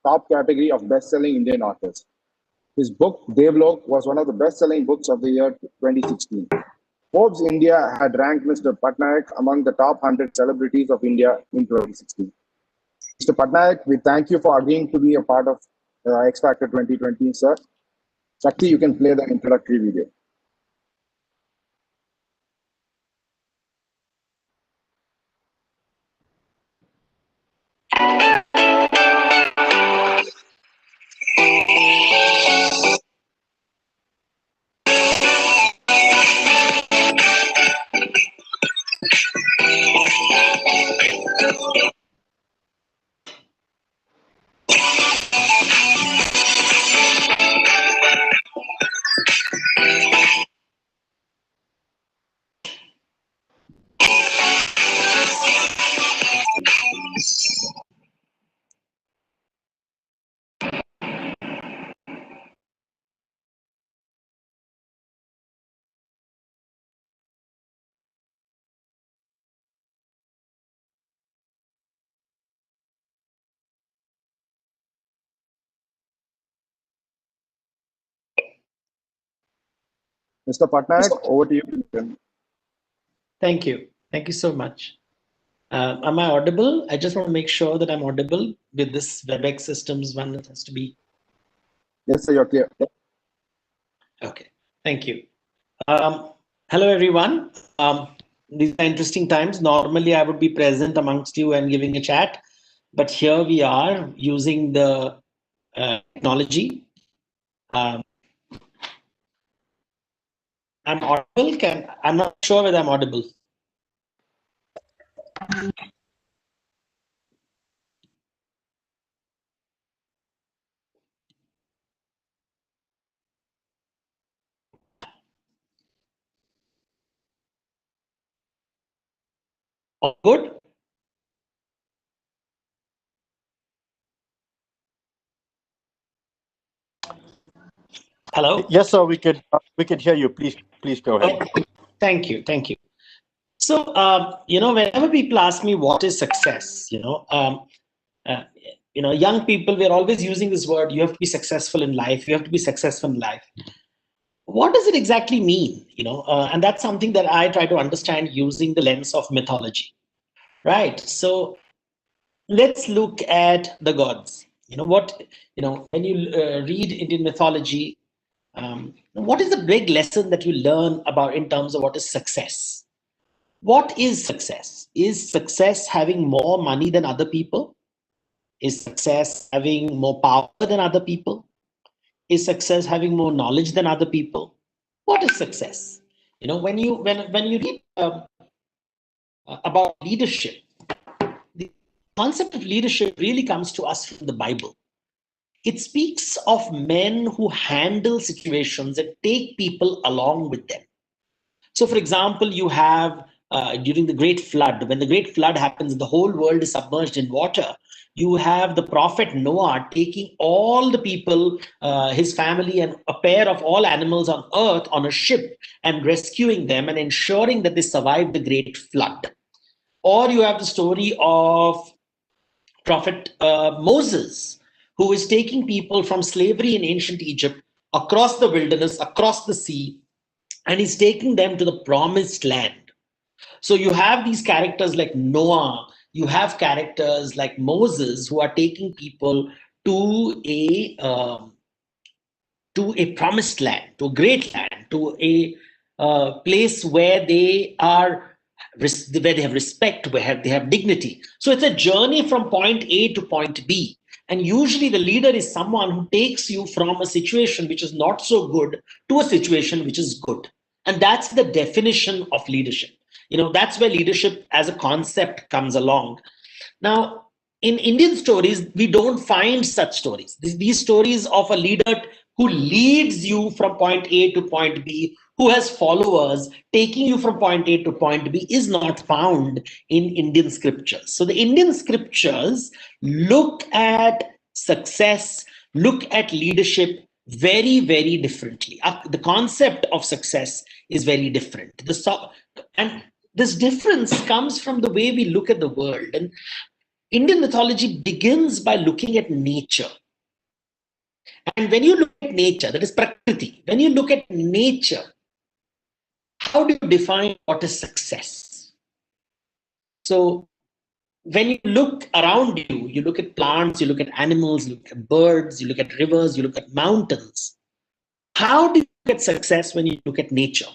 [SPEAKER 9] top category of best-selling Indian authors. His book, Devlok, was one of the best-selling books of the year 2016. Forbes India had ranked Mr. Patnaik among the top 100 celebrities of India in 2016. Mr. Patnaik, we thank you for agreeing to be a part of X Factor 2020, sir. Shakti, you can play the introductory video. Mr. Patnaik, over to you.
[SPEAKER 10] Thank you. Thank you so much. Am I audible? I just want to make sure that I'm audible with this WebEx systems one that has to be.
[SPEAKER 9] Yes, sir, you're clear.
[SPEAKER 10] Okay, thank you. Hello, everyone. These are interesting times. Normally, I would be present amongst you and giving a chat, but here we are using the technology. I'm audible. I'm not sure whether I'm audible. All good? Hello?
[SPEAKER 11] Yes, sir, we could hear you. Please go ahead.
[SPEAKER 10] Okay. Thank you. Thank you. So, whenever people ask me what is success, young people, we're always using this word, you have to be successful in life. You have to be successful in life. What does it exactly mean? And that's something that I try to understand using the lens of mythology, right? So let's look at the gods. When you read Indian mythology, what is the big lesson that you learn about in terms of what is success? What is success? Is success having more money than other people? Is success having more power than other people? Is success having more knowledge than other people? What is success? When you read about leadership, concept of leadership really comes to us from the Bible. It speaks of men who handle situations and take people along with them. So, for example, you have during the Great Flood, when the Great Flood happens, the whole world is submerged in water. You have the prophet Noah taking all the people, his family, and a pair of all animals on earth on a ship and rescuing them and ensuring that they survive the Great Flood. Or you have the story of prophet Moses, who is taking people from slavery in ancient Egypt across the wilderness, across the sea, and he's taking them to the promised land. So you have these characters like Noah, you have characters like Moses who are taking people to a promised land, to a great land, to a place where they are, where they have respect, where they have dignity. So it's a journey from point A to point B. And usually the leader is someone who takes you from a situation which is not so good to a situation which is good. And that's the definition of leadership. That's where leadership as a concept comes along. Now, in Indian stories, we don't find such stories. These stories of a leader who leads you from point A to point B, who has followers taking you from point A to point B, is not found in Indian scriptures. So the Indian scriptures look at success, look at leadership very, very differently. The concept of success is very different. And this difference comes from the way we look at the world. And Indian mythology begins by looking at nature. And when you look at nature, that is Prakriti, when you look at nature, how do you define what is success? So when you look around you, you look at plants, you look at animals, you look at birds, you look at rivers, you look at mountains. How do you look at success when you look at nature?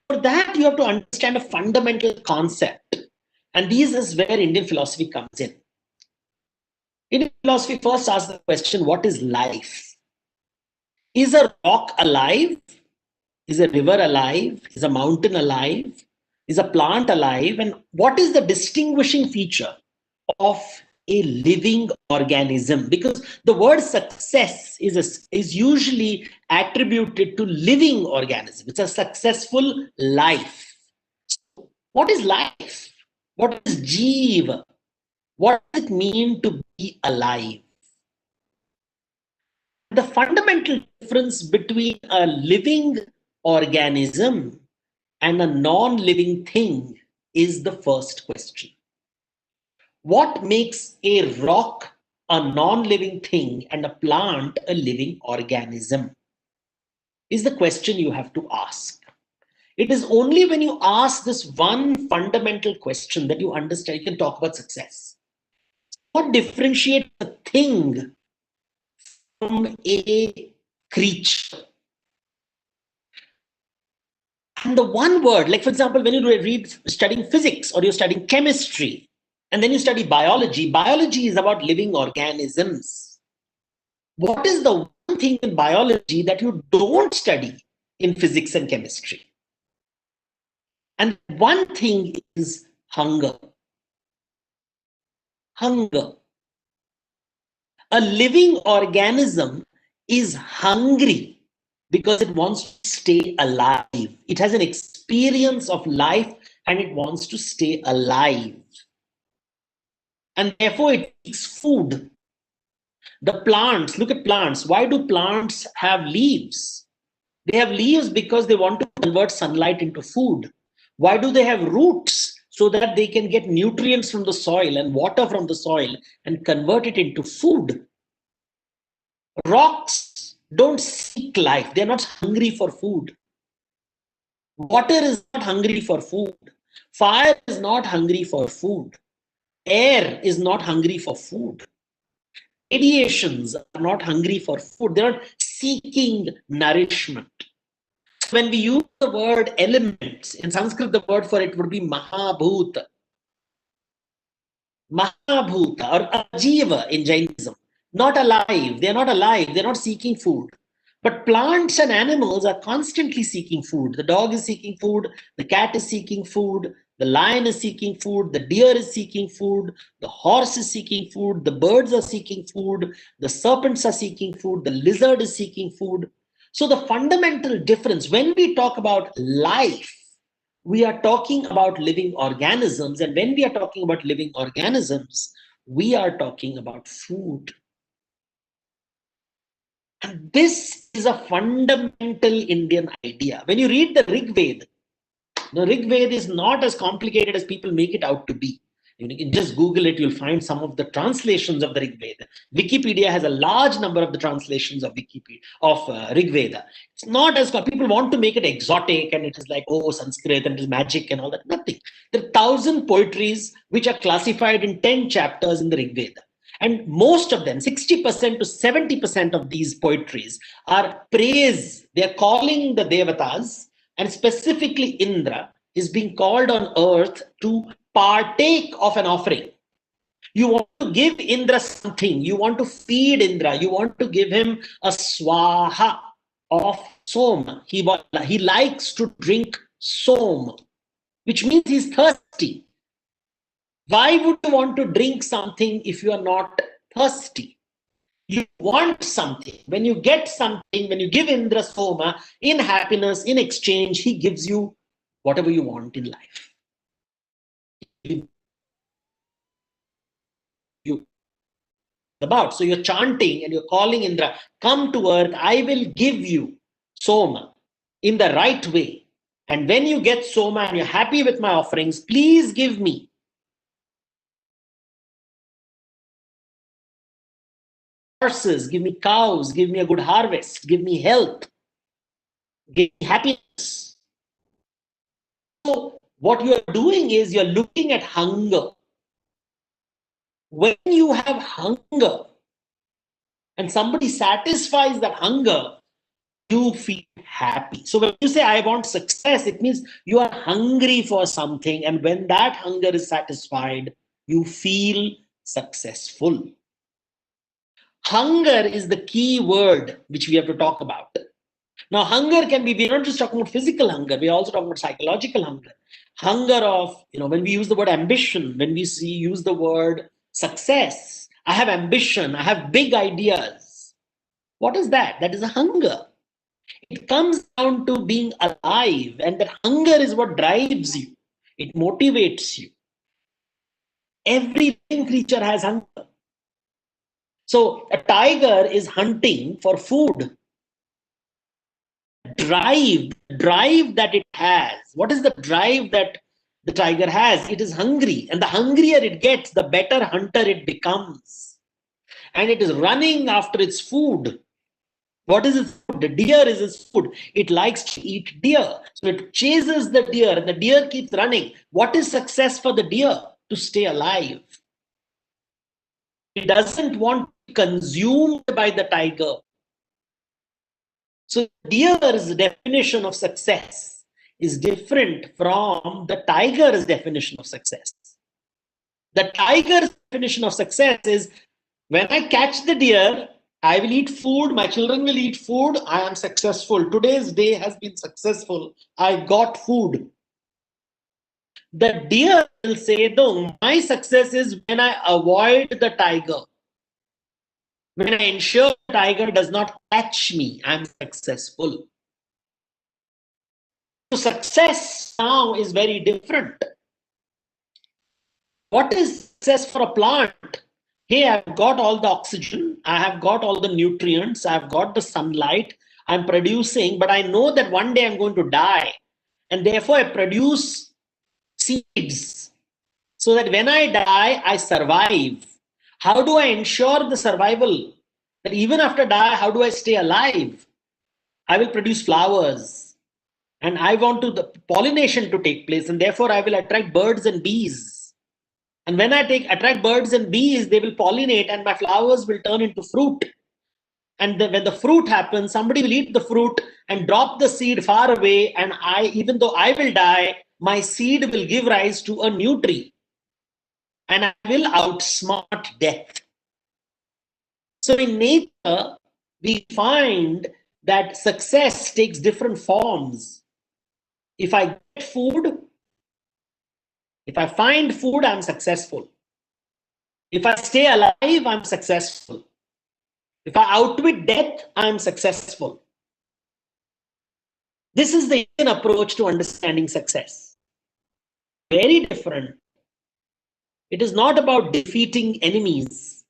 [SPEAKER 10] For that, you have to understand a fundamental concept. And this is where Indian philosophy comes in. Indian philosophy first asks the question, what is life? Is a rock alive? Is a river alive? Is a mountain alive? Is a plant alive? And what is the distinguishing feature of a living organism? Because the word success is usually attributed to living organism. It's a successful life. So what is life? What is Jeeva? What does it mean to be alive? The fundamental difference between a living organism and a non-living thing is the first question. What makes a rock a non-living thing and a plant a living organism? Is the question you have to ask. It is only when you ask this one fundamental question that you understand, you can talk about success. What differentiates a thing from a creature? And the one word, like for example, when you studying physics or you're studying chemistry, and then you study biology, biology is about living organisms. What is the one thing in biology that you don't study in physics and chemistry? And one thing is hunger. Hunger. A living organism is hungry because it wants to stay alive. It has an experience of life and it wants to stay alive. And therefore it seeks food. The plants, look at plants. Why do plants have leaves? They have leaves because they want to convert sunlight into food. Why do they have roots? So that they can get nutrients from the soil and water from the soil and convert it into food. Rocks don't seek life. They're not hungry for food. Water is not hungry for food. Fire is not hungry for food. Air is not hungry for food. Radiations are not hungry for food. They're not seeking nourishment. When we use the word elements, in Sanskrit, the word for it would be Mahabhuta. Mahabhuta or Ajiva in Jainism. Not alive. They're not alive. They're not seeking food. But plants and animals are constantly seeking food. The dog is seeking food. The cat is seeking food. The lion is seeking food, the deer is seeking food, the horse is seeking food, the birds are seeking food, the serpents are seeking food, the lizard is seeking food. So the fundamental difference, when we talk about life, we are talking about living organisms. And when we are talking about living organisms, we are talking about food. And this is a fundamental Indian idea. When you read the Rig Veda, the Rig Veda is not as complicated as people make it out to be. You can just Google it, you'll find some of the translations of the Rig Veda. Wikipedia has a large number of the translations of Rig Veda. It's not as people want to make it exotic and it is like, oh, Sanskrit and it is magic and all that. Nothing. There are 1,000 poetries which are classified in 10 chapters in the Rig Veda. And most of them, 60% to 70% of these poetries are praise. They're calling the Devatas, and specifically Indra is being called on earth to partake of an offering. You want to give Indra something. You want to feed Indra. You want to give him a swaha of som. He likes to drink som, which means he's thirsty. Why would you want to drink something if you are not thirsty? You want something. When you get something, when you give Indra Soma, in happiness, in exchange, he gives you whatever you want in life. So you're chanting and you're calling Indra, come to earth, I will give you Soma in the right way. And when you get Soma and you're happy with my offerings, please give me horses, give me cows, give me a good harvest, give me health, give me happiness. So what you are doing is you're looking at hunger. When you have hunger and somebody satisfies that hunger, you feel happy. So when you say, I want success, it means you are hungry for something. And when that hunger is satisfied, you feel successful. Hunger is the key word which we have to talk about. Now, hunger can be, we're not just talking about physical hunger, we're also talking about psychological hunger. Hunger of, when we use the word ambition, when we use the word success, I have ambition, I have big ideas. What is that? That is a hunger. It comes down to being alive, and that hunger is what drives you. It motivates you. Every living creature has hunger. So a tiger is hunting for food. Drive that it has. What is the drive that the tiger has? It is hungry, and the hungrier it gets, the better hunter it becomes. And it is running after its food. What is its food? The deer is its food. It likes to eat deer. So it chases the deer, and the deer keeps running. What is success for the deer? To stay alive. It doesn't want to be consumed by the tiger. So deer's definition of success is different from the tiger's definition of success. The tiger's definition of success is, when I catch the deer, I will eat food, my children will eat food, I am successful. Today's day has been successful. I got food. The deer will say, no, my success is when I avoid the tiger. When I ensure the tiger does not catch me, I'm successful. So success now is very different. What is success for a plant? Hey, I've got all the oxygen, I have got all the nutrients, I've got the sunlight, I'm producing, but I know that one day I'm going to die. And therefore I produce seeds so that when I die, I survive. How do I ensure the survival? That even after die, how do I stay alive? I will produce flowers, and I want the pollination to take place, and therefore I will attract birds and bees. And when I attract birds and bees, they will pollinate, and my flowers will turn into fruit. And when the fruit happens, somebody will eat the fruit and drop the seed far away, and even though I will die, my seed will give rise to a new tree, and I will outsmart death. So in nature, we find that success takes different forms. If I get food, If I find food, I'm successful. If I stay alive, I'm successful. If I outwit death, I'm successful. This is the Indian approach to understanding success. Very different. It is not about defeating enemies.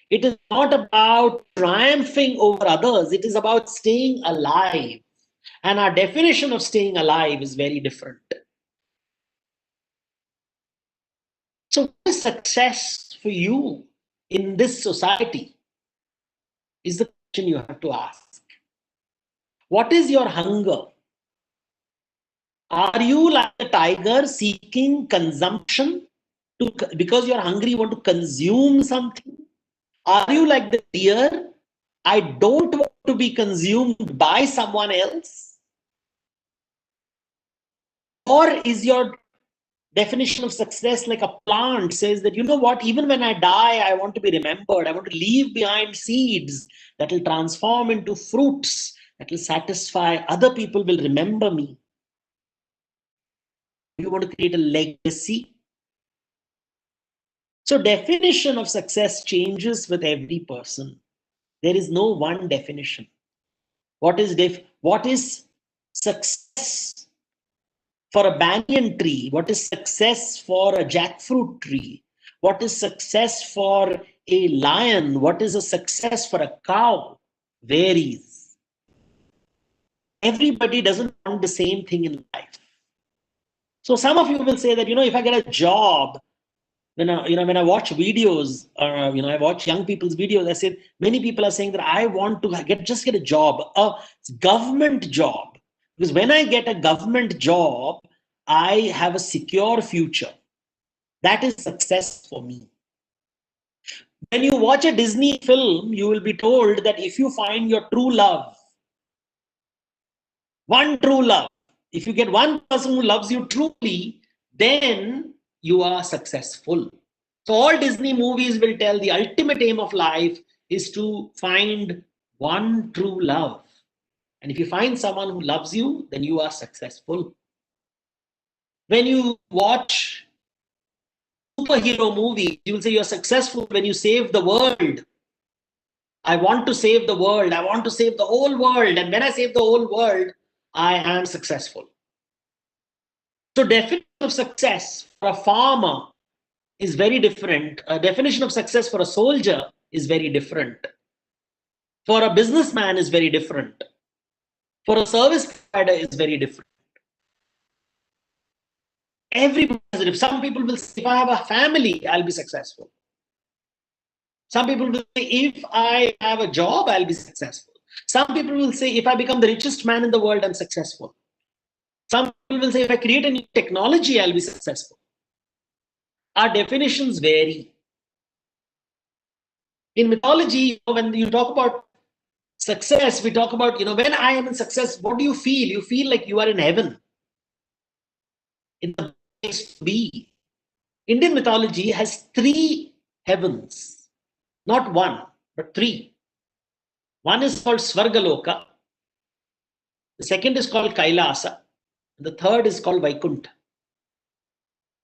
[SPEAKER 10] It is not about triumphing over others. It is about staying alive. And our definition of staying alive is very different. So what is success for you in this society is the question you have to ask. What is your hunger? Are you like a tiger seeking consumption because you're hungry, you want to consume something? Are you like the deer? I don't want to be consumed by someone else. Or is your definition of success like a plant says that, you know what, even when I die, I want to be remembered. I want to leave behind seeds that will transform into fruits that will satisfy. Other people will remember me. You want to create a legacy. So definition of success changes with every person. There is no one definition. What is success for a banyan tree? What is success for a jackfruit tree? What is success for a lion? What is a success for a cow? Varies. Everybody doesn't want the same thing in life. So some of you will say that, if I get a job, when I watch videos, or I watch young people's videos, I say many people are saying that I want to just get a job, a government job, because when I get a government job, I have a secure future. That is success for me. When you watch a Disney film, you will be told that if you find your true love, one true love, if you get one person who loves you truly, then you are successful. So all Disney movies will tell the ultimate aim of life is to find one true love. And if you find someone who loves you, then you are successful. When you watch superhero movies, you will say you're successful when you save the world. I want to save the world. I want to save the whole world. And when I save the whole world, I am successful. So definition of success for a farmer is very different. A definition of success for a soldier is very different. For a businessman is very different. For a service provider is very different. Every positive. Some people will say, if I have a family, I'll be successful. Some people will say, if I have a job, I'll be successful. Some people will say, if I become the richest man in the world, I'm successful. Some people will say, if I create a new technology, I'll be successful. Our definitions vary. In mythology, when you talk about success, we talk about, when I am in success, what do you feel? You feel like you are in heaven. In the place to be. Indian mythology has 3 heavens. Not 1, but 3. One is called Svargaloka. The second is called Kailasa. The third is called Vaikuntha.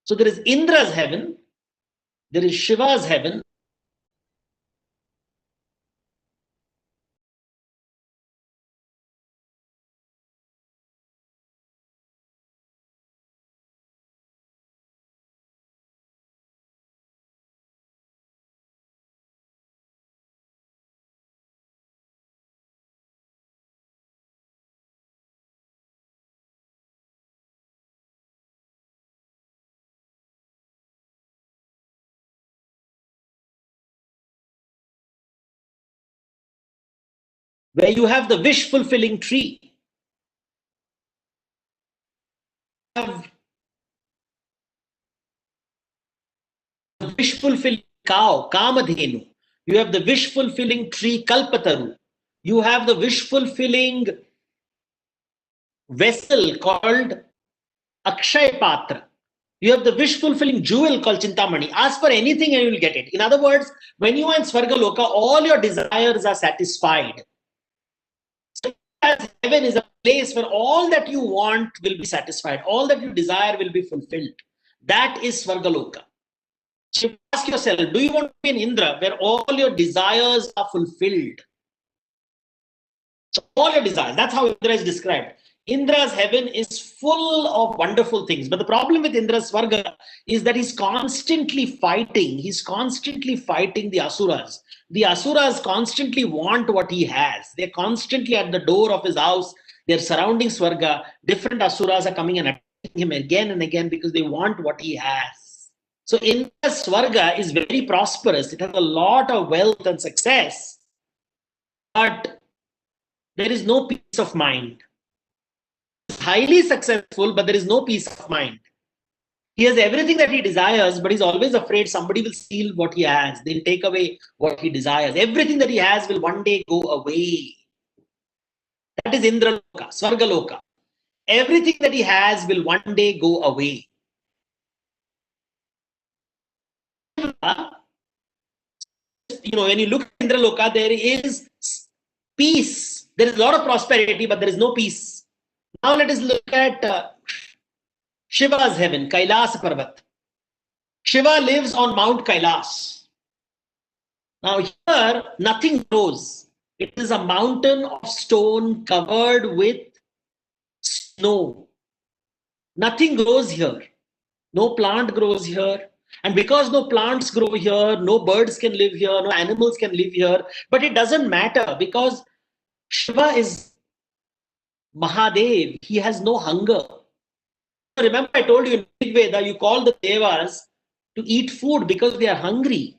[SPEAKER 10] So there is Indra's heaven. There is Shiva's heaven. Where you have the wish-fulfilling tree. You have the wish-fulfilling cow, Kamadhenu. You have the wish-fulfilling tree, Kalpataru. You have the wish-fulfilling vessel called Akshay Patra. You have the wish-fulfilling jewel called Chintamani. Ask for anything and you will get it. In other words, when you are in Svargaloka, all your desires are satisfied. So heaven is a place where all that you want will be satisfied. All that you desire will be fulfilled. That is Svargaloka. So you ask yourself, do you want to be an Indra where all your desires are fulfilled? So all your desires, that's how Indra is described. Indra's heaven is full of wonderful things. But the problem with Indra's Svarga is that he's constantly fighting. He's constantly fighting the Asuras. The Asuras constantly want what he has. They're constantly at the door of his house. They're surrounding Svarga. Different Asuras are coming and attacking him again and again because they want what he has. So Indra's Svarga is very prosperous. It has a lot of wealth and success. But there is no peace of mind. It's highly successful, but there is no peace of mind. He has everything that he desires, but he's always afraid somebody will steal what he has. They'll take away what he desires. Everything that he has will one day go away. That is Indraloka, Svargaloka. Everything that he has will one day go away. You know, when you look at Indraloka, there is peace. There is a lot of prosperity, but there is no peace. Now let us look at Shiva's heaven, Kailas Parvat. Shiva lives on Mount Kailas. Now here, nothing grows. It is a mountain of stone covered with snow. Nothing grows here. No plant grows here. And because no plants grow here, no birds can live here, no animals can live here. But it doesn't matter because Shiva is Mahadev. He has no hunger. Remember, I told you in Rig Veda, you call the Devas to eat food because they are hungry.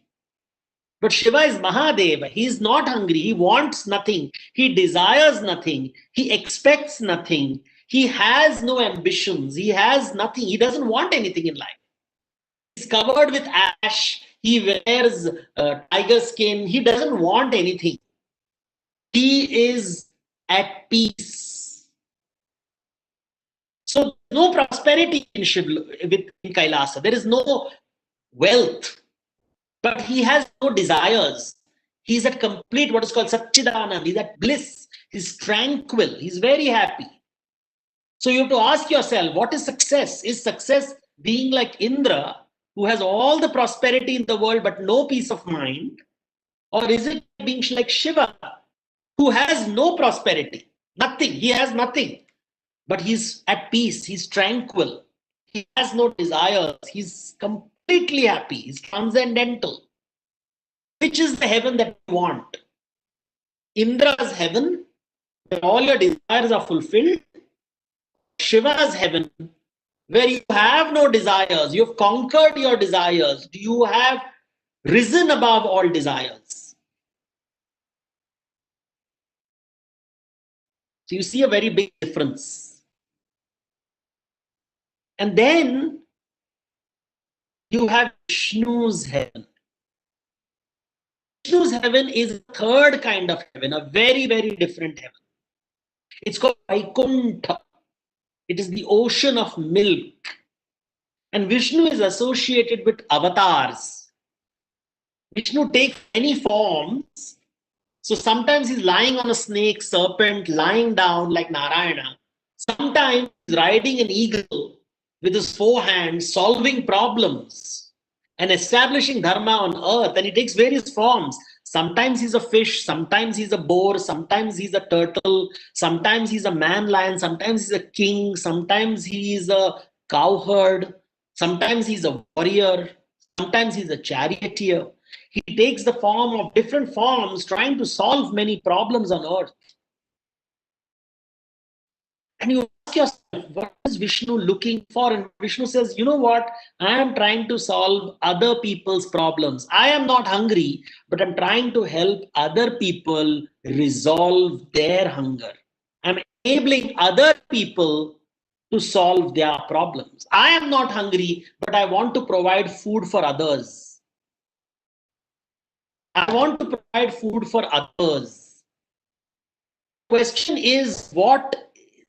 [SPEAKER 10] But Shiva is Mahadeva. He is not hungry. He wants nothing. He desires nothing. He expects nothing. He has no ambitions. He has nothing. He doesn't want anything in life. He's covered with ash. He wears tiger skin. He doesn't want anything. He is at peace. So no prosperity in Kailasa. There is no wealth, but he has no desires. He's at complete what is called Satchidanand. He's at bliss. He's tranquil. He's very happy. So you have to ask yourself, what is success? Is success being like Indra, who has all the prosperity in the world but no peace of mind? Or is it being like Shiva, who has no prosperity? Nothing. He has nothing. But he's at peace. He's tranquil. He has no desires. He's completely happy. He's transcendental. Which is the heaven that you want? Indra's heaven, where all your desires are fulfilled. Shiva's heaven, where you have no desires. You've conquered your desires. You have risen above all desires. So you see a very big difference. And then you have Vishnu's heaven. Vishnu's heaven is a third kind of heaven, a very, very different heaven. It's called Vaikuntha. It is the ocean of milk. And Vishnu is associated with avatars. Vishnu takes many forms. So sometimes he's lying on a snake, serpent, lying down like Narayana. Sometimes he's riding an eagle with his 4 hands, solving problems and establishing dharma on earth. And he takes various forms. Sometimes he's a fish, sometimes he's a boar, sometimes he's a turtle, sometimes he's a man-lion, sometimes he's a king, sometimes he's a cowherd, sometimes he's a warrior, sometimes he's a charioteer. He takes the form of different forms, trying to solve many problems on earth. And you ask yourself, what is Vishnu looking for? And Vishnu says, you know what? I am trying to solve other people's problems. I am not hungry, but I'm trying to help other people resolve their hunger. I'm enabling other people to solve their problems. I am not hungry, but I want to provide food for others. I want to provide food for others. Question is what?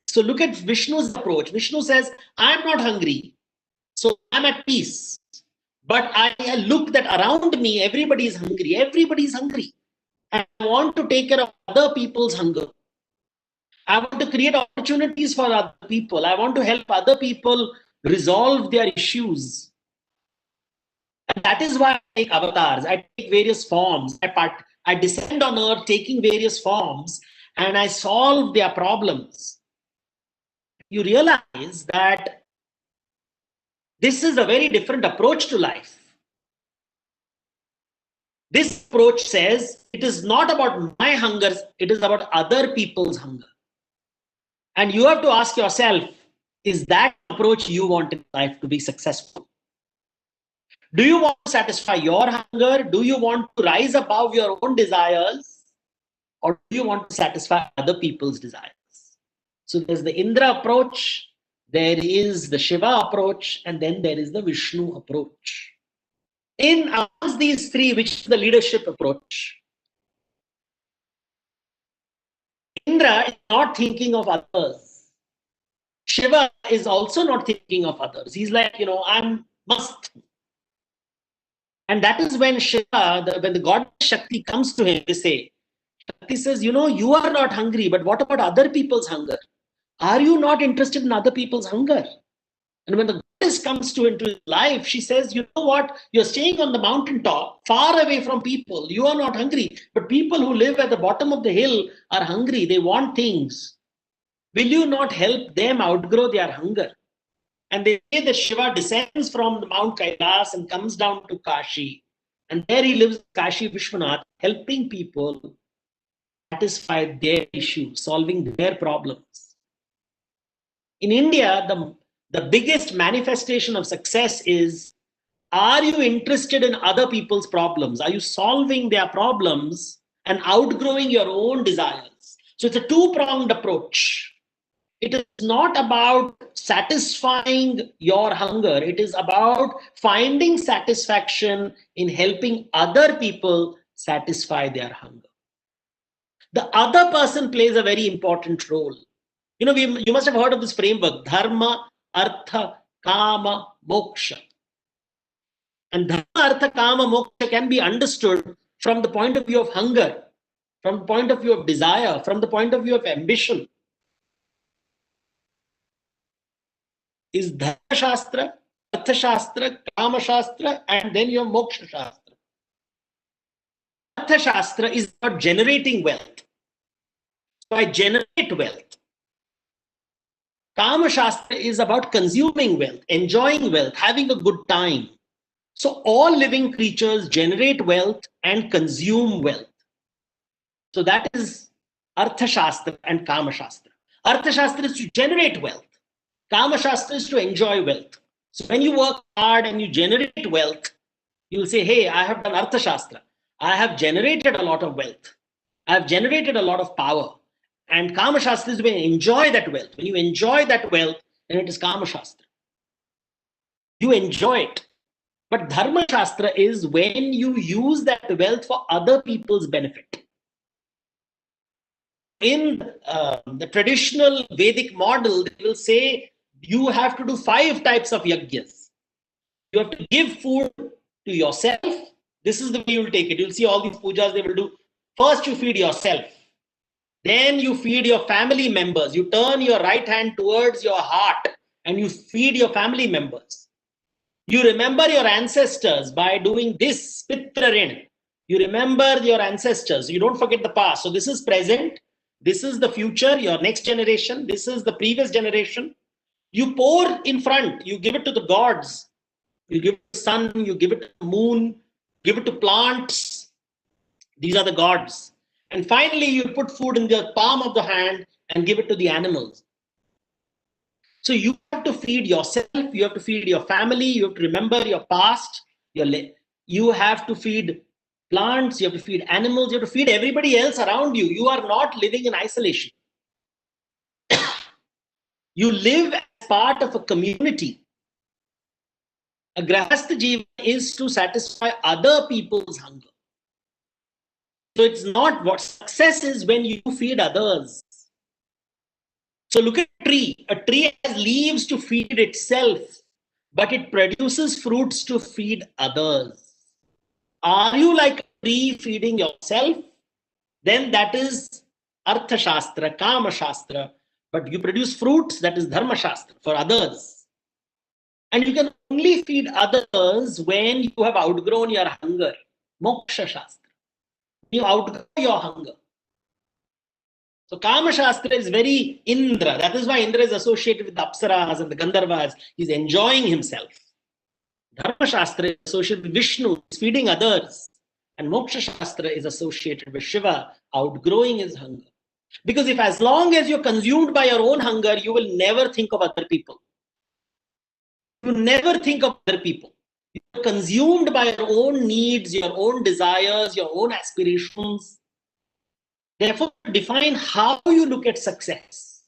[SPEAKER 10] So look at Vishnu's approach. Vishnu says, I'm not hungry, so I'm at peace. But I look that around me, everybody is hungry. Everybody is hungry. And I want to take care of other people's hunger. I want to create opportunities for other people. I want to help other people resolve their issues. And that is why I take avatars. I take various forms. I descend on earth taking various forms and I solve their problems. You realize that this is a very different approach to life. This approach says it is not about my hunger, it is about other people's hunger. And you have to ask yourself, is that approach you want in life to be successful? Do you want to satisfy your hunger? Do you want to rise above your own desires? Or do you want to satisfy other people's desires? So there's the Indra approach, there is the Shiva approach, and then there is the Vishnu approach. In amongst these three, which is the leadership approach, Indra is not thinking of others. Shiva is also not thinking of others. He's like, I must. And that is when Shiva, when the goddess Shakti comes to him, they say, Shakti says, you are not hungry, but what about other people's hunger? Are you not interested in other people's hunger? And when the goddess comes into his life, she says, you know what? You're staying on the mountaintop, far away from people. You are not hungry. But people who live at the bottom of the hill are hungry. They want things. Will you not help them outgrow their hunger? And they say that Shiva descends from the Mount Kailas and comes down to Kashi. And there he lives, Kashi Vishwanath, helping people satisfy their issues, solving their problems. In India, the biggest manifestation of success is, are you interested in other people's problems? Are you solving their problems and outgrowing your own desires? So it's a two-pronged approach. It is not about satisfying your hunger. It is about finding satisfaction in helping other people satisfy their hunger. The other person plays a very important role. You must have heard of this framework, dharma, artha, kama, moksha. And dharma, artha, kama, moksha can be understood from the point of view of hunger, from the point of view of desire, from the point of view of ambition. Is Dharma Shastra, Artha Shastra, Kama Shastra, and then your Moksha Shastra. Artha Shastra is about generating wealth. So I generate wealth. Kama Shastra is about consuming wealth, enjoying wealth, having a good time. So all living creatures generate wealth and consume wealth. So that is Artha Shastra and Kama Shastra. Artha Shastra is to generate wealth. Kama Shastra is to enjoy wealth. So when you work hard and you generate wealth, you'll say, hey, I have done Artha Shastra. I have generated a lot of wealth. I have generated a lot of power. And Kama Shastra is when you enjoy that wealth. When you enjoy that wealth, then it is Kama Shastra. You enjoy it. But Dharma Shastra is when you use that wealth for other people's benefit. In the traditional Vedic model, they will say, you have to do 5 types of yajnas. You have to give food to yourself. This is the way you will take it. You'll see all these pujas they will do. First, you feed yourself. Then you feed your family members. You turn your right hand towards your heart and you feed your family members. You remember your ancestors by doing this, Pitra Rin. You remember your ancestors. You don't forget the past. So this is present. This is the future, your next generation. This is the previous generation. You pour in front, you give it to the gods. You give it to the sun, you give it to the moon, give it to plants. These are the gods. And finally, you put food in the palm of the hand and give it to the animals. So you have to feed yourself, you have to feed your family, you have to remember your past, you have to feed plants, you have to feed animals, you have to feed everybody else around you. You are not living in isolation. You live as part of a community. A grahastha jiva is to satisfy other people's hunger. So it's not what success is when you feed others. So look at a tree. A tree has leaves to feed itself, but it produces fruits to feed others. Are you like a tree feeding yourself? Then that is Artha Shastra, Kama Shastra. But you produce fruits, that is Dharma Shastra for others. And you can only feed others when you have outgrown your hunger. Moksha Shastra. You outgrow your hunger. So Kama Shastra is very Indra. That is why Indra is associated with the Apsaras and the Gandharvas. He's enjoying himself. Dharma Shastra is associated with Vishnu, he's feeding others. And Moksha Shastra is associated with Shiva, outgrowing his hunger. Because if as long as you're consumed by your own hunger, you will never think of other people. You never think of other people. You're consumed by your own needs, your own desires, your own aspirations. Therefore, define how you look at success.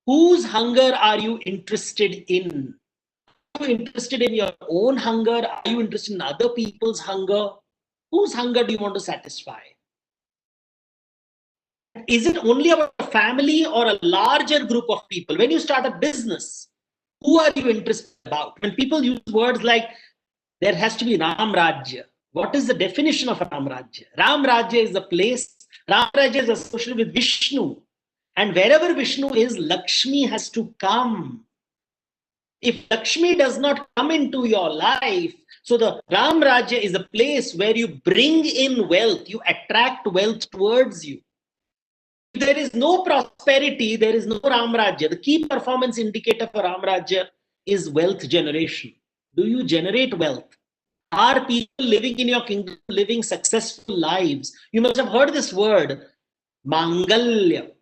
[SPEAKER 10] Whose hunger are you interested in? Are you interested in your own hunger? Are you interested in other people's hunger? Whose hunger do you want to satisfy? Is it only about a family or a larger group of people? When you start a business, who are you interested about? When people use words like, there has to be Ram Rajya. What is the definition of Ram Rajya? Ram Rajya is a place. Ram Rajya is associated with Vishnu. And wherever Vishnu is, Lakshmi has to come. If Lakshmi does not come into your life, so the Ram Rajya is a place where you bring in wealth, you attract wealth towards you. If there is no prosperity, there is no Ram Rajya. The key performance indicator for Ram Rajya is wealth generation. Do you generate wealth? Are people living in your kingdom living successful lives? You must have heard this word, Mangalya.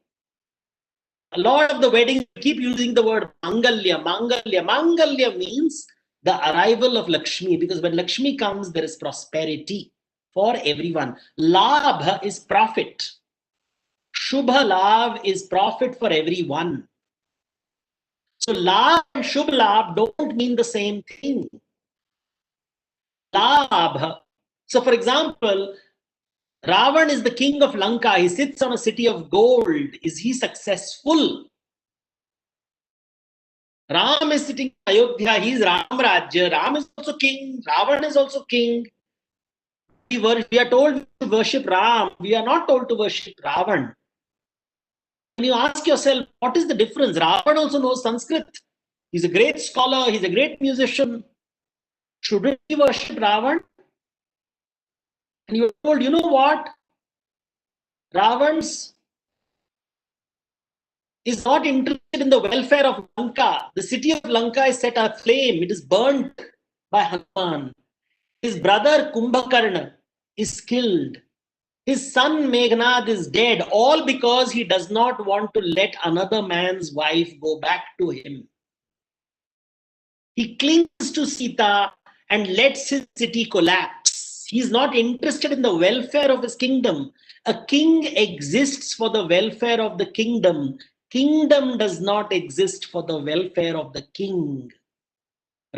[SPEAKER 10] A lot of the weddings keep using the word Mangalya, Mangalya. Mangalya means the arrival of Lakshmi, because when Lakshmi comes, there is prosperity for everyone. Labha is profit. Shubha Labh is profit for everyone. So Labh and Shubha Labh don't mean the same thing. Labh. So for example, Ravan is the king of Lanka. He sits on a city of gold. Is he successful? Ram is sitting in Ayodhya. He is Ram Rajya. Ram is also king. Ravan is also king. We are told to worship Ram. We are not told to worship Ravan. When you ask yourself, what is the difference? Ravan also knows Sanskrit. He's a great scholar. He's a great musician. Shouldn't we worship Ravan? And you are told, you know what? Ravan's is not interested in the welfare of Lanka. The city of Lanka is set aflame. It is burnt by Hanuman. His brother Kumbhakarna is killed. His son Meghnad is dead, all because he does not want to let another man's wife go back to him. He clings to Sita and lets his city collapse. He is not interested in the welfare of his kingdom. A king exists for the welfare of the kingdom. Kingdom does not exist for the welfare of the king.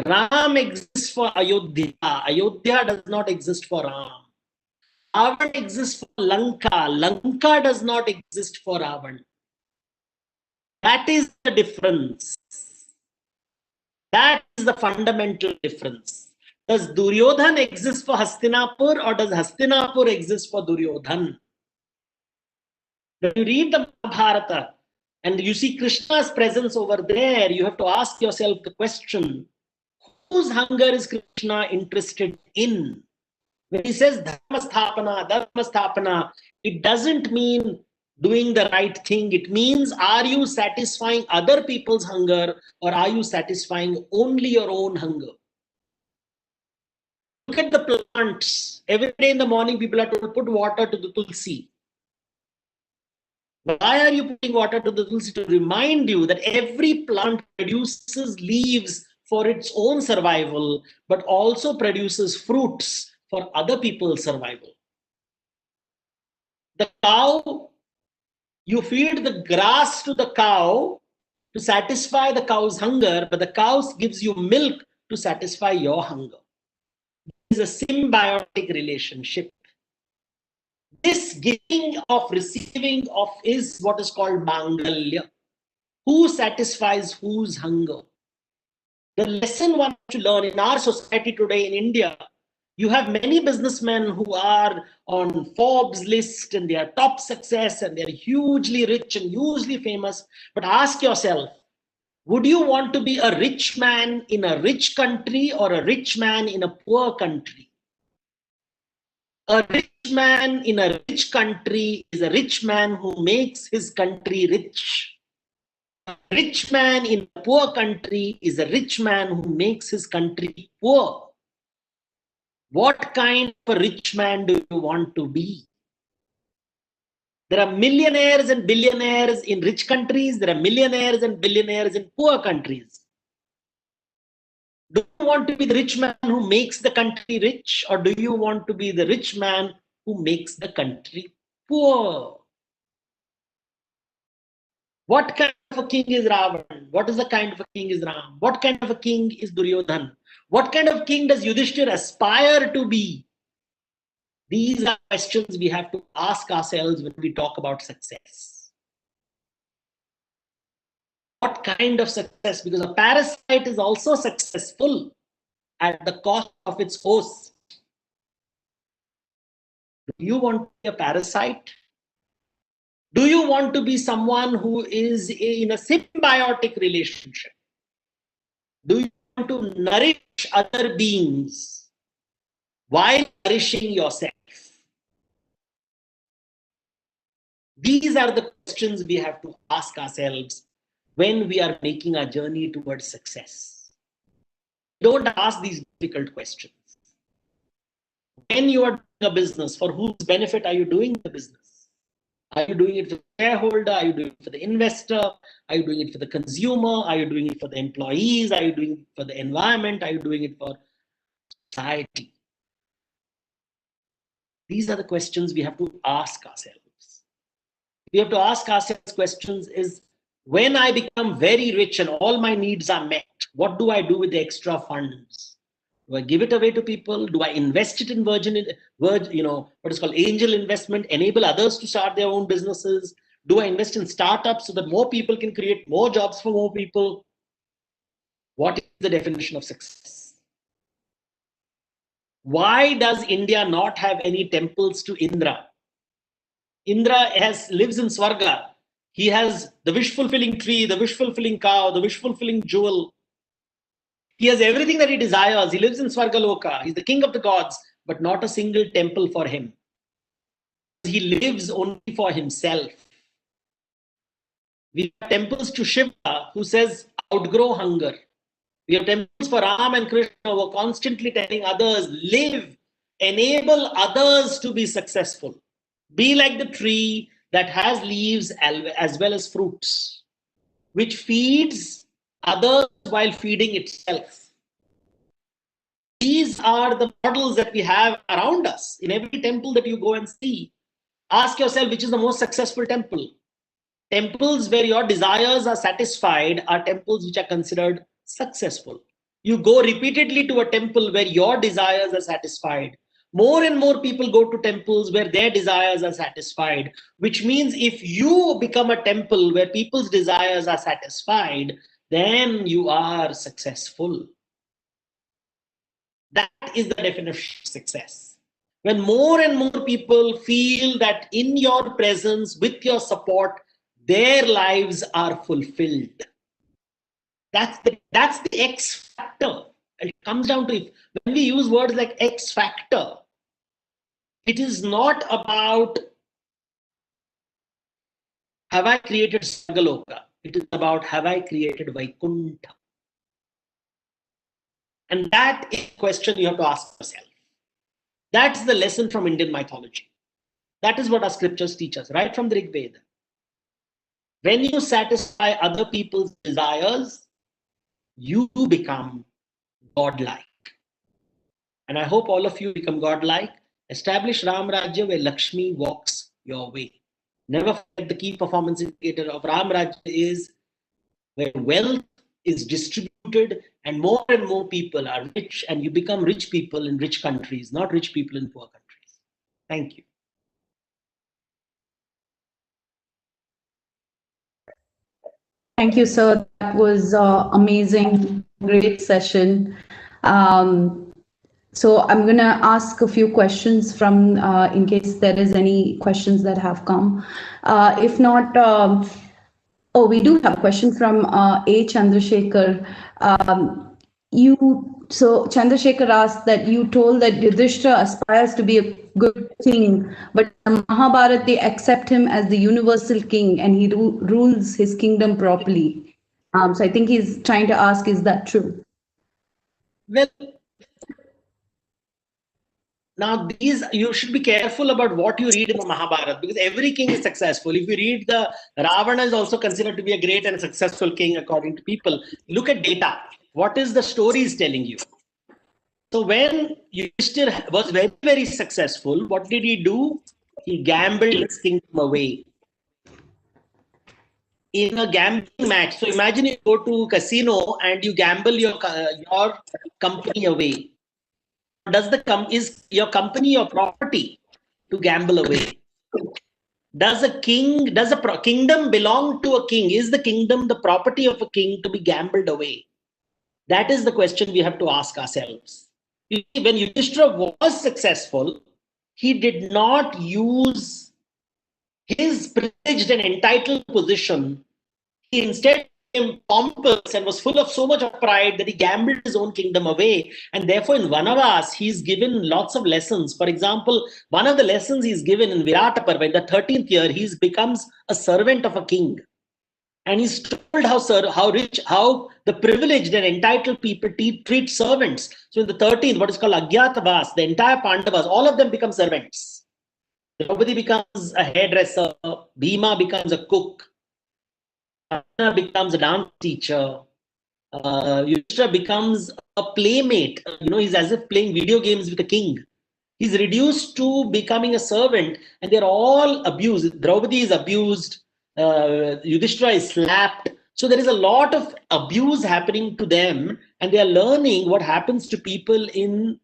[SPEAKER 10] Ram exists for Ayodhya. Ayodhya does not exist for Ram. Ravan exists for Lanka. Lanka does not exist for Ravan. That is the difference. That is the fundamental difference. Does Duryodhan exist for Hastinapur, or does Hastinapur exist for Duryodhan? When you read the Mahabharata and you see Krishna's presence over there, you have to ask yourself the question, whose hunger is Krishna interested in? When he says dharma sthapana, it doesn't mean doing the right thing. It means, are you satisfying other people's hunger, or are you satisfying only your own hunger? Look at the plants. Every day in the morning, people are told to put water to the tulsi. Why are you putting water to the tulsi? To remind you that every plant produces leaves for its own survival, but also produces fruits for other people's survival. The cow, you feed the grass to the cow to satisfy the cow's hunger, but the cow gives you milk to satisfy your hunger. It is a symbiotic relationship. This giving of receiving of is what is called Mangalya. Who satisfies whose hunger? The lesson one has to learn in our society today in India, you have many businessmen who are on Forbes list and they are top success and they are hugely rich and hugely famous. But ask yourself, Would you want to be a rich man in a rich country or a rich man in a poor country? A rich man in a rich country is a rich man who makes his country rich. A rich man in a poor country is a rich man who makes his country poor. What kind of a rich man do you want to be? There are millionaires and billionaires in rich countries. There are millionaires and billionaires in poor countries. Do you want to be the rich man who makes the country rich, or do you want to be the rich man who makes the country poor? What kind of a king is Ravan? What is the kind of a king is Ram? What kind of a king is Duryodhan? What kind of king does Yudhishthir aspire to be? These are questions we have to ask ourselves when we talk about success. What kind of success? Because a parasite is also successful at the cost of its host. Do you want to be a parasite? Do you want to be someone who is in a symbiotic relationship? Do you want to nourish other beings while nourishing yourself? These are the questions we have to ask ourselves when we are making our journey towards success. Don't ask these difficult questions. When you are doing a business, for whose benefit are you doing the business? Are you doing it for the shareholder? Are you doing it for the investor? Are you doing it for the consumer? Are you doing it for the employees? Are you doing it for the environment? Are you doing it for society? These are the questions we have to ask ourselves. We have to ask ourselves questions is, when I become very rich and all my needs are met, what do I do with the extra funds? Do I give it away to people? Do I invest it in what is called angel investment, enable others to start their own businesses? Do I invest in startups so that more people can create more jobs for more people? What is the definition of success? Why does India not have any temples to Indra? Indra lives in Swarga. He has the wish-fulfilling tree, the wish-fulfilling cow, the wish-fulfilling jewel. He has everything that he desires. He lives in Swargaloka. He's the king of the gods, but not a single temple for him. He lives only for himself. We have temples to Shiva, who says, outgrow hunger. We have temples for Ram and Krishna, who are constantly telling others, live, enable others to be successful. Be like the tree that has leaves as well as fruits, which feeds others while feeding itself. These are the models that we have around us. In every temple that you go and see, ask yourself, which is the most successful temple? Temples where your desires are satisfied are temples which are considered successful. You go repeatedly to a temple where your desires are satisfied. More and more people go to temples where their desires are satisfied, which means if you become a temple where people's desires are satisfied, then you are successful. That is the definition of success. When more and more people feel that in your presence, with your support, their lives are fulfilled. That's the X factor. It comes down to it. When we use words like X factor, it is not about have I created Sagaloka. It is about have I created Vaikuntha. And that is a question you have to ask yourself. That's the lesson from Indian mythology. That is what our scriptures teach us, right from the Rig Veda. When you satisfy other people's desires, you become godlike. And I hope all of you become godlike. Establish Ram Rajya where Lakshmi walks your way. Never forget the key performance indicator of Ram Rajya is where wealth is distributed and more people are rich, and you become rich people in rich countries, not rich people in poor countries. Thank you.
[SPEAKER 12] Thank you, sir. That was amazing, great session. So I'm going to ask a few questions from, in case there is any questions that have come. If not, Oh, we do have a question from A. Chandrasekhar. So Chandrasekhar asked that you told that Yudhishthira aspires to be a good king, but in the Mahabharata they accept him as the universal king and he rules his kingdom properly. So I think he's trying to ask, is that true?
[SPEAKER 10] Well, now these you should be careful about what you read in the Mahabharata, because every king is successful. If you read the Ravana is also considered to be a great and successful king according to people. Look at data. What is the story is telling you? So when Yudhishthira was very, very successful, what did he do? He gambled his kingdom away in a gambling match. So imagine you go to casino and you gamble your company away. Is your company your property to gamble away? Does a kingdom belong to a king? Is the kingdom the property of a king to be gambled away? That is the question we have to ask ourselves. When Yudhishthira was successful, he did not use his privileged and entitled position. He instead became pompous and was full of so much of pride that he gambled his own kingdom away. And therefore, in Vanavas, he's given lots of lessons. For example, one of the lessons he's given in Virata Parva, in the 13th year, he becomes a servant of a king. And he's told how the privileged and entitled people treat servants. So in the 13th, what is called Agyatavas, the entire Pandavas, all of them become servants. Draupadi becomes a hairdresser, Bhima becomes a cook, Arjuna becomes a dance teacher, Yudhishthira becomes a playmate. He's as if playing video games with a king. He's reduced to becoming a servant, and they're all abused. Draupadi is abused. Yudhishthira is slapped. So there is a lot of abuse happening to them, and they are learning what happens to people in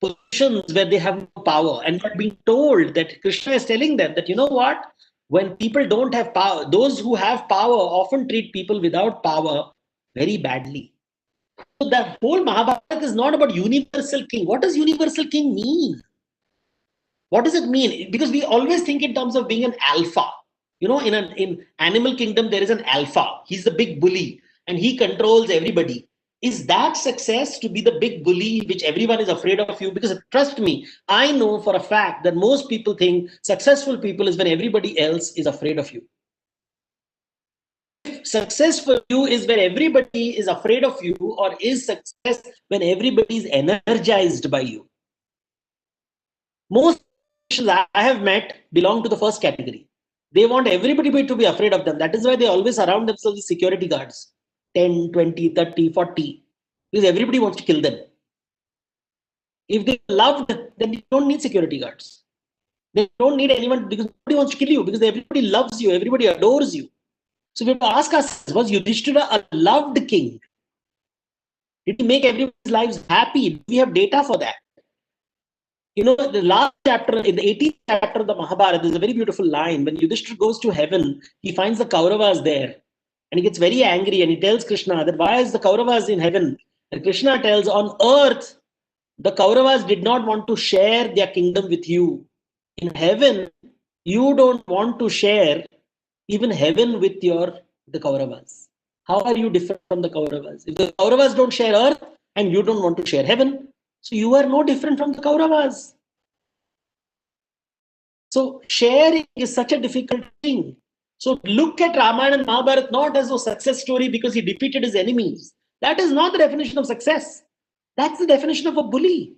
[SPEAKER 10] positions where they have no power, and not being told that Krishna is telling them that, you know what, when people don't have power, those who have power often treat people without power very badly. So the whole Mahabharata is not about universal king. What does universal king mean? What does it mean? Because we always think in terms of being an alpha. In animal kingdom, there is an alpha. He's the big bully and he controls everybody. Is that success, to be the big bully, which everyone is afraid of you? Because trust me, I know for a fact that most people think successful people is when everybody else is afraid of you. Success for you is when everybody is afraid of you, or is success when everybody is energized by you? Most I have met belong to the first category. They want everybody to be afraid of them. That is why they always surround themselves with security guards, 10, 20, 30, 40, because everybody wants to kill them. If they are loved, then you don't need security guards. They don't need anyone, because nobody wants to kill you, because everybody loves you, everybody adores you. So we have to ask ourselves, was Yudhishthira a loved king? Did he make everyone's lives happy? Do we have data for that? The last chapter, in the 18th chapter of the Mahabharata, there's a very beautiful line. When Yudhishthira goes to heaven, he finds the Kauravas there. And he gets very angry and he tells Krishna that why is the Kauravas in heaven? And Krishna tells, on earth, the Kauravas did not want to share their kingdom with you. In heaven, you don't want to share even heaven with the Kauravas. How are you different from the Kauravas? If the Kauravas don't share earth and you don't want to share heaven, so you are no different from the Kauravas. So sharing is such a difficult thing. So look at Ramayana and Mahabharata not as a success story because he defeated his enemies. That is not the definition of success. That's the definition of a bully.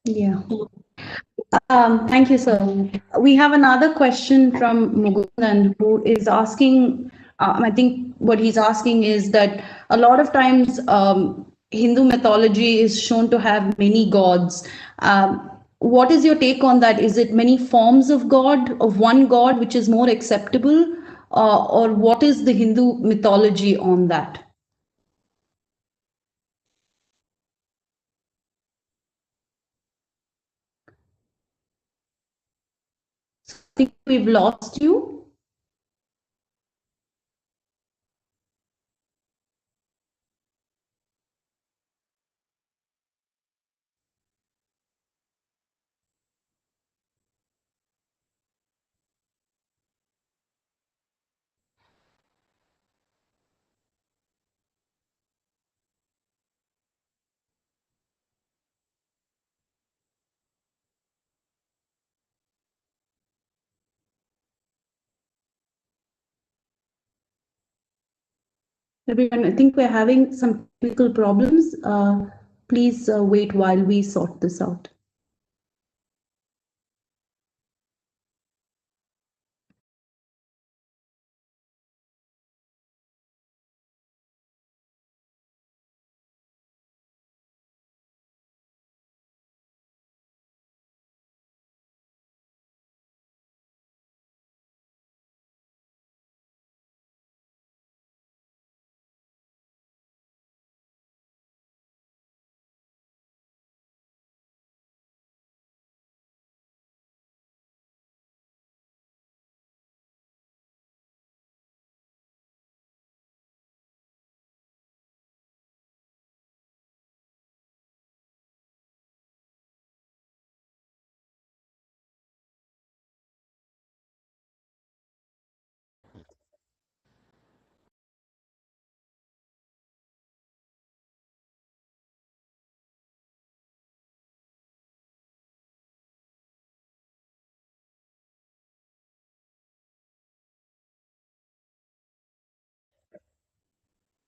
[SPEAKER 12] Yeah. Thank you, sir. We have another question from Mugundan, who is asking, I think what he's asking is that a lot of times Hindu mythology is shown to have many gods. What is your take on that? Is it many forms of God, of one God, which is more acceptable? Or what is the Hindu mythology on that? I think we've lost you. Everyone, I think we're having some technical problems. Please wait while we sort this out.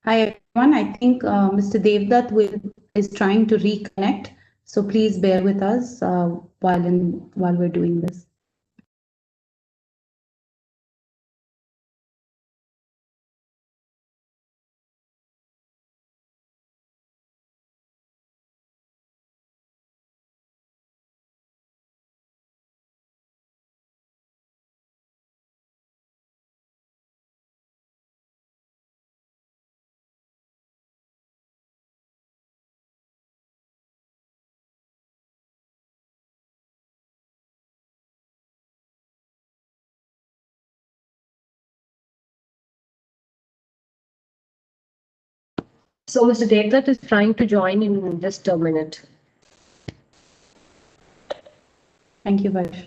[SPEAKER 12] Hi everyone, I think Mr. Devdutt is trying to reconnect, so please bear with us while we're doing this.
[SPEAKER 2] So Mr. Devdutt is trying to join in just a minute.
[SPEAKER 12] Thank you, Vash.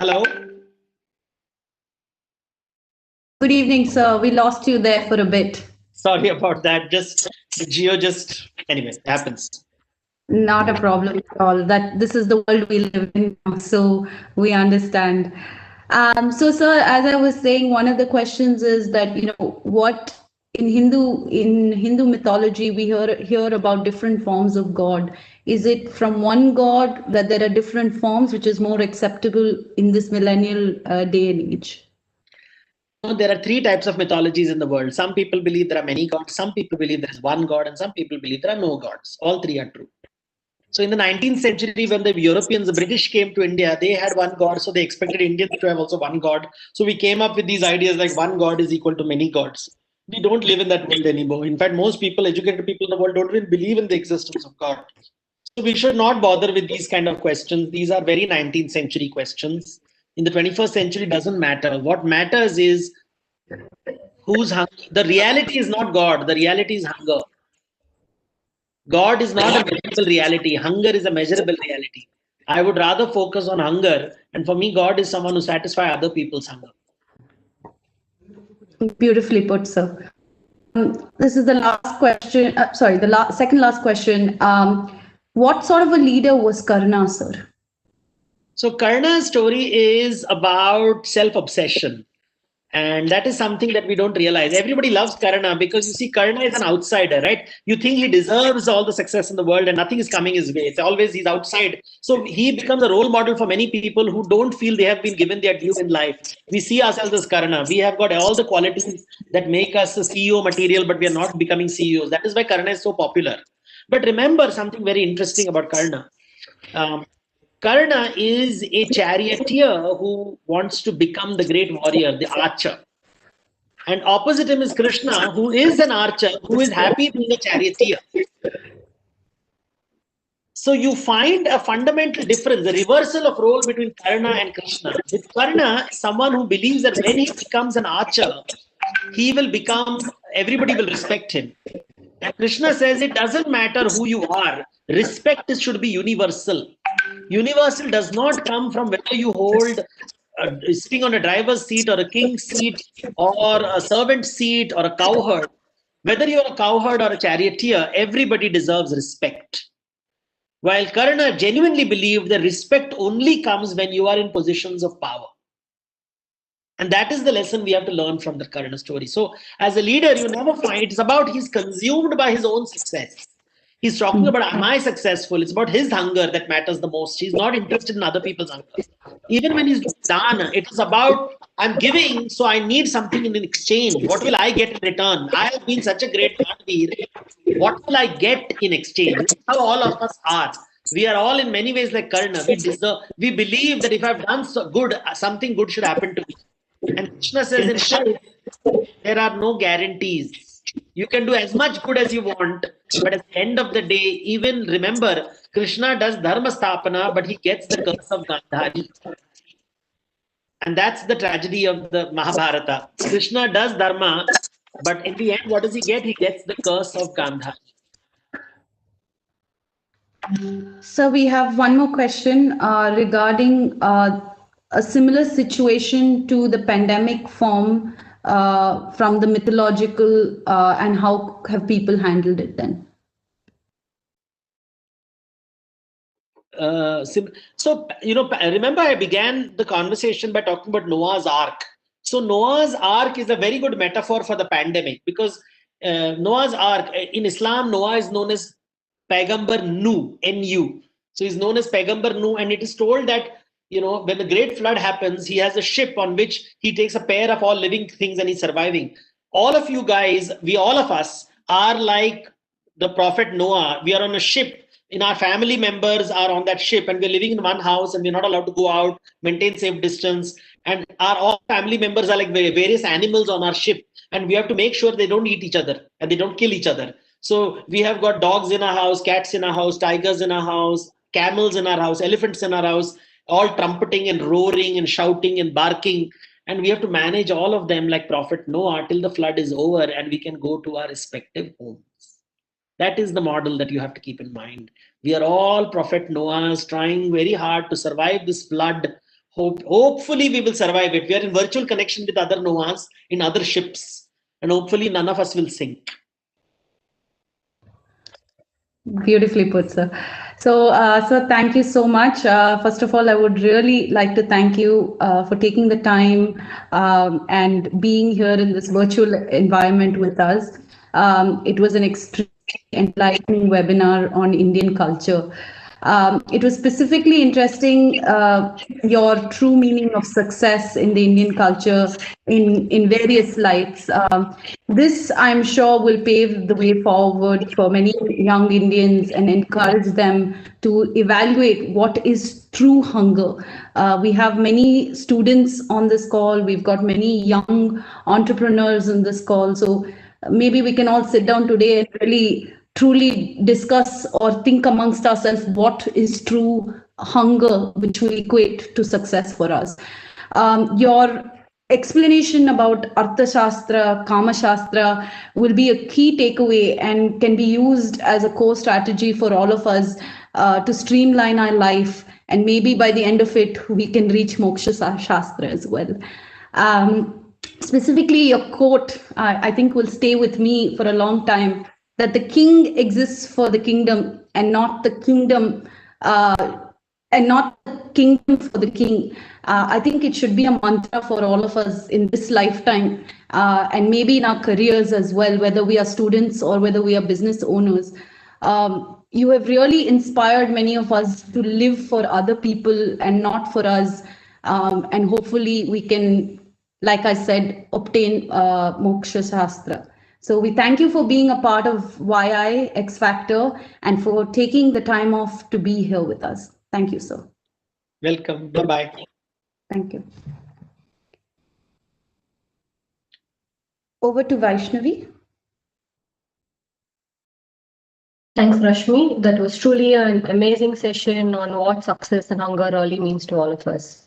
[SPEAKER 10] Hello.
[SPEAKER 12] Good evening, sir. We lost you there for a bit.
[SPEAKER 10] Sorry about that. Anyway, it happens.
[SPEAKER 12] Not a problem at all. That this is the world we live in, so we understand. So, sir, as I was saying, one of the questions is that what in Hindu mythology we hear about different forms of God. Is it from one God that there are different forms, which is more acceptable in this millennial day and age?
[SPEAKER 10] There are three types of mythologies in the world. Some people believe there are many gods, some people believe there is one God, and some people believe there are no gods. All three are true. So in the 19th century, when the Europeans, the British came to India, they had one God, so they expected Indians to have also one God. So we came up with these ideas like one God is equal to many gods. We don't live in that world anymore. In fact, most people, educated people in the world, don't even believe in the existence of God. So we should not bother with these kind of questions. These are very 19th century questions. In the 21st century, it doesn't matter. What matters is who's hungry. The reality is not God. The reality is hunger. God is not a measurable reality. Hunger is a measurable reality. I would rather focus on hunger. And for me, God is someone who satisfies other people's hunger.
[SPEAKER 12] Beautifully put, sir. This is the last question. Sorry, the second last question. What sort of a leader was Karna, sir?
[SPEAKER 10] So Karna's story is about self-obsession. And that is something that we don't realize. Everybody loves Karna because you see, Karna is an outsider, right? You think he deserves all the success in the world and nothing is coming his way. It's always he's outside. So he becomes a role model for many people who don't feel they have been given their due in life. We see ourselves as Karna. We have got all the qualities that make us a CEO material, but we are not becoming CEOs. That is why Karna is so popular. But remember something very interesting about Karna. Karna is a charioteer who wants to become the great warrior, the archer. And opposite him is Krishna, who is an archer, who is happy being a charioteer. So you find a fundamental difference, the reversal of role between Karna and Krishna. With Karna, someone who believes that when he becomes an archer, he will become, everybody will respect him. And Krishna says it doesn't matter who you are, respect should be universal. Universal does not come from whether you hold sitting on a driver's seat or a king's seat or a servant seat or a cowherd. Whether you're a cowherd or a charioteer, everybody deserves respect. While Karna genuinely believed that respect only comes when you are in positions of power. And that is the lesson we have to learn from the Karna story. So as a leader, you never find it's about he's consumed by his own success. He's talking about, am I successful? It's about his hunger that matters the most. He's not interested in other people's hunger. Even when he's done, it is about, I'm giving, so I need something in exchange. What will I get in return? I have been such a great Gandhir. What will I get in exchange? That's how all of us are. We are all in many ways like Karna. We believe that if I've done so good, something good should happen to me. And Krishna says in fact, there are no guarantees. You can do as much good as you want, but at the end of the day, even remember, Krishna does dharma sthapana, but he gets the curse of Gandhari. And that's the tragedy of the Mahabharata. Krishna does dharma, but in the end, what does he get? He gets the curse of Gandhari.
[SPEAKER 12] So we have one more question regarding a similar situation to the pandemic form from the mythological and how have people handled it then?
[SPEAKER 10] So, remember I began the conversation by talking about Noah's Ark. So Noah's Ark is a very good metaphor for the pandemic because Noah's Ark, in Islam, Noah is known as Paigambar Nuh, N-U. So he's known as Paigambar Nuh, and it is told that, when the great flood happens, he has a ship on which he takes a pair of all living things and he's surviving. All of you guys, all of us are like the prophet Noah. We are on a ship. Our family members are on that ship and we're living in one house and we're not allowed to go out, maintain safe distance. And all family members are like various animals on our ship. And we have to make sure they don't eat each other and they don't kill each other. So we have got dogs in our house, cats in our house, tigers in our house, camels in our house, elephants in our house, all trumpeting and roaring and shouting and barking. And we have to manage all of them like Prophet Noah till the flood is over and we can go to our respective homes. That is the model that you have to keep in mind. We are all Prophet Noahs trying very hard to survive this flood Hopefully we will survive it. We are in virtual connection with other Noahs in other ships, and hopefully none of us will sink.
[SPEAKER 12] Beautifully put, sir. So, sir, thank you so much. First of all, I would really like to thank you for taking the time and being here in this virtual environment with us. It was an extremely enlightening webinar on Indian culture. It was specifically interesting your true meaning of success in the Indian culture in various lights. This, I'm sure, will pave the way forward for many young Indians and encourage them to evaluate what is true hunger. We have many students on this call. We've got many young entrepreneurs in this call. So maybe we can all sit down today and really truly discuss or think amongst ourselves what is true hunger, which will equate to success for us. Your explanation about Artha Shastra, Kama Shastra will be a key takeaway and can be used as a core strategy for all of us to streamline our life. And maybe by the end of it, we can reach Moksha Shastra as well. Specifically, your quote, I think, will stay with me for a long time, that the king exists for the kingdom and not the kingdom and not the kingdom for the king. I think it should be a mantra for all of us in this lifetime and maybe in our careers as well, whether we are students or whether we are business owners. You have really inspired many of us to live for other people and not for us. And hopefully we can, like I said, obtain Moksha Shastra. So we thank you for being a part of YI X Factor and for taking the time off to be here with us. Thank you, sir.
[SPEAKER 10] Welcome. Bye-bye.
[SPEAKER 12] Thank you. Over to Vaishnavi.
[SPEAKER 2] Thanks, Rashmi. That was truly an amazing session on what success and hunger really means to all of us.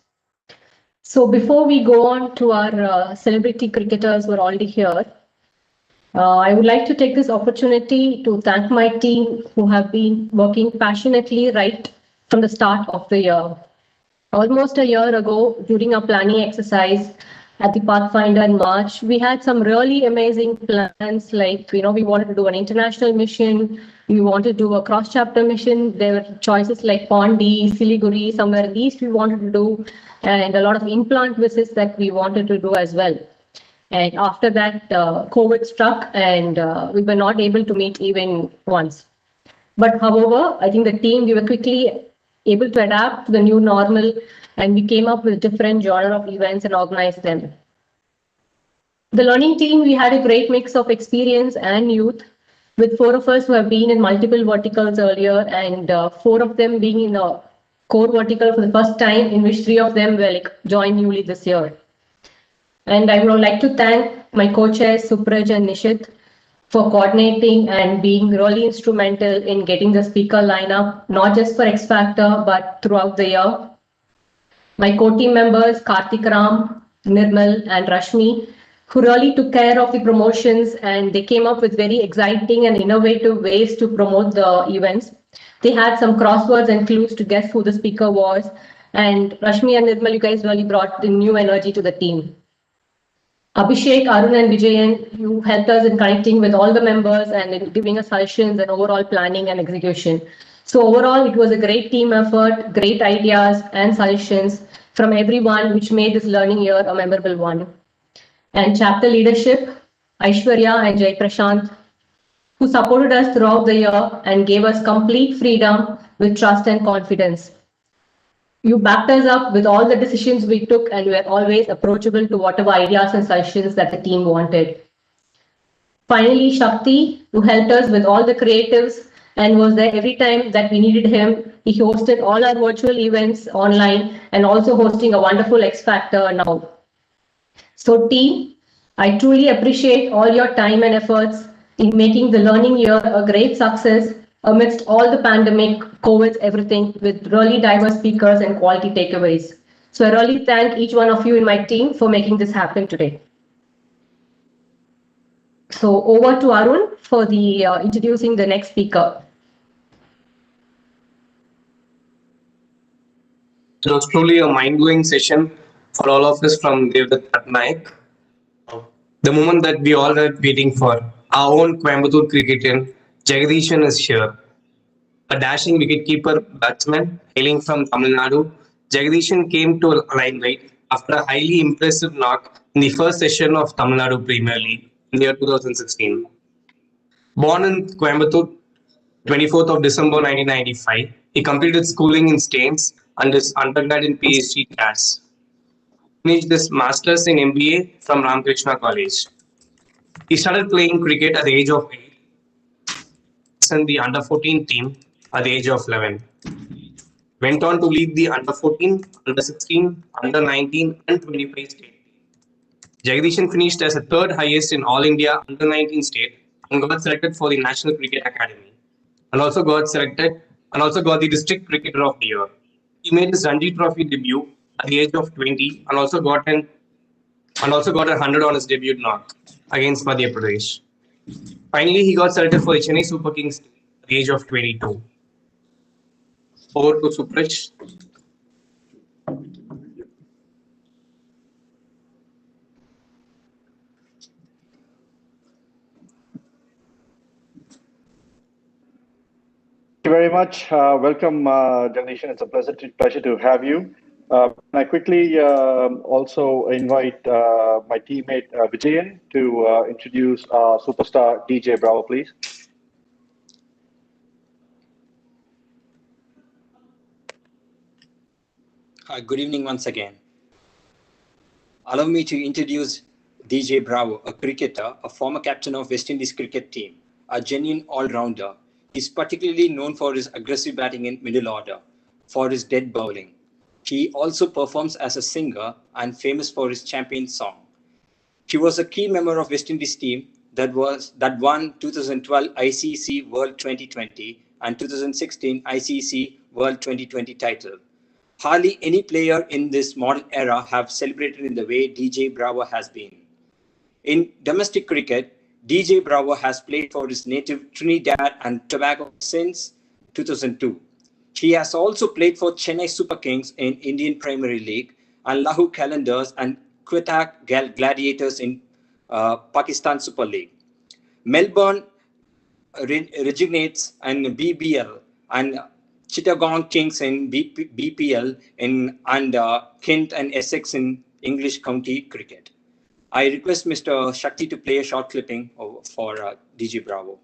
[SPEAKER 2] So before we go on to our celebrity cricketers who are already here, I would like to take this opportunity to thank my team who have been working passionately right from the start of the year. Almost a year ago, during our planning exercise at the Pathfinder in March, we had some really amazing plans, like, we wanted to do an international mission, we wanted to do a cross-chapter mission. There were choices like Pondi, Siliguri, somewhere east we wanted to do, and a lot of implant visits that we wanted to do as well. And after that, COVID struck and we were not able to meet even once. But however, I think the team, we were quickly able to adapt to the new normal and we came up with different genre of events and organized them. The learning team, we had a great mix of experience and youth, with 4 of us who have been in multiple verticals earlier and 4 of them being in a core vertical for the first time, in which 3 of them were joined newly this year. And I would like to thank my co-chairs, Supraj and Nishit, for coordinating and being really instrumental in getting the speaker lineup, not just for X Factor, but throughout the year. My co-team members, Karthik Ram, Nirmal and Rashmi, who really took care of the promotions and they came up with very exciting and innovative ways to promote the events. They had some crosswords and clues to guess who the speaker was. And Rashmi and Nirmal, you guys really brought the new energy to the team. Abhishek, Arun and Vijayan, you helped us in connecting with all the members and in giving us suggestions and overall planning and execution. So overall, it was a great team effort, great ideas and suggestions from everyone, which made this learning year a memorable one. And chapter leadership, Aishwarya and Jai Prashant, who supported us throughout the year and gave us complete freedom with trust and confidence. You backed us up with all the decisions we took and were always approachable to whatever ideas and suggestions that the team wanted. Finally, Shakti, who helped us with all the creatives and was there every time that we needed him. He hosted all our virtual events online and also hosting a wonderful X Factor now. So team, I truly appreciate all your time and efforts in making the learning year a great success amidst all the pandemic, COVID, everything, with really diverse speakers and quality takeaways. So I really thank each one of you in my team for making this happen today. So over to Arun for the introducing the next speaker.
[SPEAKER 13] It was truly a mind-blowing session for all of us from Devdutt Patnaik. The moment that we all were waiting for, our own Coimbatore cricketer, Jagdishan is here. A dashing wicketkeeper batsman hailing from Tamil Nadu, Jagdishan came to limelight after a highly impressive knock in the first session of Tamil Nadu Premier League in the year 2016. Born in Coimbatore, 24th of December 1995, he completed schooling in Staines and his undergrad in PhD CAS. Finished his master's in MBA from Ramakrishna College. He started playing cricket at the age of 8 and the under 14 team at the age of 11. Went on to lead the under 14, under 16, under 19, and 25 state. Jagdishan finished as the third highest in All India under 19 state and got selected for the National Cricket Academy. And also got the District Cricketer of the Year. He made his Ranji Trophy debut at the age of 20 and also got a 100 on his debut knock against Madhya Pradesh. Finally, he got selected for the Chennai Super Kings at the age of 22. Over to Supresh.
[SPEAKER 11] Thank you very much. Welcome, Jagdishan. It's a pleasure to have you. I quickly also invite my teammate Vijayan to introduce superstar DJ Bravo, please.
[SPEAKER 14] Good evening once again. Allow me to introduce DJ Bravo, a cricketer, a former captain of West Indies cricket team, a genuine all-rounder. He's particularly known for his aggressive batting in middle order, for his dead bowling. He also performs as a singer and famous for his champion song. He was a key member of West Indies team that won 2012 ICC World 2020 and 2016 ICC World 2020 title. Hardly any player in this modern era have celebrated in the way DJ Bravo has been. In domestic cricket, DJ Bravo has played for his native Trinidad and Tobago since 2002. He has also played for Chennai Super Kings in Indian Premier League and Lahu Calendars and Quetta Gladiators in Pakistan Super League. Melbourne Regenerates and BBL and Chittagong Kings in BPL and Kent and Essex in English County Cricket. I request Mr. Shakti to play a short clipping for DJ Bravo.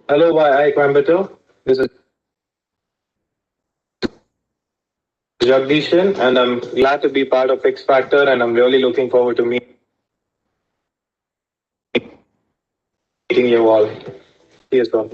[SPEAKER 15] Hello, hi Coimbatore. This is Jagdishan, and I'm glad to be part of X Factor, and I'm really looking forward to meeting you all. Cheers, bro.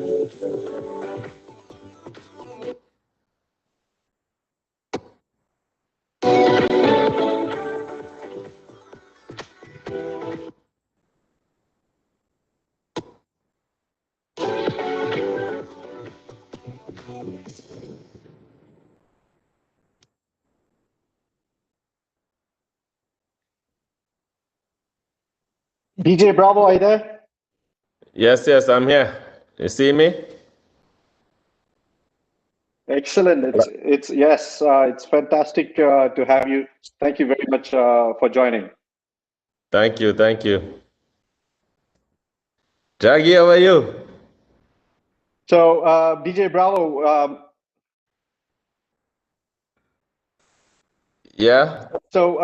[SPEAKER 11] DJ Bravo, are you there?
[SPEAKER 15] Yes, I'm here. You see me?
[SPEAKER 11] Excellent. It's yes, it's fantastic to have you. Thank you very much for joining.
[SPEAKER 16] Thank you, thank you. Jackie, how are you?
[SPEAKER 11] So, DJ Bravo,
[SPEAKER 16] yeah.
[SPEAKER 11] So,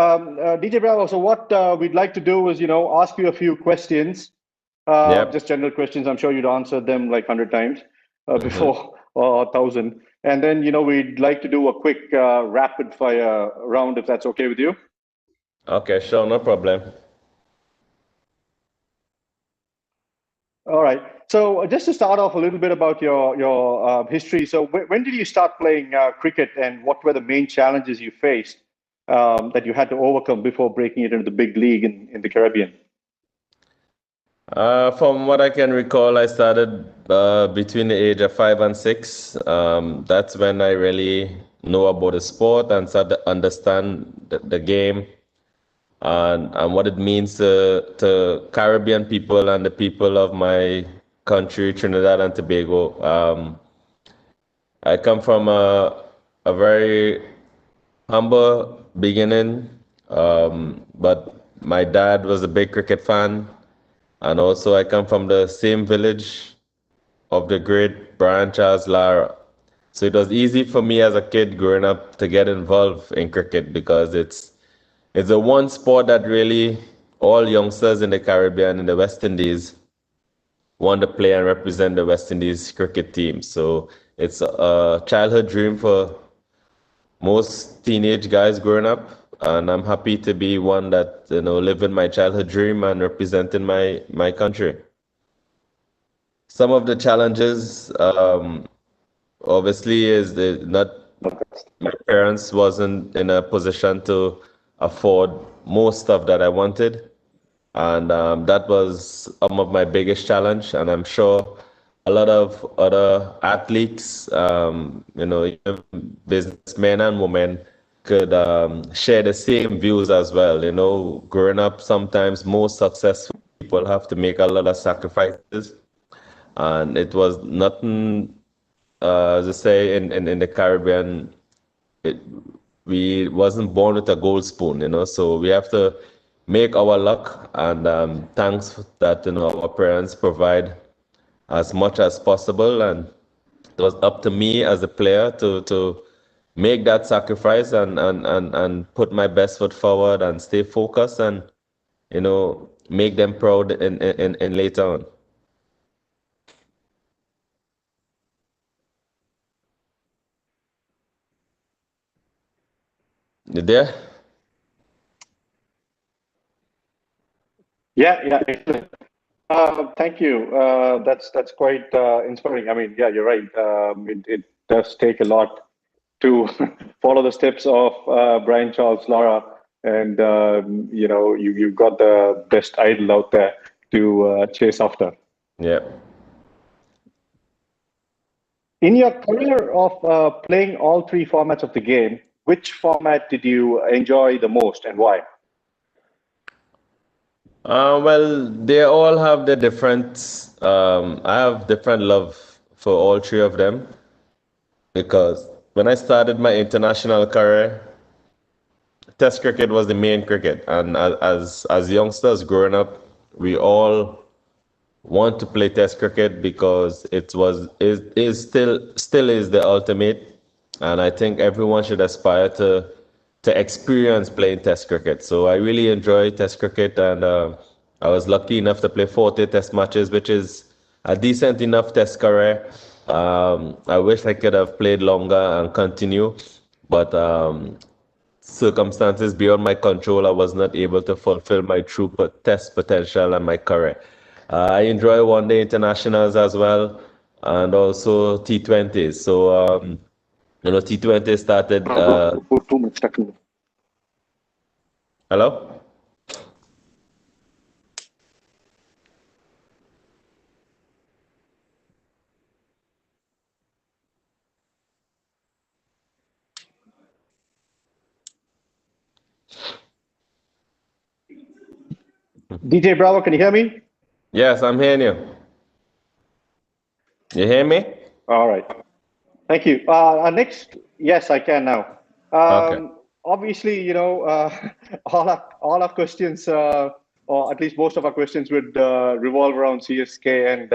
[SPEAKER 11] DJ Bravo, so what we'd like to do is, ask you a few questions, just general questions. I'm sure you'd answered them like 100 times before, or 1,000. And then, we'd like to do a quick rapid fire round, if that's okay with you.
[SPEAKER 16] Okay, sure, no problem.
[SPEAKER 11] All right. So just to start off a little bit about your history. So when did you start playing cricket, and what were the main challenges you faced that you had to overcome before breaking it into the big league in the Caribbean?
[SPEAKER 16] From what I can recall, I started between the age of 5 and 6. That's when I really know about the sport and started to understand the game and what it means to Caribbean people and the people of my country, Trinidad and Tobago. I come from a very humble beginning, but my dad was a big cricket fan. And also, I come from the same village of the great Brian Charles Lara. So it was easy for me as a kid growing up to get involved in cricket because it's the one sport that really all youngsters in the Caribbean and the West Indies want to play and represent the West Indies cricket team. So it's a childhood dream for most teenage guys growing up, and I'm happy to be one that living my childhood dream and representing my country. Some of the challenges, obviously, is not my parents wasn't in a position to afford most stuff that I wanted, and that was some of my biggest challenge. And I'm sure a lot of other athletes, even businessmen and women, could share the same views as well. Growing up, sometimes most successful people have to make a lot of sacrifices, and it was nothing, as I say, in the Caribbean, we wasn't born with a gold spoon, so we have to make our luck, and thanks that, our parents provide as much as possible, and it was up to me as a player to make that sacrifice and put my best foot forward and stay focused and, make them proud in later on. You there?
[SPEAKER 11] Yeah. Thank you. That's quite inspiring. I mean, yeah, you're right. It does take a lot to follow the steps of Brian Charles Lara, and you've got the best idol out there to chase after.
[SPEAKER 16] Yeah.
[SPEAKER 11] In your career of playing all three formats of the game, which format did you enjoy the most, and why?
[SPEAKER 16] Well, they all have their different. I have different love for all three of them because when I started my international career, Test cricket was the main cricket, and as youngsters growing up, we all want to play Test cricket because it is still is the ultimate, and I think everyone should aspire to experience playing Test cricket. So I really enjoy Test cricket, and I was lucky enough to play 40 Test matches, which is a decent enough Test career. I wish I could have played longer and continue, but circumstances beyond my control, I was not able to fulfill my true test potential and my career. I enjoy one-day internationals as well, and also T20s. So, T20 started. Hello?
[SPEAKER 11] DJ Bravo, can you hear me?
[SPEAKER 16] Yes, I'm hearing you. You hear me?
[SPEAKER 11] All right. Thank you. Next, yes, I can now.
[SPEAKER 16] Okay.
[SPEAKER 11] Obviously, all our questions, or at least most of our questions, would revolve around CSK and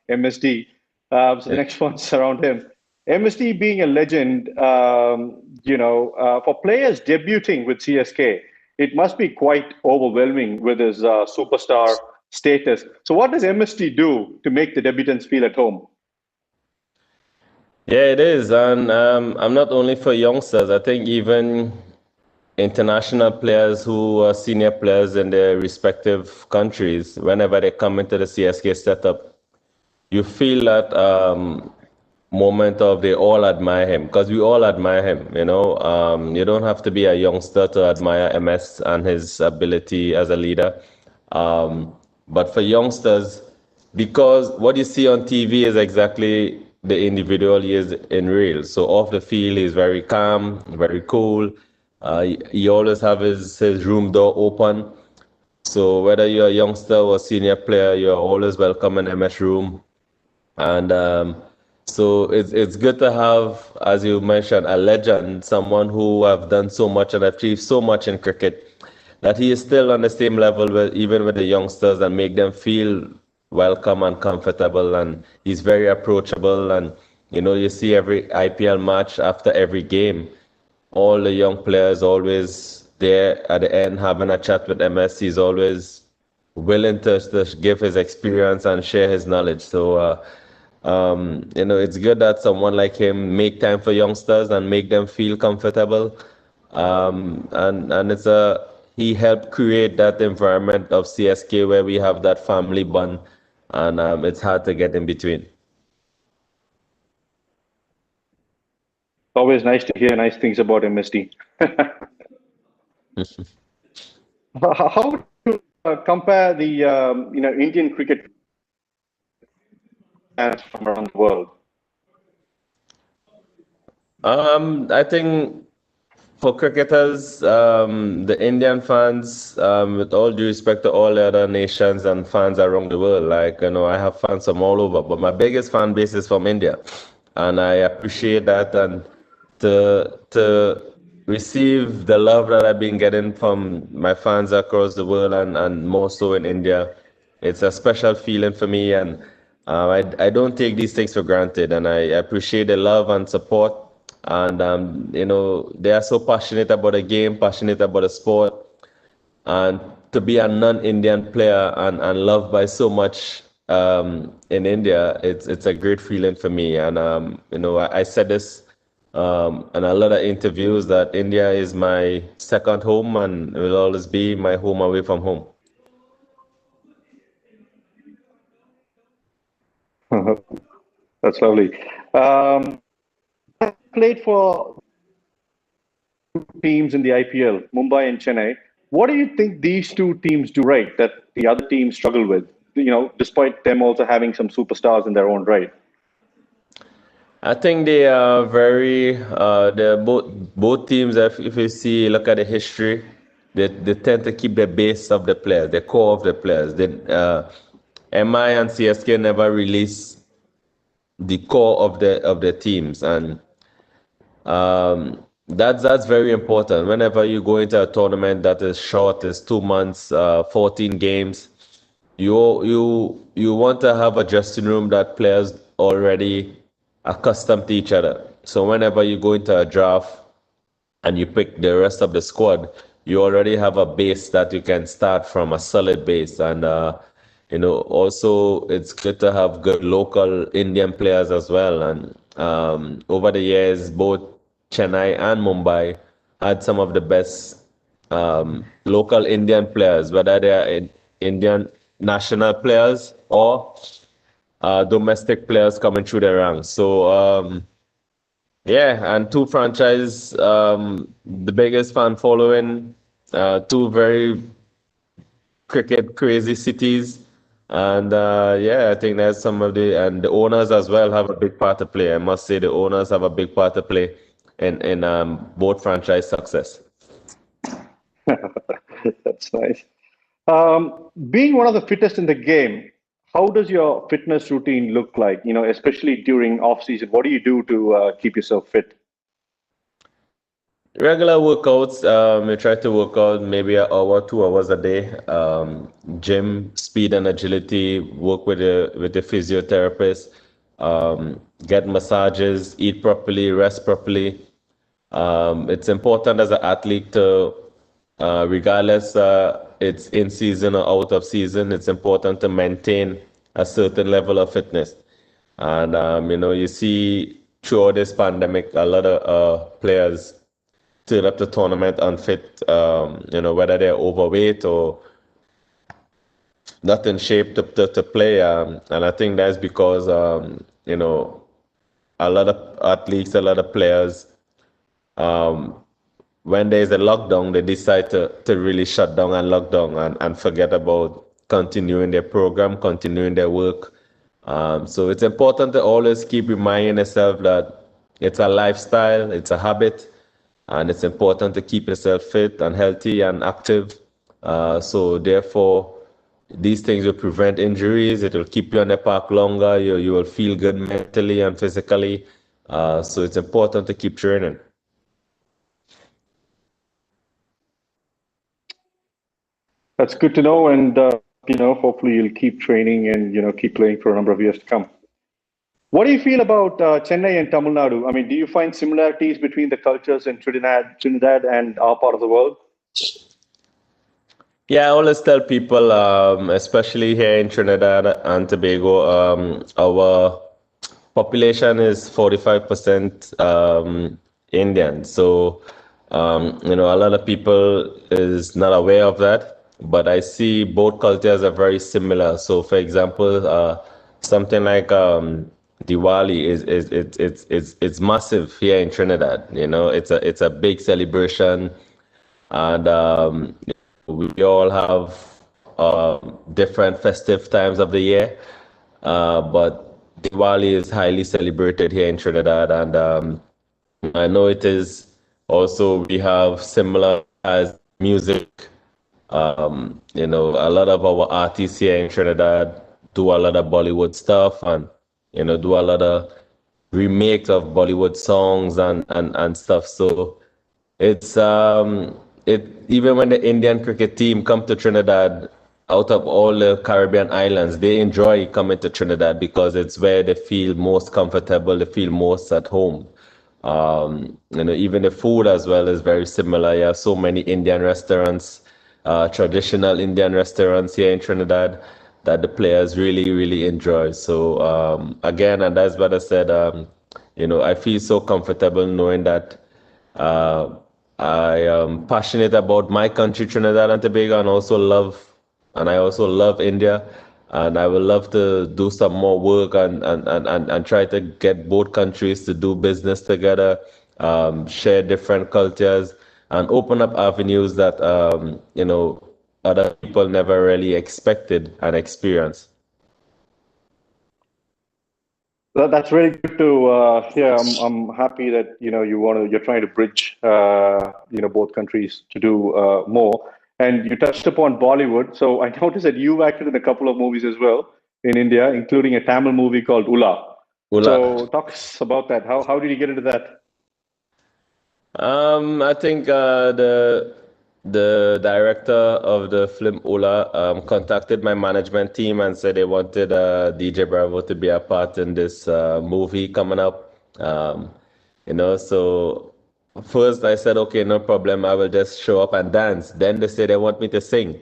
[SPEAKER 11] MSD. So the next one's around him. MSD being a legend, for players debuting with CSK, it must be quite overwhelming with his superstar status. So what does MSD do to make the debutants feel at home?
[SPEAKER 16] Yeah, it is. And I'm not only for youngsters, I think even international players who are senior players in their respective countries, whenever they come into the CSK setup, you feel that moment of they all admire him because we all admire him. You don't have to be a youngster to admire MS and his ability as a leader. But for youngsters, because what you see on TV is exactly the individual he is in real. So off the field, he's very calm, very cool. He always have his room door open. So whether you're a youngster or senior player, you're always welcome in MS room. And so it's good to have, as you mentioned, a legend, someone who have done so much and achieved so much in cricket, that he is still on the same level with even with the youngsters and make them feel welcome and comfortable. And he's very approachable. And you see every IPL match after every game, all the young players always there at the end having a chat with MS. He's always willing to give his experience and share his knowledge. So, it's good that someone like him make time for youngsters and make them feel comfortable. And he helped create that environment of CSK where we have that family bond, and it's hard to get in between.
[SPEAKER 11] Always nice to hear nice things about MSD. How would you compare the Indian cricket fans from around the world?
[SPEAKER 16] I think for cricketers, the Indian fans, with all due respect to all the other nations and fans around the world, I have fans from all over, but my biggest fan base is from India, and I appreciate that. And to receive the love that I've been getting from my fans across the world and more so in India, it's a special feeling for me. And I don't take these things for granted, and I appreciate the love and support. And they are so passionate about the game, passionate about the sport, and to be a non-Indian player and loved by so much in India, it's a great feeling for me. And I said this in a lot of interviews that India is my second home and will always be my home away from home.
[SPEAKER 11] That's lovely. I played for teams in the IPL, Mumbai and Chennai. What do you think these two teams do right that the other teams struggle with? Despite them also having some superstars in their own right.
[SPEAKER 16] I think they are they're both teams. If you look at the history, they tend to keep the base of the players, the core of the players. MI and CSK never release the core of the teams, and that's very important. Whenever you go into a tournament that is short, is 2 months, 14 games, you want to have a dressing room that players already accustomed to each other. So whenever you go into a draft and you pick the rest of the squad, you already have a base that you can start from, a solid base. And also it's good to have good local Indian players as well. And over the years, both Chennai and Mumbai had some of the best local Indian players, whether they are Indian national players or domestic players coming through the ranks. So yeah, and two franchise, the biggest fan following, two very cricket crazy cities. And yeah, I think that's and the owners as well have a big part to play. I must say the owners have a big part to play in both franchise success.
[SPEAKER 11] That's nice. Being one of the fittest in the game, how does your fitness routine look like? Especially during off season, what do you do to keep yourself fit?
[SPEAKER 16] Regular workouts. We try to work out maybe an hour, 2 hours a day. Gym, speed and agility. Work with the physiotherapist. Get massages. Eat properly. Rest properly. It's important as an athlete to, regardless it's in season or out of season, it's important to maintain a certain level of fitness. And you see throughout this pandemic, a lot of players turn up the tournament unfit, whether they're overweight or not in shape to play. And I think that's because, a lot of athletes, a lot of players, when there's a lockdown, they decide to really shut down and lock down and forget about continuing their program, continuing their work. So it's important to always keep reminding yourself that it's a lifestyle, it's a habit, and it's important to keep yourself fit and healthy and active. So therefore, these things will prevent injuries. It will keep you on the park longer. You will feel good mentally and physically. So it's important to keep training.
[SPEAKER 11] That's good to know, and hopefully you'll keep training and keep playing for a number of years to come. What do you feel about Chennai and Tamil Nadu? I mean, do you find similarities between the cultures in Trinidad and our part of the world?
[SPEAKER 16] Yeah, I always tell people, especially here in Trinidad and Tobago, our population is 45% Indian. So, a lot of people is not aware of that, but I see both cultures are very similar. So, for example, something like Diwali it's massive here in Trinidad. It's a big celebration, and we all have different festive times of the year, but Diwali is highly celebrated here in Trinidad, and I know it is also, we have similar as music. A lot of our artists here in Trinidad do a lot of Bollywood stuff and, do a lot of remakes of Bollywood songs and stuff. So it's even when the Indian cricket team come to Trinidad, out of all the Caribbean islands, they enjoy coming to Trinidad because it's where they feel most comfortable, they feel most at home. Even the food as well is very similar. Yeah, so many Indian restaurants, traditional Indian restaurants here in Trinidad that the players really, really enjoy. So again, and that's what I said, I feel so comfortable knowing that I am passionate about my country, Trinidad and Tobago, and I also love India. And I would love to do some more work and try to get both countries to do business together, share different cultures, and open up avenues that, other people never really expected and experienced.
[SPEAKER 11] That's really good to hear. I'm happy that you're trying to bridge both countries to do more. And you touched upon Bollywood, so I noticed that you've acted in a couple of movies as well in India, including a Tamil movie called Ula. So talk us about that. How did you get into that?
[SPEAKER 16] I think the director of the film Ola contacted my management team and said they wanted DJ Bravo to be a part in this movie coming up. So first I said, okay, no problem, I will just show up and dance. Then they said they want me to sing.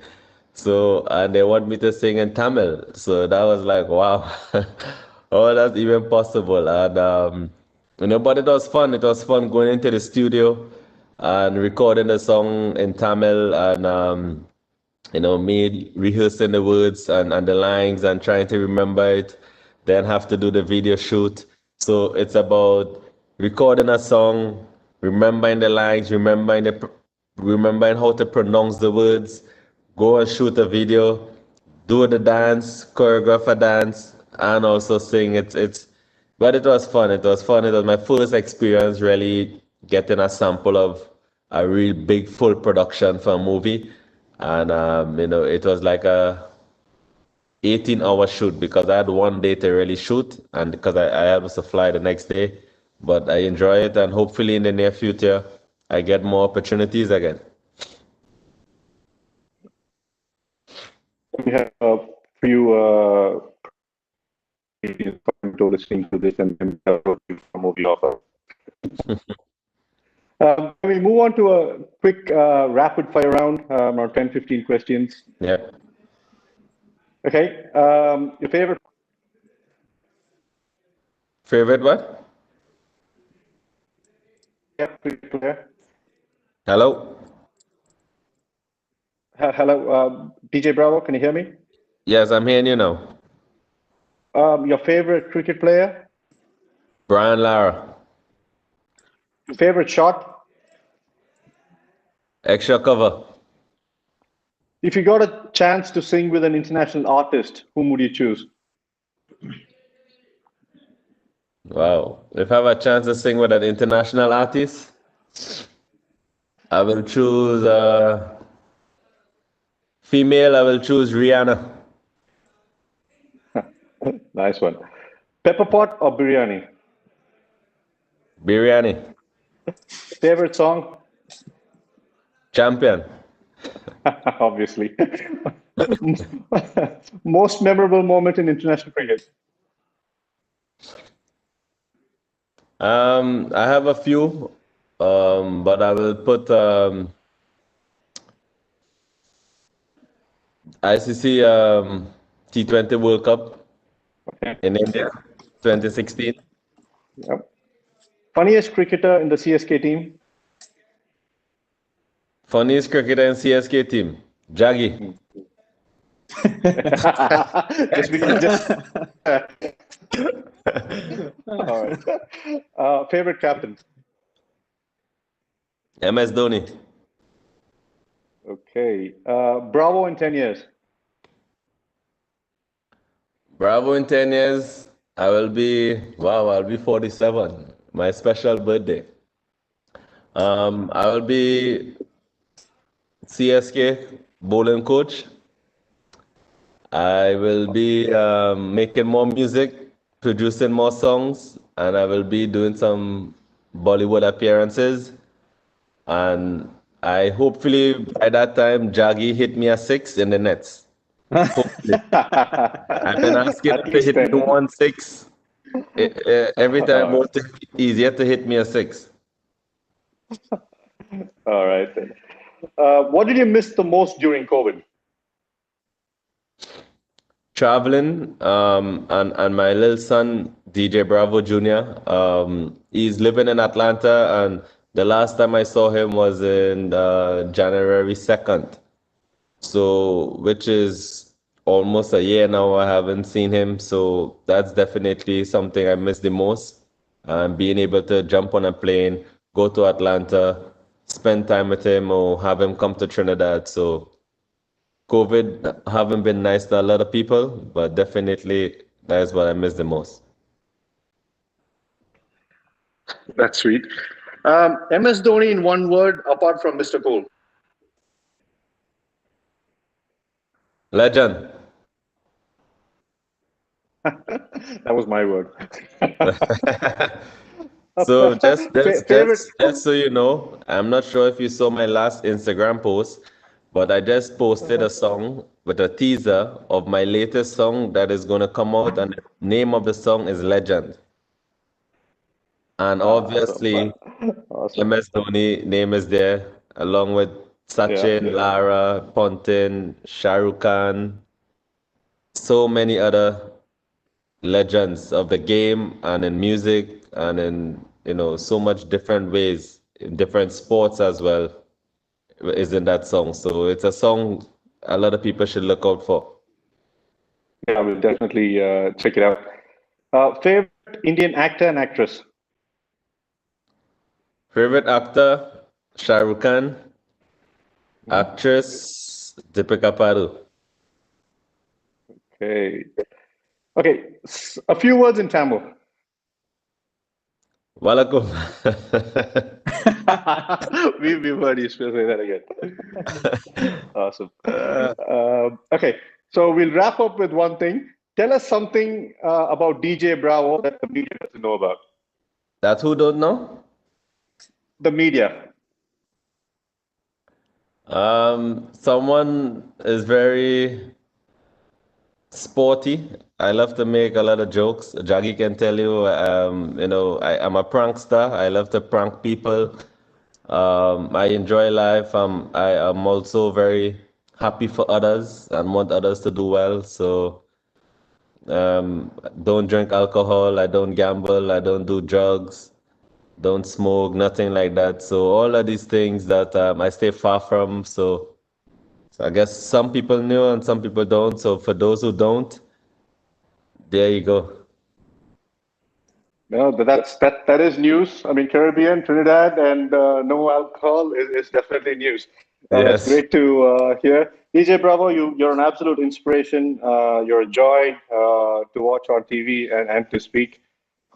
[SPEAKER 16] And they want me to sing in Tamil. So that was like, wow, oh, that's even possible. And but it was fun. It was fun going into the studio and recording the song in Tamil and me rehearsing the words and the lines and trying to remember it, then have to do the video shoot. So it's about recording a song, remembering the lines, remembering how to pronounce the words, go and shoot a video, do the dance, choreograph a dance, and also sing. But it was fun. It was fun. It was my first experience really getting a sample of a real big full production for a movie. And it was like 18-hour shoot because I had one day to really shoot and because I had to fly the next day. But I enjoy it, and hopefully in the near future, I get more opportunities again.
[SPEAKER 11] We have a few listening to this and then some of the offer. We move on to a quick rapid fire round, around 10-15 questions.
[SPEAKER 16] Yeah.
[SPEAKER 11] Okay. Your favorite?
[SPEAKER 16] Favorite what?
[SPEAKER 11] Yeah, player.
[SPEAKER 16] Hello?
[SPEAKER 11] Hello, DJ Bravo, can you hear me?
[SPEAKER 16] Yes, I'm hearing you now.
[SPEAKER 11] Your favorite cricket player?
[SPEAKER 16] Brian Lara.
[SPEAKER 11] Your favorite shot?
[SPEAKER 16] Extra cover.
[SPEAKER 11] If you got a chance to sing with an international artist, whom would you choose?
[SPEAKER 16] Wow. If I have a chance to sing with an international artist, I will choose female. I will choose Rihanna.
[SPEAKER 11] Nice one. Pepper pot or biryani?
[SPEAKER 16] Biryani.
[SPEAKER 11] Favorite song?
[SPEAKER 16] Champion.
[SPEAKER 11] Obviously. Most memorable moment in international cricket?
[SPEAKER 16] I have a few, but I will put ICC T20 World Cup in India, 2016.
[SPEAKER 11] Yep. Funniest cricketer in the CSK team?
[SPEAKER 16] Funniest cricketer in CSK team, Jaggi.
[SPEAKER 11] Just because. All right. Favorite captain?
[SPEAKER 16] MS Dhoni.
[SPEAKER 11] Okay. Bravo in 10 years?
[SPEAKER 16] Bravo in 10 years, I'll be 47. My special birthday. I will be CSK bowling coach. I will be making more music, producing more songs, and I will be doing some Bollywood appearances. And I hopefully by that time, Jaggi hit me a 6 in the nets. Hopefully. I've been asking him to hit me 1 6. Every time it was easier to hit me a 6.
[SPEAKER 11] All right. What did you miss the most during COVID?
[SPEAKER 16] Traveling, and my little son, DJ Bravo Jr., he's living in Atlanta, and the last time I saw him was in January 2nd. So, which is almost a year now, I haven't seen him. So that's definitely something I miss the most. Being able to jump on a plane, go to Atlanta, spend time with him, or have him come to Trinidad. So COVID haven't been nice to a lot of people, but definitely that is what I miss the most.
[SPEAKER 11] That's sweet. MS Dhoni in one word, apart from Mr. Cool.
[SPEAKER 16] Legend.
[SPEAKER 11] That was my word.
[SPEAKER 16] So just so you know, I'm not sure if you saw my last Instagram post, but I just posted a song with a teaser of my latest song that is going to come out, and the name of the song is Legend. And obviously,
[SPEAKER 11] Awesome.
[SPEAKER 16] MS Dhoni name is there, along with Sachin, Lara, Pontin, Shah Rukh Khan, so many other legends of the game and in music and in so much different ways, in different sports as well, is in that song. So it's a song a lot of people should look out for.
[SPEAKER 11] Yeah, I will definitely check it out. Favorite Indian actor and actress?
[SPEAKER 16] Favorite actor, Shah Rukh Khan. Actress, Deepika Padukone.
[SPEAKER 11] Okay, a few words in Tamil.
[SPEAKER 16] Walakum.
[SPEAKER 11] We've heard you say that again. Awesome. Okay, So we'll wrap up with one thing. Tell us something about DJ Bravo that the media doesn't know about.
[SPEAKER 16] That who don't know?
[SPEAKER 11] The media.
[SPEAKER 16] Someone is very sporty. I love to make a lot of jokes. Jaggy can tell you, I'm a prankster. I love to prank people. I enjoy life. I am also very happy for others and want others to do well. So don't drink alcohol. I don't gamble. I don't do drugs. Don't smoke. Nothing like that. So all of these things that I stay far from. So I guess some people knew and some people don't. So for those who don't, there you go.
[SPEAKER 11] No, that is news. I mean, Caribbean, Trinidad, and no alcohol is definitely news. That's
[SPEAKER 16] Yes.
[SPEAKER 11] great to hear. DJ Bravo, you're an absolute inspiration. You're a joy to watch on TV and to speak.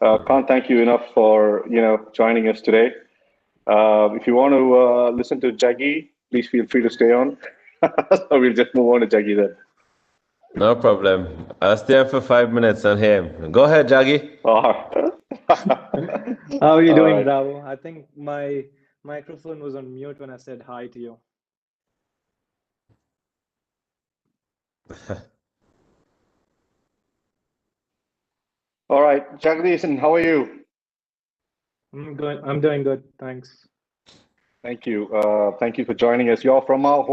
[SPEAKER 11] Can't thank you enough for joining us today. If you want to listen to Jaggi, please feel free to stay on. So we'll just move on to Jaggi then.
[SPEAKER 16] No problem. I'll stay on for 5 minutes on him. Go ahead, Jaggi.
[SPEAKER 17] How are you
[SPEAKER 11] All
[SPEAKER 17] doing,
[SPEAKER 11] right.
[SPEAKER 17] Bravo? I think my microphone was on mute when I said hi to you.
[SPEAKER 11] All right, Jagdishan, how are you?
[SPEAKER 17] I'm doing good, thanks.
[SPEAKER 11] Thank you. Thank you for joining us. You're from our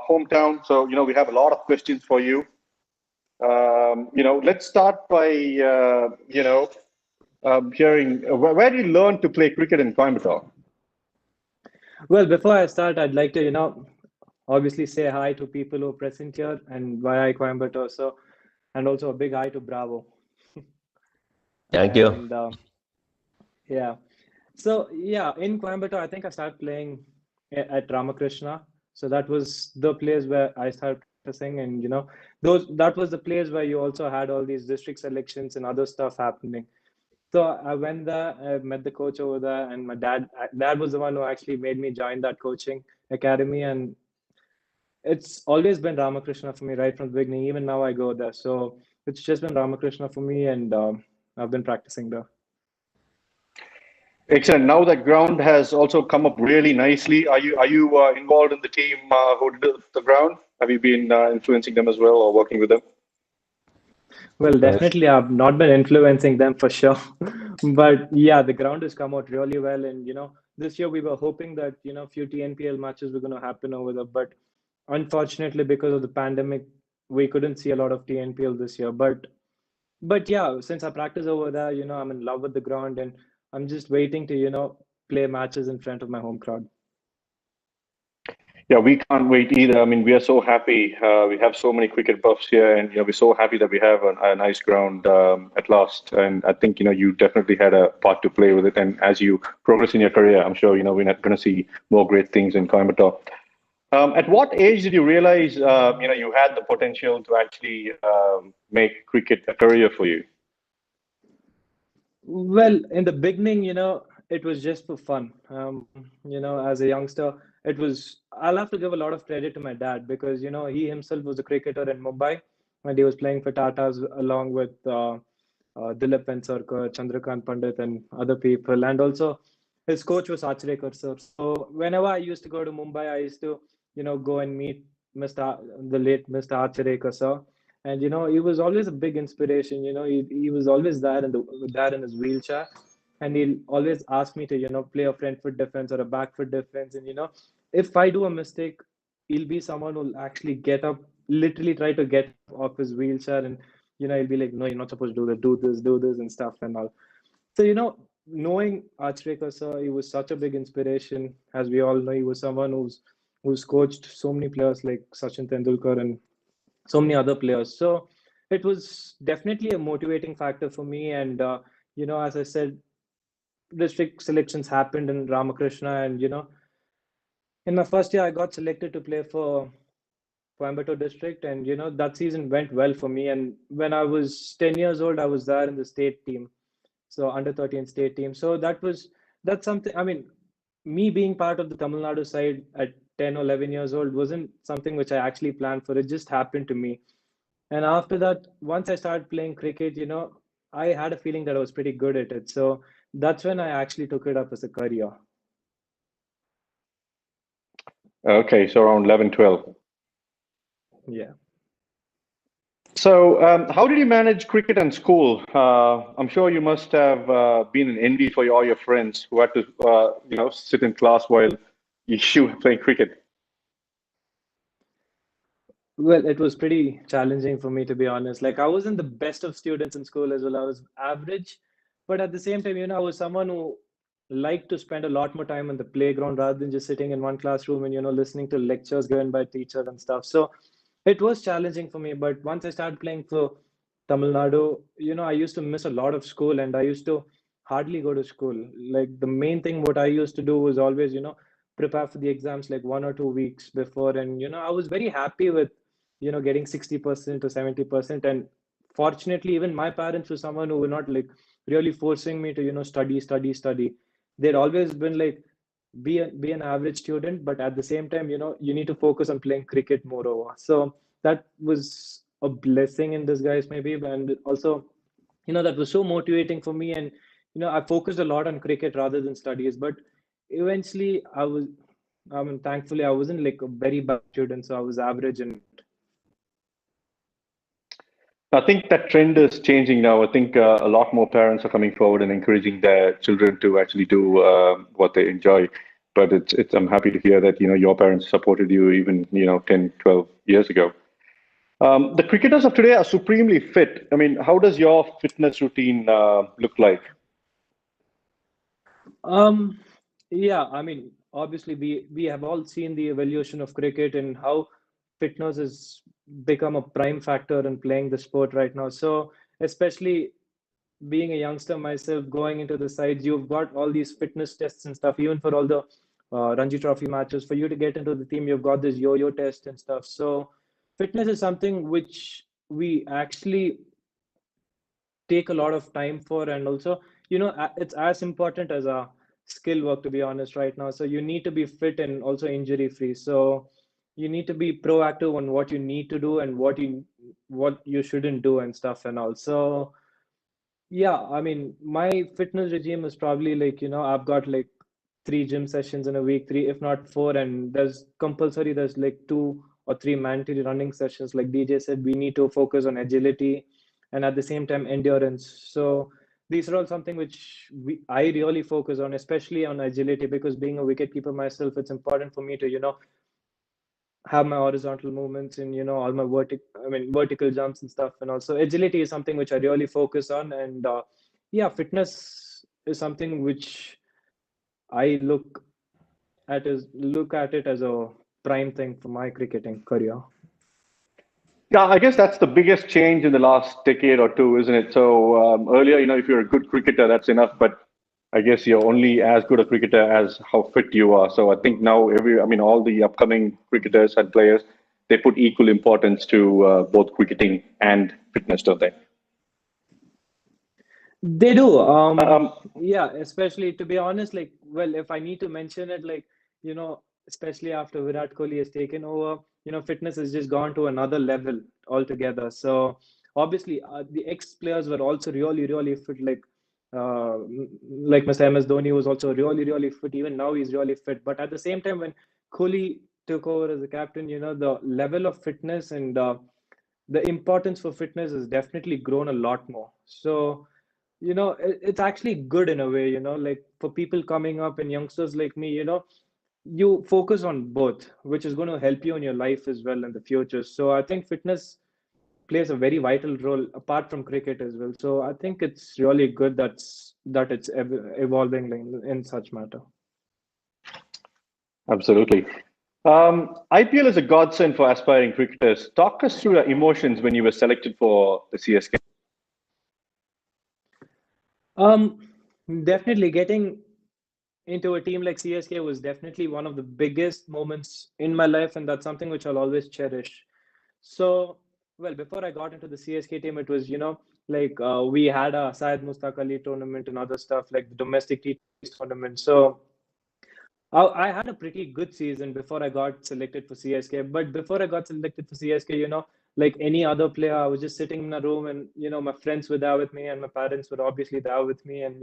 [SPEAKER 11] hometown, so we have a lot of questions for you. Let's start by hearing where do you learn to play cricket in Coimbatore?
[SPEAKER 17] Well, before I start, I'd like to, obviously say hi to people who are present here and via Coimbatore. So, and also a big hi to Bravo.
[SPEAKER 16] Thank you.
[SPEAKER 17] And yeah, so yeah, in Coimbatore, I think I started playing at Ramakrishna. So that was the place where I started practicing, and that was the place where you also had all these district selections and other stuff happening. So I went there, I met the coach over there, and my dad was the one who actually made me join that coaching academy. And it's always been Ramakrishna for me right from the beginning. Even now I go there. So it's just been Ramakrishna for me, and I've been practicing there.
[SPEAKER 11] Excellent. Now that ground has also come up really nicely. Are you involved in the team who did the ground? Have you been influencing them as well or working with them?
[SPEAKER 17] Well, definitely, I've not been influencing them for sure. But yeah, the ground has come out really well. And, this year we were hoping that, few TNPL matches were going to happen over there. But unfortunately, because of the pandemic, we couldn't see a lot of TNPL this year. But yeah, since I practice over there, I'm in love with the ground, and I'm just waiting to, play matches in front of my home crowd.
[SPEAKER 11] Yeah, we can't wait either. I mean, we are so happy. We have so many cricket buffs here, and we're so happy that we have a nice ground at last. And I think you definitely had a part to play with it. And as you progress in your career, I'm sure we're not going to see more great things in Coimbatore. At what age did you realize you had the potential to actually make cricket a career for you?
[SPEAKER 17] Well, in the beginning, it was just for fun. As a youngster, I'll have to give a lot of credit to my dad because, he himself was a cricketer in Mumbai and he was playing for Tatas along with Dilip Venkateswarkar, Chandrakant Pandit and other people. And also his coach was Achrekar sir. So whenever I used to go to Mumbai, I used to, go and meet the late Mr. Achrekar sir. And he was always a big inspiration. He was always there in his wheelchair, and he'll always ask me to play a front foot defense or a back foot defense. And if I do a mistake, he'll be someone who'll actually get up, literally try to get off his wheelchair, and he'll be like, "No, you're not supposed to do that. Do this, and stuff and all." So knowing Achrekar sir, he was such a big inspiration. As we all know, he was someone who's coached so many players like Sachin Tendulkar and so many other players. So it was definitely a motivating factor for me. And as I said, district selections happened in Ramakrishna, and in my first year I got selected to play for Coimbatore district, and that season went well for me. And when I was 10 years old, I was there in the state team, so under 13 state team. So that's something. I mean, me being part of the Tamil Nadu side at 10 or 11 years old wasn't something which I actually planned for. It just happened to me. And after that, once I started playing cricket, I had a feeling that I was pretty good at it. So that's when I actually took it up as a career.
[SPEAKER 11] Okay, so around 11, 12.
[SPEAKER 17] Yeah.
[SPEAKER 11] So, how did you manage cricket and school? I'm sure you must have been an envy for all your friends who had to, sit in class while you were playing cricket.
[SPEAKER 17] Well, it was pretty challenging for me, to be honest. Like, I wasn't the best of students in school as well. I was average, but at the same time, I was someone who liked to spend a lot more time on the playground rather than just sitting in one classroom and, listening to lectures given by teachers and stuff. So it was challenging for me. But once I started playing for Tamil Nadu, I used to miss a lot of school and I used to hardly go to school. Like, the main thing what I used to do was always, prepare for the exams like 1 or 2 weeks before. And, I was very happy with getting 60% to 70%. And fortunately, even my parents were someone who were not like really forcing me to study. They'd always been like, be an average student, but at the same time, you need to focus on playing cricket moreover. So that was a blessing in disguise maybe. And also, that was so motivating for me. And I focused a lot on cricket rather than studies. But eventually thankfully I wasn't like a very bad student, so I was average. And
[SPEAKER 11] I think that trend is changing now. I think a lot more parents are coming forward and encouraging their children to actually do what they enjoy. But I'm happy to hear that your parents supported you even 10, 12 years ago. The cricketers of today are supremely fit. I mean, how does your fitness routine look like?
[SPEAKER 17] Yeah, obviously we have all seen the evolution of cricket and how fitness has become a prime factor in playing the sport right now. So especially being a youngster myself, going into the sides, you've got all these fitness tests and stuff. Even for all the Ranji Trophy matches, for you to get into the team, you've got this yo-yo test and stuff. So fitness is something which we actually take a lot of time for. And also, it's as important as a skill work, to be honest, right now. So you need to be fit and also injury free. So you need to be proactive on what you need to do and what you shouldn't do and stuff. And also, yeah, my fitness regime is probably like, I've got like 3 gym sessions in a week, three, if not four, and there's like 2 or 3 mandatory running sessions. Like DJ said, we need to focus on agility and at the same time endurance. So these are all something which I really focus on, especially on agility, because being a wicketkeeper myself, it's important for me to, have my horizontal movements and all my vertical jumps and stuff. And also agility is something which I really focus on. And yeah, fitness is something which I look at it as a prime thing for my cricketing career.
[SPEAKER 11] Yeah, I guess that's the biggest change in the last decade or two, isn't it? So earlier, if you're a good cricketer, that's enough. But I guess you're only as good a cricketer as how fit you are. So I think now all the upcoming cricketers and players, they put equal importance to both cricketing and fitness, don't they?
[SPEAKER 17] They do. Yeah, especially to be honest, like, well, if I need to mention it, like, especially after Virat Kohli has taken over, fitness has just gone to another level altogether. So obviously, the ex-players were also really, really fit. Like Mr. MS Dhoni was also really, really fit. Even now, he's really fit. But at the same time, when Kohli took over as a captain, the level of fitness and the importance for fitness has definitely grown a lot more. So it's actually good in a way, like for people coming up and youngsters like me, you focus on both, which is going to help you in your life as well in the future. So I think fitness plays a very vital role apart from cricket as well. So I think it's really good that it's evolving in such matter.
[SPEAKER 11] Absolutely. IPL is a godsend for aspiring cricketers. Talk us through your emotions when you were selected for the CSK.
[SPEAKER 17] Definitely getting into a team like CSK was definitely one of the biggest moments in my life, and that's something which I'll always cherish. So, well, before I got into the CSK team, it was, like we had a Syed Mustaq Ali tournament and other stuff like the domestic T20 tournament. So I had a pretty good season before I got selected for CSK. But before I got selected for CSK, like any other player. I was just sitting in a room, and my friends were there with me, and my parents were obviously there with me, and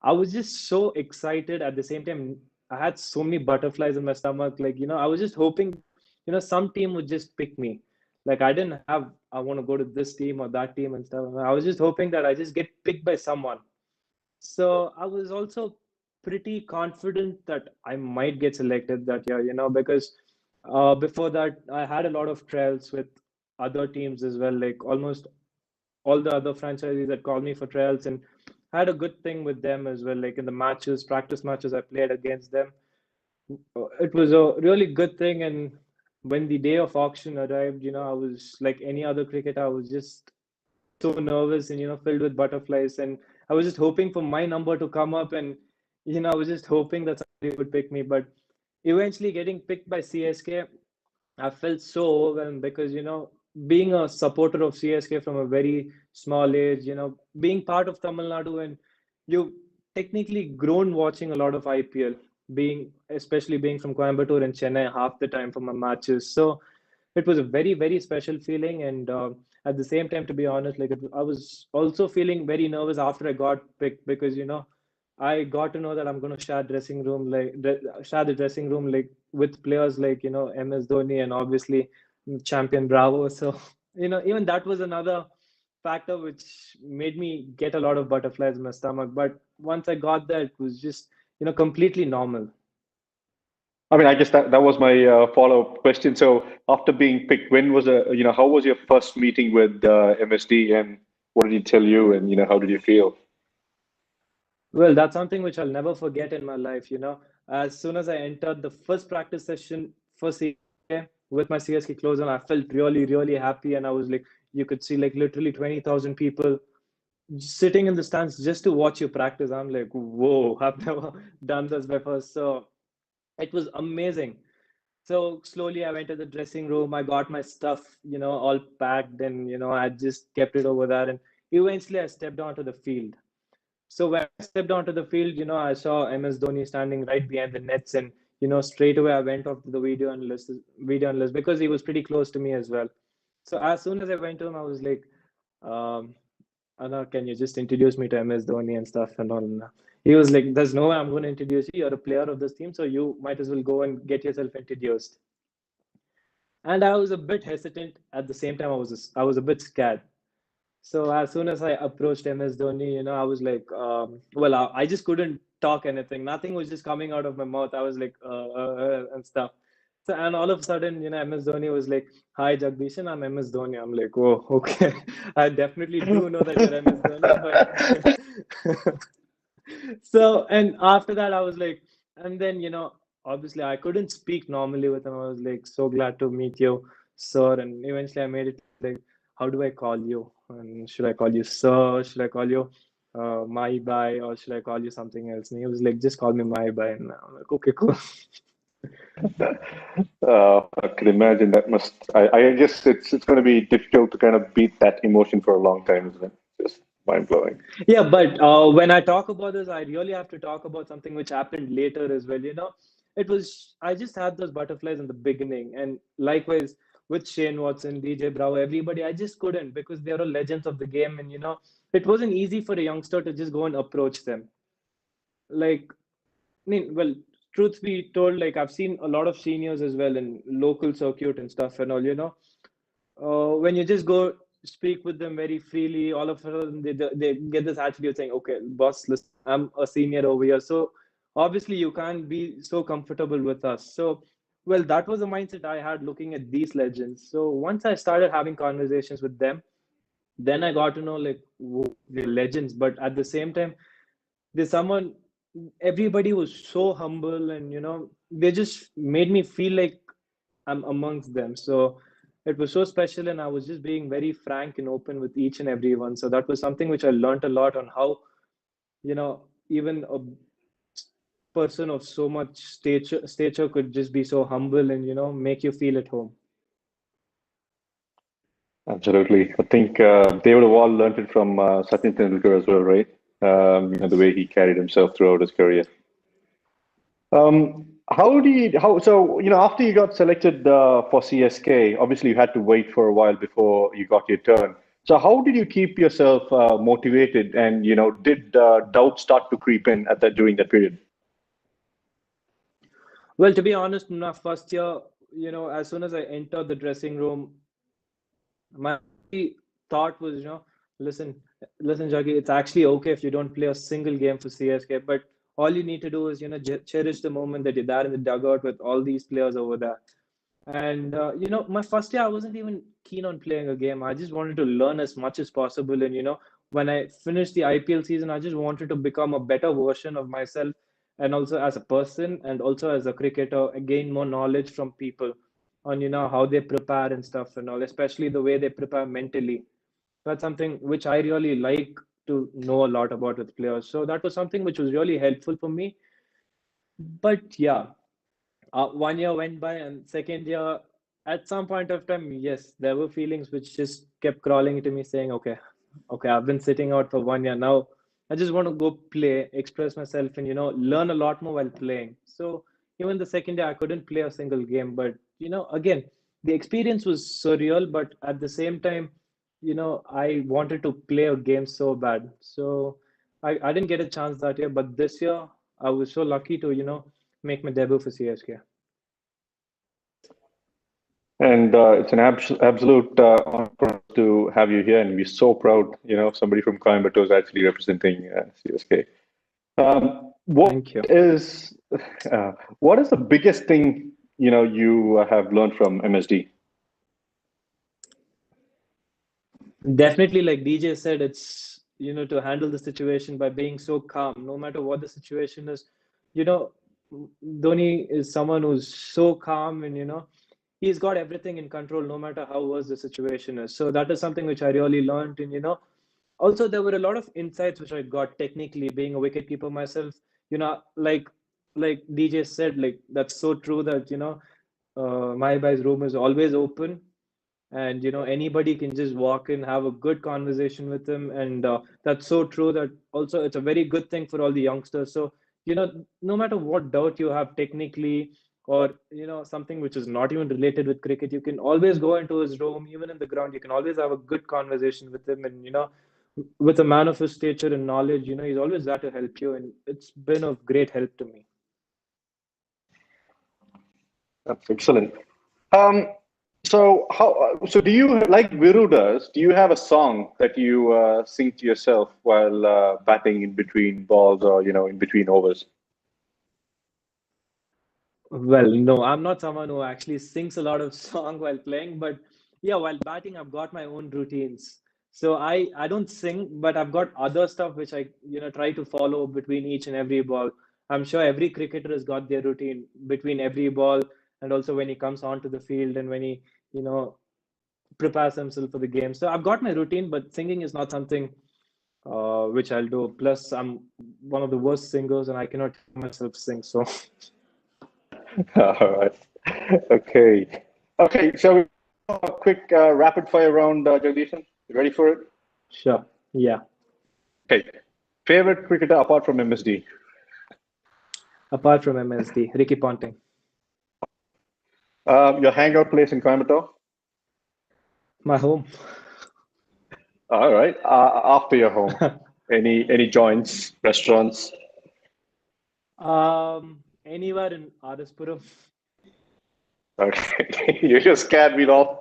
[SPEAKER 17] I was just so excited. At the same time, I had so many butterflies in my stomach. Like, I was just hoping, some team would just pick me. Like, I didn't have, I want to go to this team or that team and stuff. I was just hoping that I just get picked by someone. So I was also pretty confident that I might get selected that year, because before that, I had a lot of trials with other teams as well. Like, almost all the other franchises that called me for trials, and I had a good thing with them as well. Like, in the matches, practice matches I played against them, it was a really good thing. And when the day of auction arrived, I was like any other cricketer. I was just so nervous and filled with butterflies, and I was just hoping for my number to come up, and I was just hoping that somebody would pick me. But eventually, getting picked by CSK, I felt so overwhelmed because, being a supporter of CSK from a very small age, being part of Tamil Nadu, and you technically grown watching a lot of IPL, especially being from Coimbatore and Chennai half the time for my matches. So it was a very, very special feeling. And at the same time, to be honest, like I was also feeling very nervous after I got picked because, I got to know that I'm going to share the dressing room like with players like MS Dhoni and obviously champion Bravo. So even that was another factor which made me get a lot of butterflies in my stomach. But once I got there, it was just completely normal.
[SPEAKER 11] I mean, I guess that was my follow-up question. So after being picked, when was how was your first meeting with MSD, and what did he tell you, and how did you feel?
[SPEAKER 17] Well, that's something which I'll never forget in my life. As soon as I entered the first practice session for CSK with my CSK clothes on, I felt really, really happy. And I was like, you could see like literally 20,000 people sitting in the stands just to watch you practice. I'm like, whoa, I've never done this before. So it was amazing. So slowly I went to the dressing room. I got my stuff, all packed, and, I just kept it over there. And eventually I stepped onto the field. So when I stepped onto the field, I saw MS Dhoni standing right behind the nets, and straight away I went off to the video analyst because he was pretty close to me as well. So as soon as I went to him, I was like, Anna, can you just introduce me to MS Dhoni and stuff and all? He was like, there's no way I'm going to introduce you. You're a player of this team, so you might as well go and get yourself introduced. And I was a bit hesitant. At the same time, I was a bit scared. So as soon as I approached MS Dhoni, I was like, well, I just couldn't talk anything. Nothing was just coming out of my mouth. I was like, and stuff. So, and all of a sudden, MS Dhoni was like, hi, Jagdishan, I'm MS Dhoni. I'm like, oh, okay. I definitely do know that you're MS Dhoni. But so, and after that, I was like, and then, obviously I couldn't speak normally with him. I was like, so glad to meet you, sir. And eventually I made it like, how do I call you? And should I call you sir? Should I call you my bye, or should I call you something else? And he was like, just call me my bye. And I'm like, okay, cool.
[SPEAKER 11] I could imagine that must. I guess it's going to be difficult to kind of beat that emotion for a long time, isn't it? Just mind blowing.
[SPEAKER 17] Yeah, but when I talk about this, I really have to talk about something which happened later as well. I just had those butterflies in the beginning, and likewise with Shane Watson, DJ Bravo, everybody, I just couldn't because they're all legends of the game, and it wasn't easy for a youngster to just go and approach them. Like, I mean, well, truth be told, like I've seen a lot of seniors as well in local circuit and stuff and all. When you just go speak with them very freely, all of a sudden they get this attitude saying, okay, boss, listen, I'm a senior over here. So obviously you can't be so comfortable with us. So, well, that was the mindset I had looking at these legends. So once I started having conversations with them, then I got to know like, whoa, they're legends. But at the same time, there's someone, everybody was so humble, and they just made me feel like I'm amongst them. So it was so special, and I was just being very frank and open with each and every one. So that was something which I learned a lot on how, even a person of so much stature could just be so humble and, make you feel at home.
[SPEAKER 11] Absolutely. I think they would have all learned it from Sachin Tendulkar as well, right? The way he carried himself throughout his career. After you got selected for CSK, obviously you had to wait for a while before you got your turn. So how did you keep yourself motivated, and did doubt start to creep in during that period?
[SPEAKER 17] Well, to be honest, in my first year, as soon as I entered the dressing room, my thought was, listen, Jaggi, it's actually okay if you don't play a single game for CSK, but all you need to do is, cherish the moment that you're there in the dugout with all these players over there. And, my first year, I wasn't even keen on playing a game. I just wanted to learn as much as possible. And, when I finished the IPL season, I just wanted to become a better version of myself, and also as a person and also as a cricketer, gain more knowledge from people on, how they prepare and stuff and all, especially the way they prepare mentally. That's something which I really like to know a lot about with players. So that was something which was really helpful for me. But yeah, 1 year went by, and second year, at some point of time, yes, there were feelings which just kept crawling into me, saying, okay, I've been sitting out for 1 year now. I just want to go play, express myself, and learn a lot more while playing. So even the second year, I couldn't play a single game. But again, the experience was surreal. But at the same time, I wanted to play a game so bad. So I didn't get a chance that year. But this year, I was so lucky to make my debut for CSK.
[SPEAKER 11] And it's an absolute honor to have you here, and we're so proud. Somebody from Coimbatore is actually representing CSK.
[SPEAKER 17] Thank you.
[SPEAKER 11] What is the biggest thing you have learned from MSD?
[SPEAKER 17] Definitely, like DJ said, it's to handle the situation by being so calm, no matter what the situation is. Dhoni is someone who's so calm, and he's got everything in control, no matter how worse the situation is. So that is something which I really learned. And also there were a lot of insights which I got technically, being a wicketkeeper myself. Like DJ said, like that's so true that Mahiba's room is always open, and anybody can just walk in, have a good conversation with him. And that's so true that also it's a very good thing for all the youngsters. So no matter what doubt you have technically, or something which is not even related with cricket, you can always go into his room. Even in the ground, you can always have a good conversation with him. And with a man of his stature and knowledge, he's always there to help you, and it's been of great help to me.
[SPEAKER 11] That's excellent. So do you, like Viru does, do you have a song that you sing to yourself while batting in between balls, or in between overs?
[SPEAKER 17] Well, no, I'm not someone who actually sings a lot of song while playing, but yeah, while batting, I've got my own routines. So I don't sing, but I've got other stuff which I try to follow between each and every ball. I'm sure every cricketer has got their routine between every ball, and also when he comes onto the field, and when he prepares himself for the game. So I've got my routine, but singing is not something which I'll do. Plus, I'm one of the worst singers, and I cannot hear myself sing. So.
[SPEAKER 11] All right. Okay. Shall we do a quick rapid fire round, Jagdishan? You ready for it?
[SPEAKER 17] Sure. Yeah.
[SPEAKER 11] Okay. Favorite cricketer apart from MSD?
[SPEAKER 17] Apart from MSD, Ricky Ponting.
[SPEAKER 11] Your hangout place in Coimbatore?
[SPEAKER 17] My home.
[SPEAKER 11] All right. After your home, any joints, restaurants?
[SPEAKER 17] Anywhere in Adaspuram.
[SPEAKER 11] Okay. You just scared me off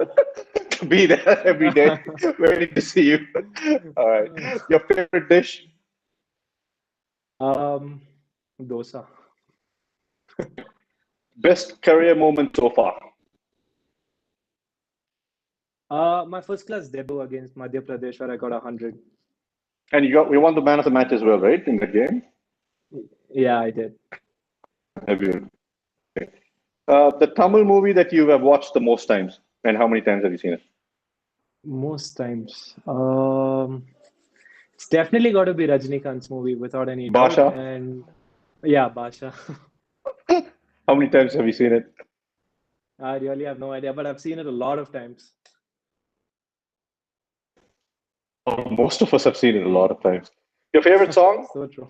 [SPEAKER 11] to be there every day, waiting to see you. All right. Your favorite dish?
[SPEAKER 17] Dosa.
[SPEAKER 11] Best career moment so far?
[SPEAKER 17] My first class debut against Madhya Pradesh, where I got 100.
[SPEAKER 11] And you won the man of the match as well, right, in that game?
[SPEAKER 17] Yeah, I did.
[SPEAKER 11] Have you? Okay. The Tamil movie that you have watched the most times, and how many times have you seen it?
[SPEAKER 17] Most times. It's definitely got to be Rajnikant's movie, without any doubt.
[SPEAKER 11] Basha?
[SPEAKER 17] And yeah, Basha.
[SPEAKER 11] How many times have you seen it?
[SPEAKER 17] I really have no idea, but I've seen it a lot of times.
[SPEAKER 11] Most of us have seen it a lot of times. Your favorite song?
[SPEAKER 17] So true.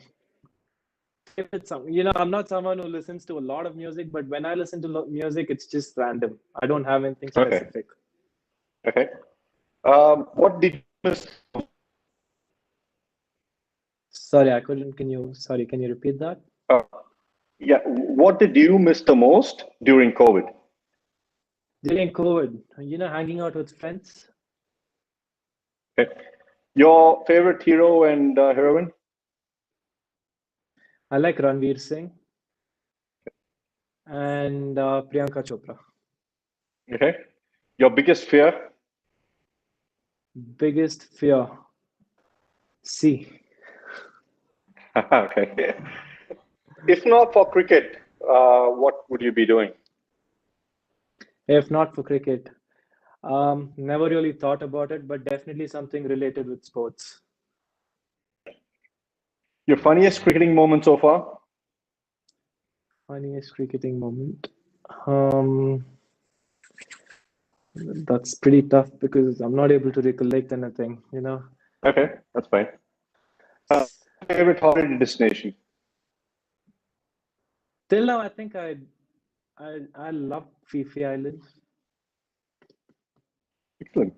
[SPEAKER 17] If it's I'm not someone who listens to a lot of music, but when I listen to music, it's just random. I don't have anything specific.
[SPEAKER 11] Okay. What did you miss?
[SPEAKER 17] Sorry, I couldn't. Can you repeat that?
[SPEAKER 11] Yeah. What did you miss the most during COVID?
[SPEAKER 17] During COVID, hanging out with friends.
[SPEAKER 11] Okay. Your favorite hero and heroine?
[SPEAKER 17] I like Ranveer Singh and Priyanka Chopra.
[SPEAKER 11] Okay. Your biggest fear?
[SPEAKER 17] Biggest fear? Sea.
[SPEAKER 11] Okay. If not for cricket, what would you be doing?
[SPEAKER 17] If not for cricket, never really thought about it, but definitely something related with sports.
[SPEAKER 11] Your funniest cricketing moment so far?
[SPEAKER 17] Funniest cricketing moment. That's pretty tough because I'm not able to recollect anything,
[SPEAKER 11] Okay, that's fine. Favorite holiday destination?
[SPEAKER 17] Till now, I think I love Fifi Islands.
[SPEAKER 11] Excellent.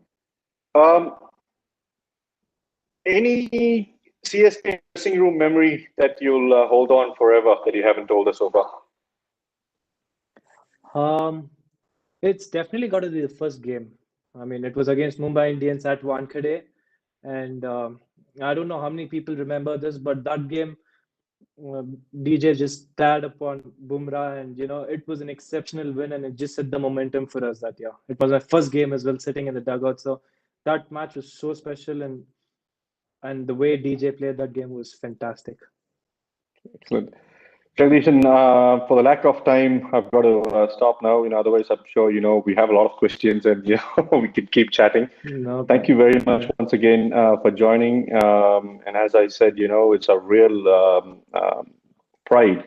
[SPEAKER 11] Any CSK dressing room memory that you'll hold on forever that you haven't told us so far?
[SPEAKER 17] It's definitely got to be the first game. I mean, it was against Mumbai Indians at Wankhede, and I don't know how many people remember this, but that game, DJ just stared upon Bumrah, and it was an exceptional win, and it just set the momentum for us that year. It was my first game as well, sitting in the dugout, so that match was so special, and the way DJ played that game was fantastic.
[SPEAKER 11] Excellent. Jagdishan, for the lack of time, I've got to stop now. Otherwise, I'm sure we have a lot of questions, and we could keep chatting.
[SPEAKER 17] No,
[SPEAKER 11] thank you very much once again for joining. And as I said, it's a real pride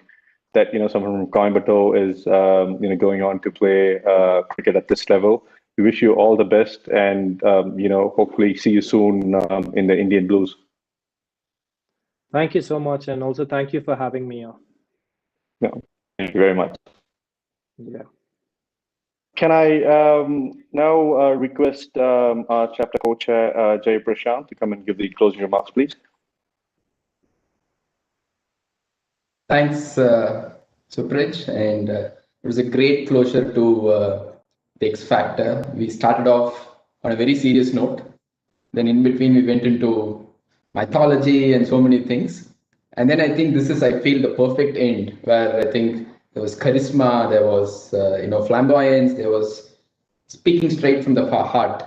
[SPEAKER 11] that someone from Coimbatore is going on to play cricket at this level. We wish you all the best, and hopefully see you soon in the Indian Blues.
[SPEAKER 17] Thank you so much, and also thank you for having me here.
[SPEAKER 11] No, thank you very much.
[SPEAKER 17] Yeah.
[SPEAKER 11] Can I now request our chapter co-chair, Jay Prashant, to come and give the closing remarks, please?
[SPEAKER 4] Thanks, Supraj, and it was a great closure to the X Factor. We started off on a very serious note. Then in between, we went into mythology and so many things. And then I think this is, I feel, the perfect end, where I think there was charisma, there was flamboyance, there was speaking straight from the heart.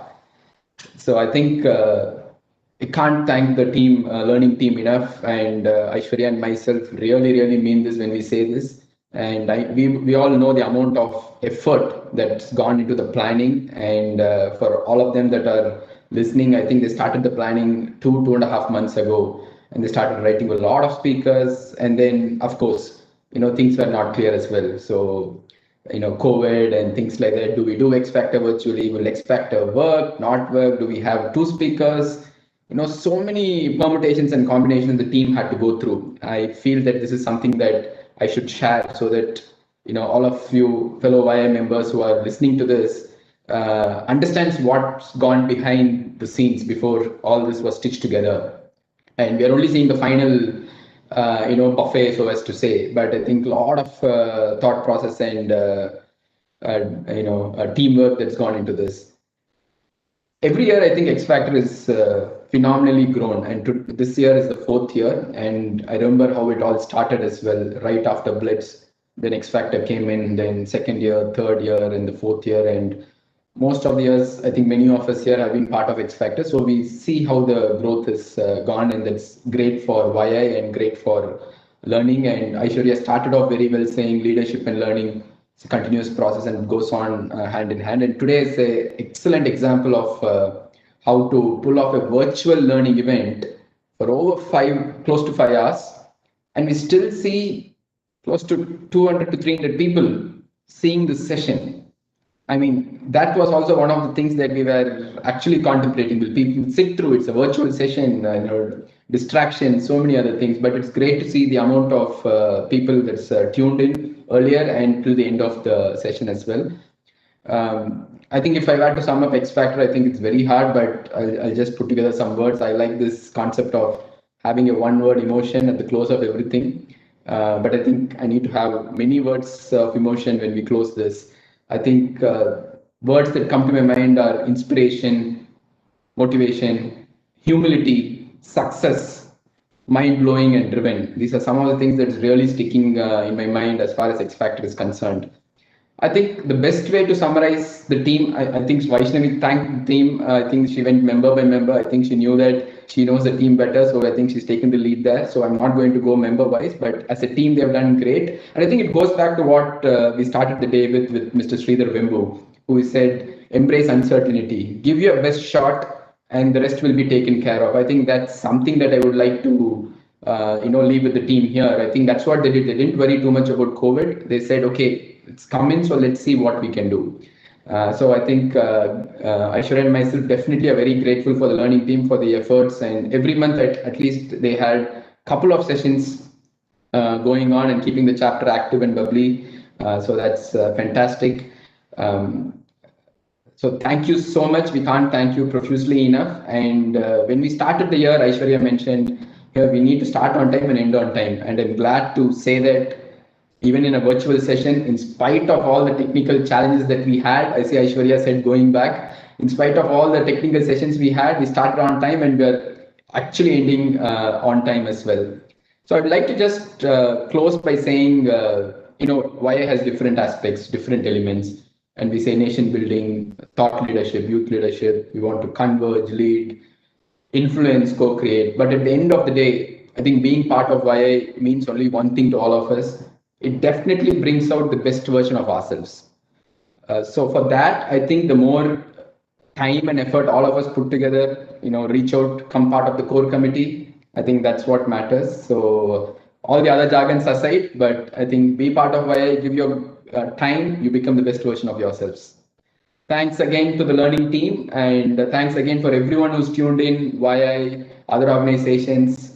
[SPEAKER 4] So I think I can't thank the team, learning team enough, and Aishwarya and myself really mean this when we say this. And we all know the amount of effort that's gone into the planning, and for all of them that are listening, I think they started the planning 2.5 months ago, and they started writing a lot of speakers, and then of course things were not clear as well. So COVID and things like that. Do we do X Factor virtually? Will X Factor work? Not work? Do we have 2 speakers? So many permutations and combinations the team had to go through. I feel that this is something that I should share so that all of you fellow YI members who are listening to this understands what's gone behind the scenes before all this was stitched together. And we are only seeing the final buffet, so as to say. But I think a lot of thought process and teamwork that's gone into this. Every year, I think X Factor is phenomenally grown, and this year is the 4th year. And I remember how it all started as well, right after Blitz. Then X Factor came in, then 2nd year, 3rd year, and the 4th year. And most of the years, I think many of us here have been part of X Factor. So we see how the growth has gone, and that's great for YI and great for learning. And Aishwarya started off very well saying leadership and learning is a continuous process and goes on hand in hand. And today is an excellent example of how to pull off a virtual learning event for over close to 5 hours. And we still see close to 200 to 300 people seeing this session. I mean, that was also one of the things that we were actually contemplating. Will people sit through? It's a virtual session. distraction, so many other things. But it's great to see the amount of people that's tuned in earlier and till the end of the session as well. I think if I were to sum up X Factor, I think it's very hard, but I'll just put together some words. I like this concept of having a one-word emotion at the close of everything. But I think I need to have many words of emotion when we close this. I think words that come to my mind are inspiration, motivation, humility, success, mind blowing, and driven. These are some of the things that's really sticking in my mind as far as X Factor is concerned. I think the best way to summarize the team, I think Vaishnavi thanked the team. I think she went member by member. I think she knew that she knows the team better. So I think she's taken the lead there. So I'm not going to go member wise, but as a team, they've done great. And I think it goes back to what we started the day with Mr. Sridhar Vembu, who said, embrace uncertainty, give your best shot, and the rest will be taken care of. I think that's something that I would like to leave with the team here. I think that's what they did. They didn't worry too much about COVID. They said, okay, it's coming, so let's see what we can do. So I think Aishwarya and myself definitely are very grateful for the learning team for the efforts. And every month, at least, they had a couple of sessions going on and keeping the chapter active and bubbly. So that's fantastic. So thank you so much. We can't thank you profusely enough. And when we started the year, Aishwarya mentioned here we need to start on time and end on time. And I'm glad to say that even in a virtual session, in spite of all the technical challenges that we had, I see Aishwarya said going back, in spite of all the technical sessions we had, we started on time and we're actually ending on time as well. So I'd like to just close by saying, YA has different aspects, different elements. And we say nation building, thought leadership, youth leadership. We want to converge, lead, influence, co-create. But at the end of the day, I think being part of YA means only one thing to all of us. It definitely brings out the best version of ourselves. So for that, I think the more time and effort all of us put together, reach out, come part of the core committee, I think that's what matters. So all the other jargons aside, but I think be part of YA, give your time, you become the best version of yourselves. Thanks again to the learning team, and thanks again for everyone who's tuned in, YI, other organizations.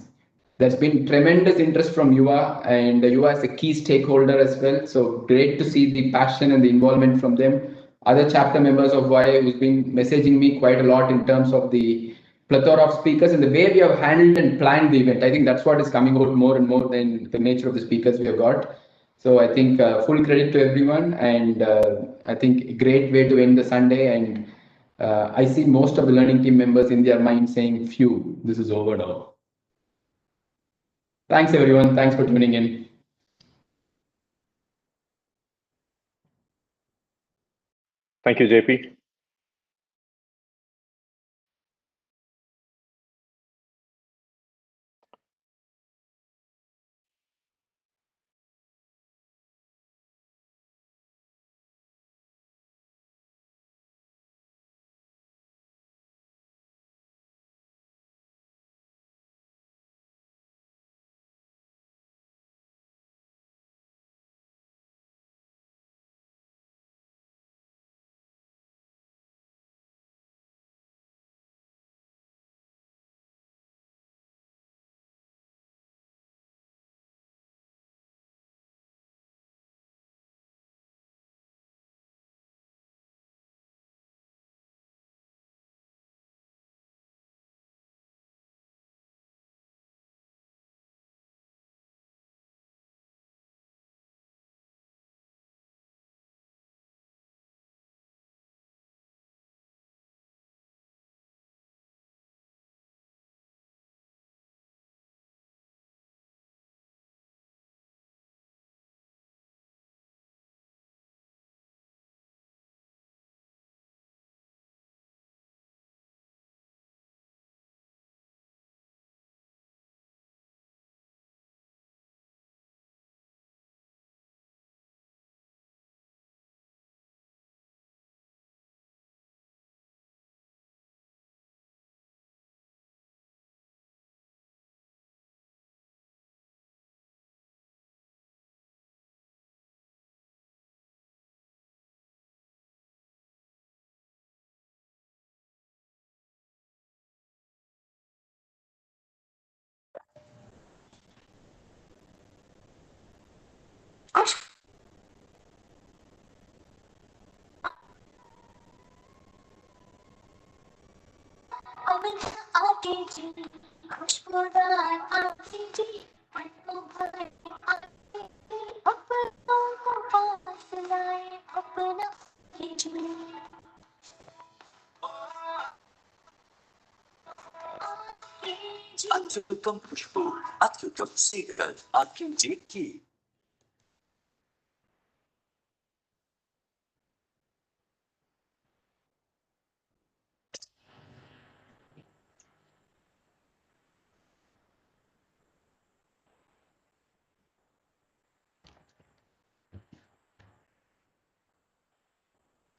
[SPEAKER 4] There's been tremendous interest from Yuva, and Yuva is a key stakeholder as well. So great to see the passion and the involvement from them. Other chapter members of YI who's been messaging me quite a lot in terms of the plethora of speakers and the way we have handled and planned the event. I think that's what is coming out more and more than the nature of the speakers we have got. So I think full credit to everyone, and I think a great way to end the Sunday. And I see most of the learning team members in their mind saying, phew, this is over now. Thanks, everyone. Thanks for tuning in.
[SPEAKER 7] Thank you, JP.
[SPEAKER 5] अत्युत्तम खुशबू, अत्युत्तम secret आपकी जीत की।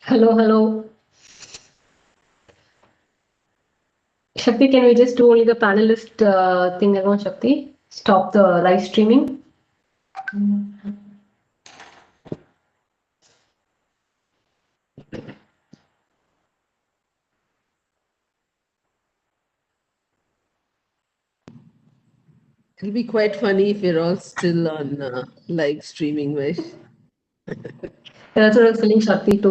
[SPEAKER 2] Hello, hello. Shakti, can we just do only the panelist thing again, Shakti? Stop the live streaming.
[SPEAKER 1] It'll be quite funny if you're all still on live streaming, Vish.
[SPEAKER 2] That's what I was telling Shakti too.